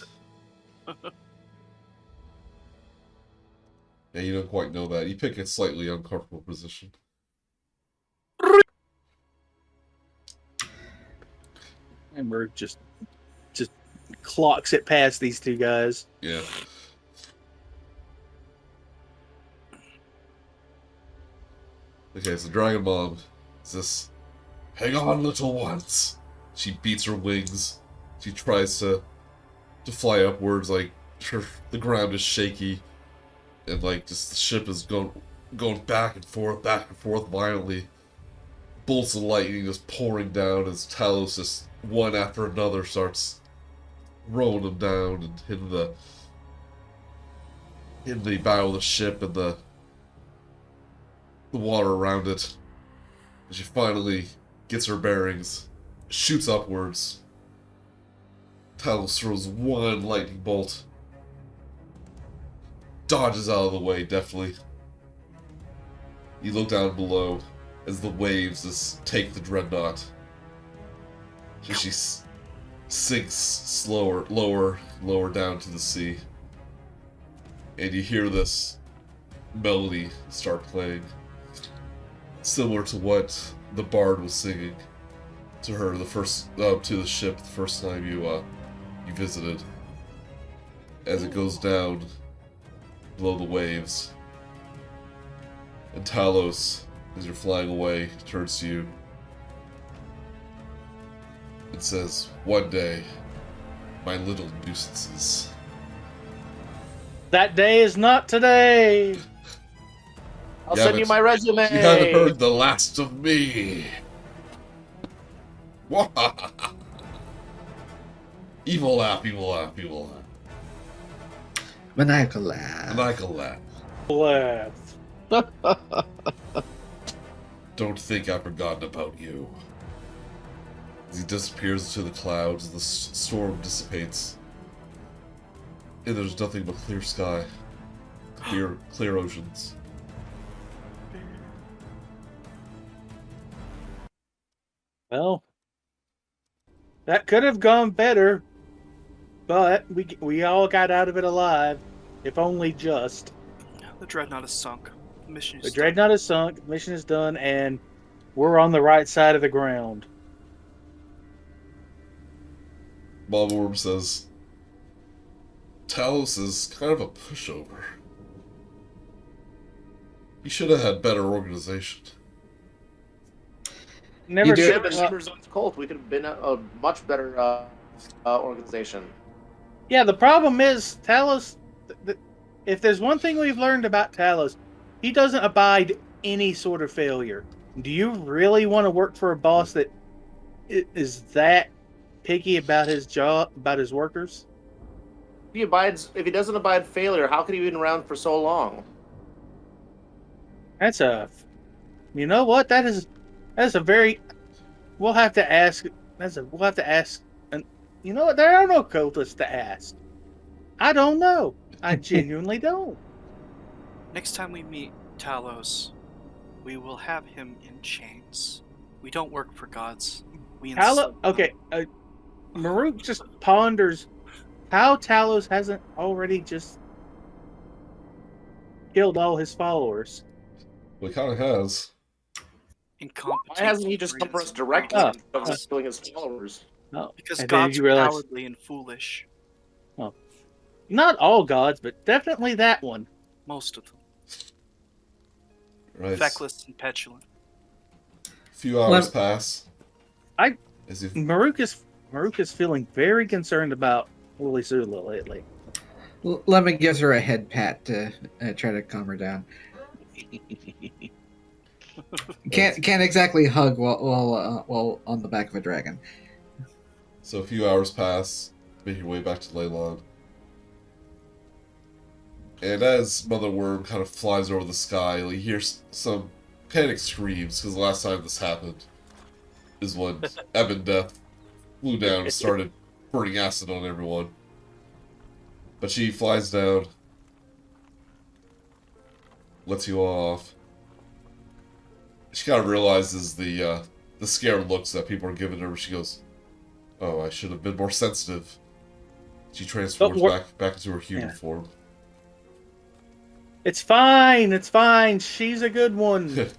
Yeah, you don't quite know that. You pick a slightly uncomfortable position. And we're just clocks it past these two guys. Yeah. Okay, so Dragon Mom says, "Hang on, little ones." She beats her wings. She tries to fly upwards, like the ground is shaky, and like just the ship is going back and forth violently. Bolts of lightning just pouring down as Talos just one after another starts rolling them down and hitting the bow of the ship and the water around it. And she finally gets her bearings, shoots upwards. Talos throws one lightning bolt, dodges out of the way deftly. You look down below as the waves just take the dreadnought. sinks lower down to the sea. And you hear this melody start playing, similar to what the bard was singing to her to the ship the first time you visited. As it goes down below the waves, and Talos, as you're flying away, turns to you and says, "One day, my little nuisances." That day is not today. I'll send you my resume. You haven't heard the last of me. Evil laugh, evil laugh, evil laugh. Maniacal laugh. Maniacal laugh. Laugh. Don't think I've forgotten about you. As he disappears into the clouds, the storm dissipates. And there's nothing but clear sky. Clear oceans. Well, that could have gone better, but we all got out of it alive, if only just. The dreadnought is sunk. The mission is The dreadnought is sunk, mission is done, and we're on the right side of the ground. Bob Orb says, Talos is kind of a pushover. He should have had better organization. Never You do- Should said have been Ember's cult. We could have been a much better organization. Yeah, the problem is Talos. If there's one thing we've learned about Talos, he doesn't abide any sort of failure. Do you really want to work for a boss that is that picky about his job, about his workers? If he doesn't abide failure, how could he have been around for so long? That's you know what? That's a very. We'll have to ask. We'll have to ask. And you know what? There are no cultists to ask. I don't know. I genuinely don't. Next time we meet Talos, we will have him in chains. We don't work for gods. We enslave them. Okay. Murook just ponders how Talos hasn't already just killed all his followers. Well, he kind of has. Incompetent. Why hasn't he just come for us directly Oh. instead of just killing his followers? No, Because and then gods you are realize cowardly and foolish. not all gods, but definitely that one. Most of them. Right. Feckless and petulant. A few hours Let- pass. I- As you Murook is feeling very concerned about Lilisula lately. Lemon gives her a head pat to try to calm her down. Can't exactly hug while on the back of a dragon. So a few hours pass, make your way back to Leyland. And as Mother Worm kind of flies over the sky, you hear some panic screams, because the last time this happened is when Ebon Death flew down and started burning acid on everyone. But she flies down, lets you all off. She kind of realizes the scared looks that people are giving her. She goes, "Oh, I should have been more sensitive." She transforms back into her human form. It's fine. It's fine. She's a good one. But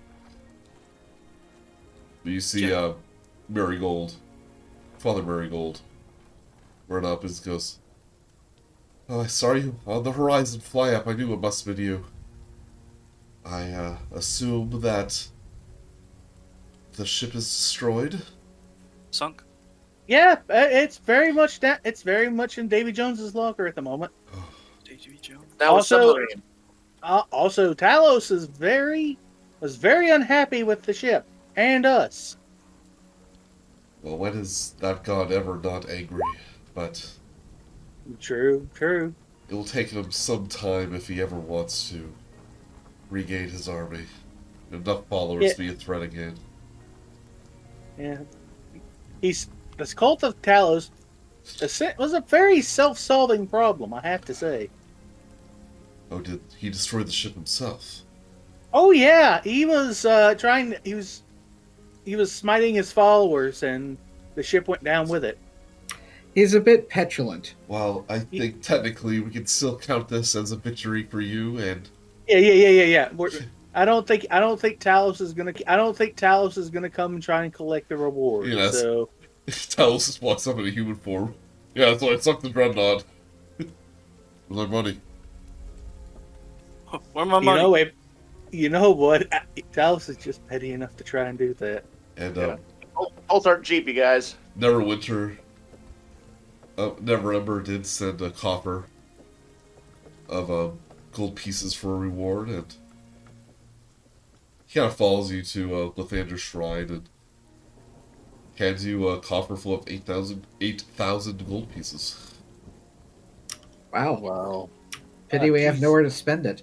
you see Marigold, Father Marigold, run up and goes, "Oh, I saw you on the horizon fly up. I knew it must have been you. I assume that the ship is destroyed." Sunk. Yeah, it's very much that. It's very much in Davy Jones's locker at the moment. Davy Jones. That was Also- submarine. Also, Talos was very unhappy with the ship and us. Well, when is that god ever not angry? But True. it will take him some time if he ever wants to regain his army. Enough followers to be a threat again. Yeah, this cult of Talos was a very self-solving problem, I have to say. Oh, did he destroy the ship himself? Oh yeah, he was he was smiting his followers, and the ship went down with it. He's a bit petulant. Well, I think technically we can still count this as a victory for you, and Yeah. I don't think Talos is gonna come and try and collect the reward. Yes. So Talos just walks up in a human form. Yeah, so I sucked the dreadnought. Where's our money? Where my money? You know what? Talos is just petty enough to try and do that. And Bolts aren't cheap, you guys. Neverwinter, Neverember did send a coffer of gold pieces for a reward, and he kind of follows you to Lathander's shrine and hands you a coffer full of 8,000 gold pieces. Wow. Wow. Pity we have Jeez. nowhere to spend it.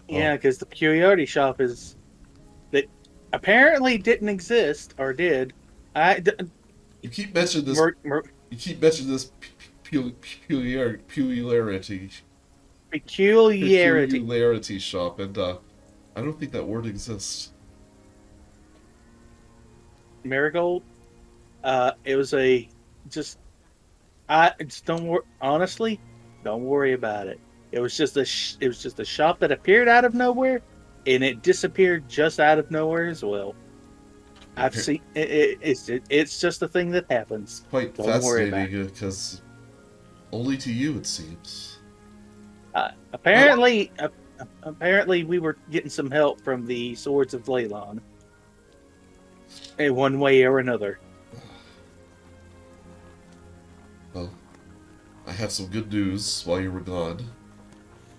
Yeah, because the curiosity shop that apparently didn't exist or did. You keep mentioning this. You keep mentioning this peculiarity shop, and I don't think that word exists. Marigold. It was just don't worry. Honestly, don't worry about it. It was just a shop that appeared out of nowhere, and it disappeared just out of nowhere as well. I've seen it. It's just a thing that happens. Quite Don't worry about fascinating because only to you it seems. Apparently we were getting some help from the Swords of Leyland, in one way or another. Well, I have some good news while you were gone.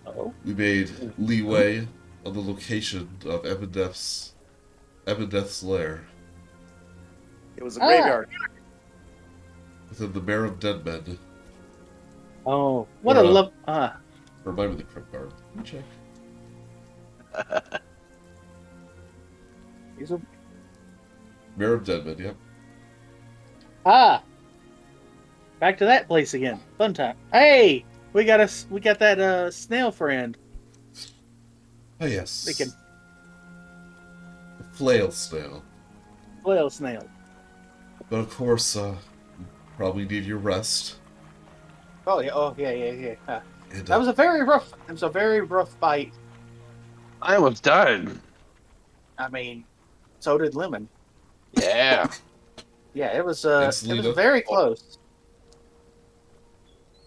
Oh, We made leeway on the location of Ebondeth's lair It was a graveyard. within the Mare of Dead Men. oh, what a love! Remind me the crypt guard. Let me check. Mare of Dead Men, yep. Back to that place again. Fun time. Hey, we got that snail friend. Oh yes. We can The flail snail. flail snail. But of course, you probably need your rest. Oh yeah. And, That was a very rough fight. I almost died. I mean, so did Lemon. Yeah. Yeah, it was Selena. very close.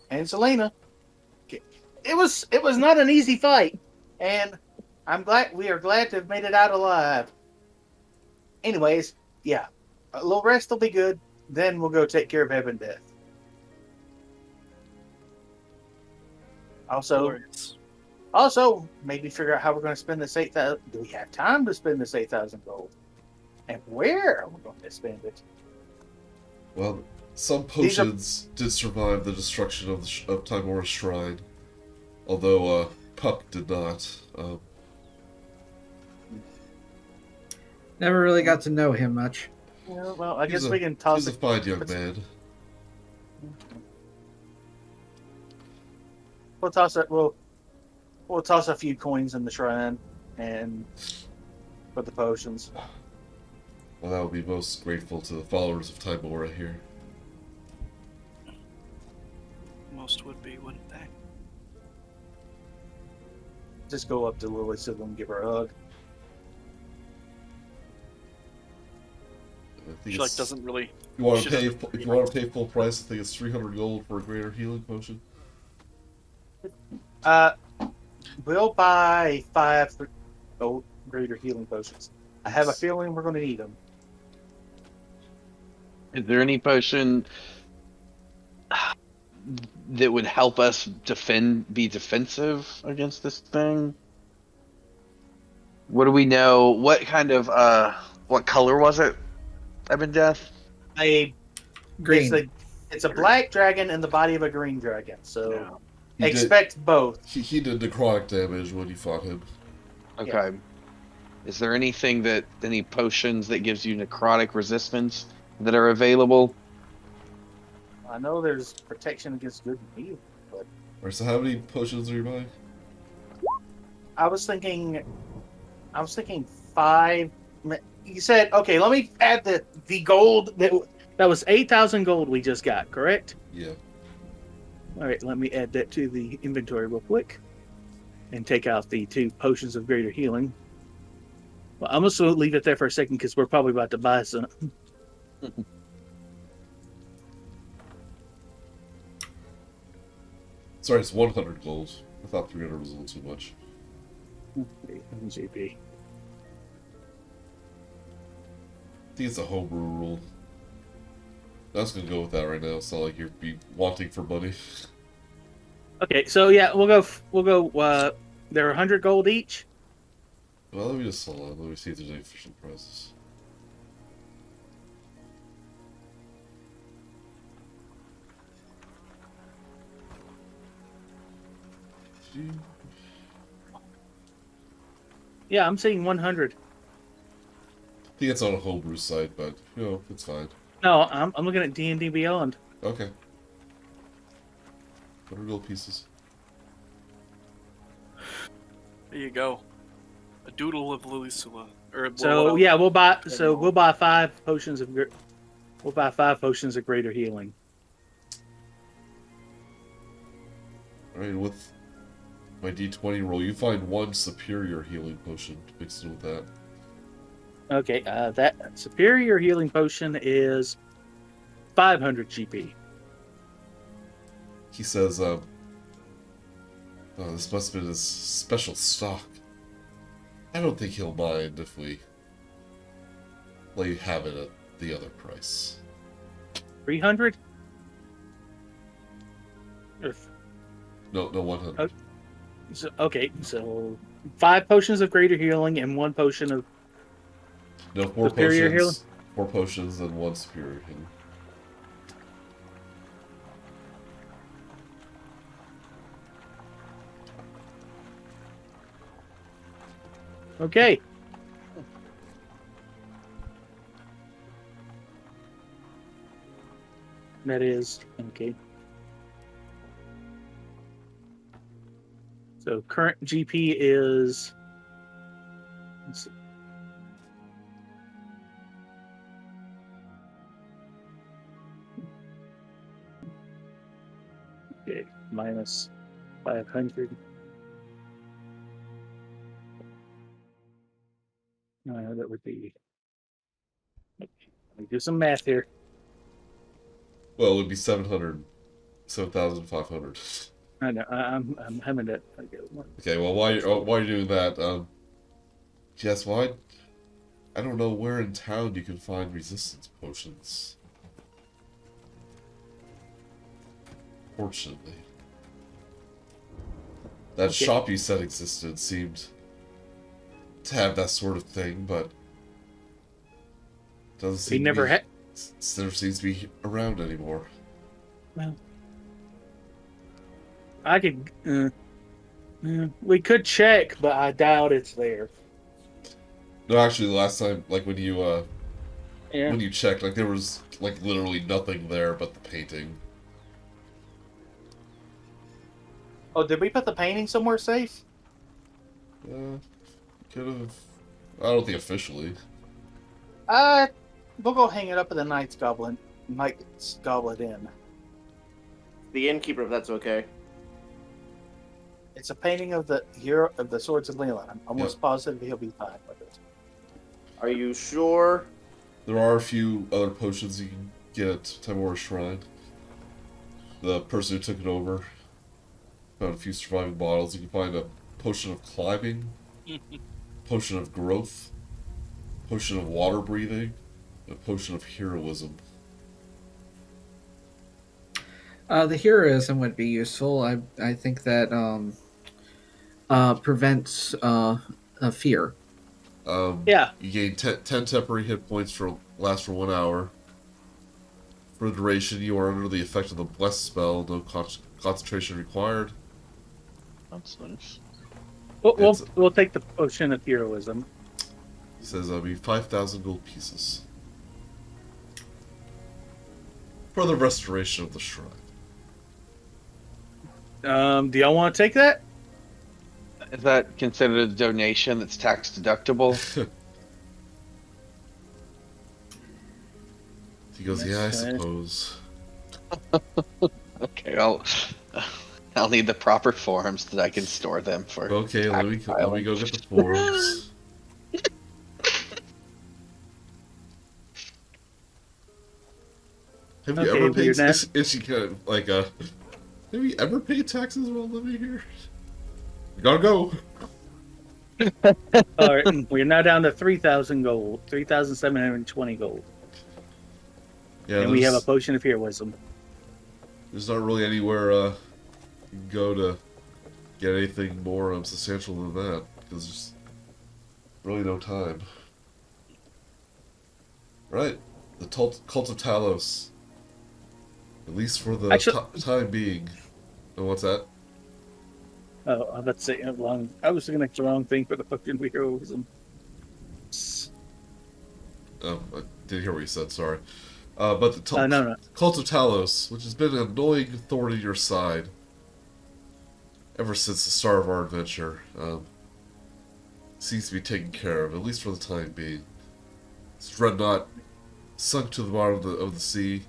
And Selena. It was not an easy fight, and we are glad to have made it out alive. Anyways, yeah, a little rest will be good. Then we'll go take care of Heaven Death. Also, maybe figure out how we're going to spend this 8,000. Do we have time to spend this 8,000 gold? And where are we going to spend it? well, some potions did survive the destruction of Timora's shrine, although Puck did not. Never really got to know him much. Yeah, well, I guess we can toss He's a fine young man. We'll toss it. We'll toss a few coins in the shrine and put the potions. Well, that would be most grateful to the followers of Timora here. Most would be, wouldn't they? Just go up to Lilisula and give her a hug. I think She doesn't really. If you want she to pay, doesn't- if you want to pay full price, I think it's 300 gold for a greater healing potion. We'll buy 5 gold greater healing potions. I have a feeling we're going to need them. Is there any potion that would help us be defensive against this thing? What do we know? What kind of what color was it? Death? Green. It's a black dragon in the body of a green dragon, so Yeah. expect both. He did necrotic damage when you fought him. Okay. Yeah. Is there any potions that gives you necrotic resistance that are available? I know there's protection against good and evil, but Alright, so how many potions are you buying? I was thinking 5. You said, okay, let me add the gold That was 8,000 gold we just got, correct? Yeah. All right, let me add that to the inventory real quick and take out the 2 potions of greater healing. Well, I'm just going to leave it there for a second because we're probably about to buy some. Sorry, it's 100 gold. I thought 300 was a little too much. GP. I think it's a homebrew rule. I was gonna go with that right now. It's not like you'd be wanting for money. Okay, so yeah, we'll go. They're 100 gold each. Well, let me just hold on. Let me see if there's any official prices. Yeah, I'm seeing 100. I think it's on a homebrew site, but it's fine. No, I'm looking at D&D Beyond. Okay. 100 gold pieces. There you go. A doodle of Lilisula. So yeah, we'll buy 5 potions of. We'll buy 5 potions of greater healing. Alright, with my D20 roll, you find 1 superior healing potion mixed in with that. Okay, that superior healing potion is 500 GP. He says, oh, this must have been his special stock. I don't think he'll mind if we let you have it at the other price. 300? No, 100. Okay, so 5 potions of greater healing and 1 potion of No, 4 superior potions. healing? 4 potions and 1 superior healing. Okay. That is okay. So current GP is. Let's see. Okay, minus 500. That would be. Let me do some math here. Well, it would be 7,500. I know. I'm having to. Okay, well, while you're doing that, yes, well, I don't know where in town you can find resistance potions. Fortunately. That Okay. shop you said existed seemed to have that sort of thing, but doesn't seem never had. never seems to be around anymore. Well, I could. We could check, but I doubt it's there. No, actually, the last time, like when you Yeah. when you checked, like there was like literally nothing there but the painting. Oh, did we put the painting somewhere safe? Could have. I don't think officially. We'll go hang it up at the Knight's Goblet Inn. The innkeeper, if that's okay. It's a painting of the hero of the Swords of Leland. I'm almost positive he'll be fine with it. Are you sure? There are a few other potions you can get at Timora Shrine. The person who took it over found a few surviving bottles. You can find a potion of climbing, potion of growth, potion of water breathing, and a potion of heroism. The heroism would be useful. I think that prevents a fear. Yeah. You gain 10 temporary hit points last for 1 hour. For the duration, you are under the effect of the bless spell. No concentration required. That's nice. We'll take the potion of heroism. It says that'll be 5,000 gold pieces for the restoration of the shrine. Do y'all want to take that? Is that considered a donation that's tax deductible? He goes, yeah, I That's fair. suppose. Okay, I'll need the proper forms that I can store them for. Okay, let me backfiling. go get the forms. Have you Okay, ever paid? weird now. Is she kind of like have you ever paid taxes while living here? You gotta go. All right, we're now down to 3,000 gold, 3,720 gold, Yeah, and we have a potion of heroism. there's not really anywhere you can go to get anything more substantial than that because there's really no time. Right, the cult of Talos. At least for the time being. And what's that? Oh, I was about to say wrong. I was looking at the wrong thing for the fucking heroism. Oh, I didn't hear what you said. Sorry. But the No. Cult of Talos, which has been an annoying thorn in your side ever since the start of our adventure, seems to be taken care of, at least for the time being. This dreadnought sunk to the bottom of the sea,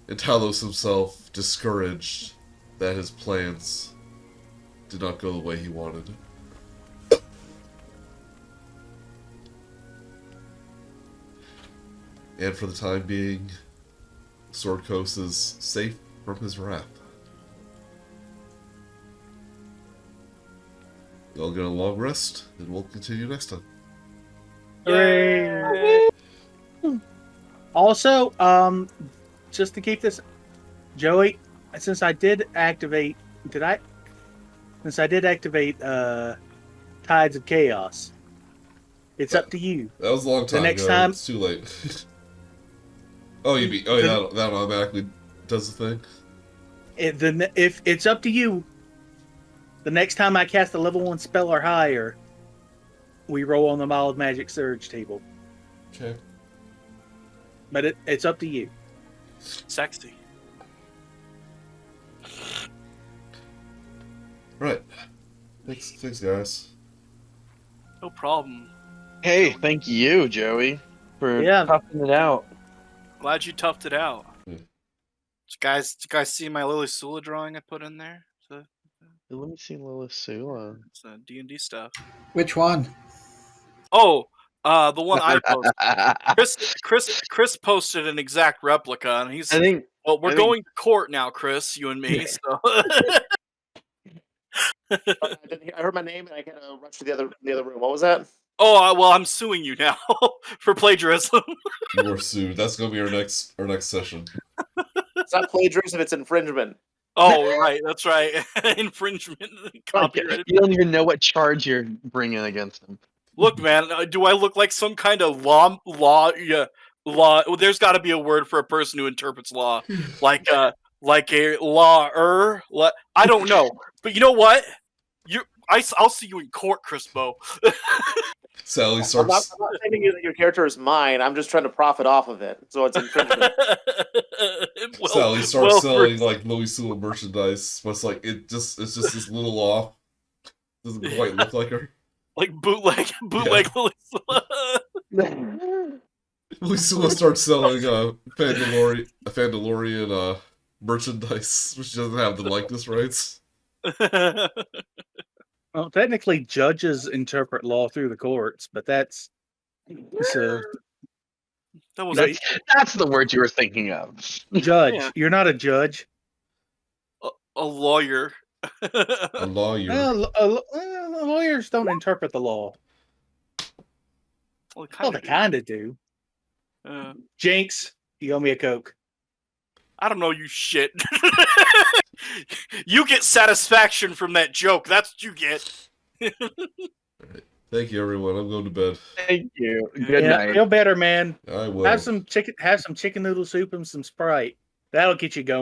and Talos himself discouraged that his plans did not go the way he wanted. And for the time being, Sword Coast is safe from his wrath. Y'all get a long rest, and we'll continue next time. Hooray! Also, just to keep this, Joey, since I did activate, Tides of Chaos, it's up to you. That was a long time The next ago. time- It's too late. That automatically does the thing? If it's up to you, the next time I cast a level 1 spell or higher, we roll on the Mild Magic Surge table. Okay. But it's up to you. Sexy. Right. Thanks, guys. No problem. Hey, thank you, Joey, for Yeah. toughing it out. Glad you toughed it out. Yeah. Did you guys see my Lilisula drawing I put in there? Let me see Lilisula. It's D&D stuff. Which one? Oh, the one I posted. Chris posted an exact replica, and he's. I think. Well, we're I think- going to court now, Chris. You and me. So. I heard my name and I kind of rushed to the other room. What was that? Oh well, I'm suing you now for plagiarism. You are sued. That's gonna be our next session. It's not plagiarism; it's infringement. Oh right, that's right. Infringement, copyright. You don't even know what charge you're bringing against him. Look, man, do I look like some kind of law? Well, there's got to be a word for a person who interprets law, like a lawer. I don't know, but you know what? I'll see you in court, Crispo. Sally I'm starts. not saying that your character is mine. I'm just trying to profit off of it, so it's infringement. Sally starts selling like Lilisula merchandise, but it's just this little off. Doesn't quite look like her. Like bootleg Lilisula. Lilisula starts selling Fandalorian merchandise, which doesn't have the likeness rights. Well, technically, judges interpret law through the courts, but that's so. That was That's the word you were thinking of. Judge. Yeah. You're not a judge. a lawyer. A lawyer. Lawyers don't interpret the law. Well, Well, they kind of do. Jinx, you owe me a Coke. I don't know, you shit. You get satisfaction from that joke. That's what you get. Thank you, everyone. I'm going to bed. Thank you. Good night. Feel better, man. I will. Have some chicken noodle soup and some Sprite. That'll get you going.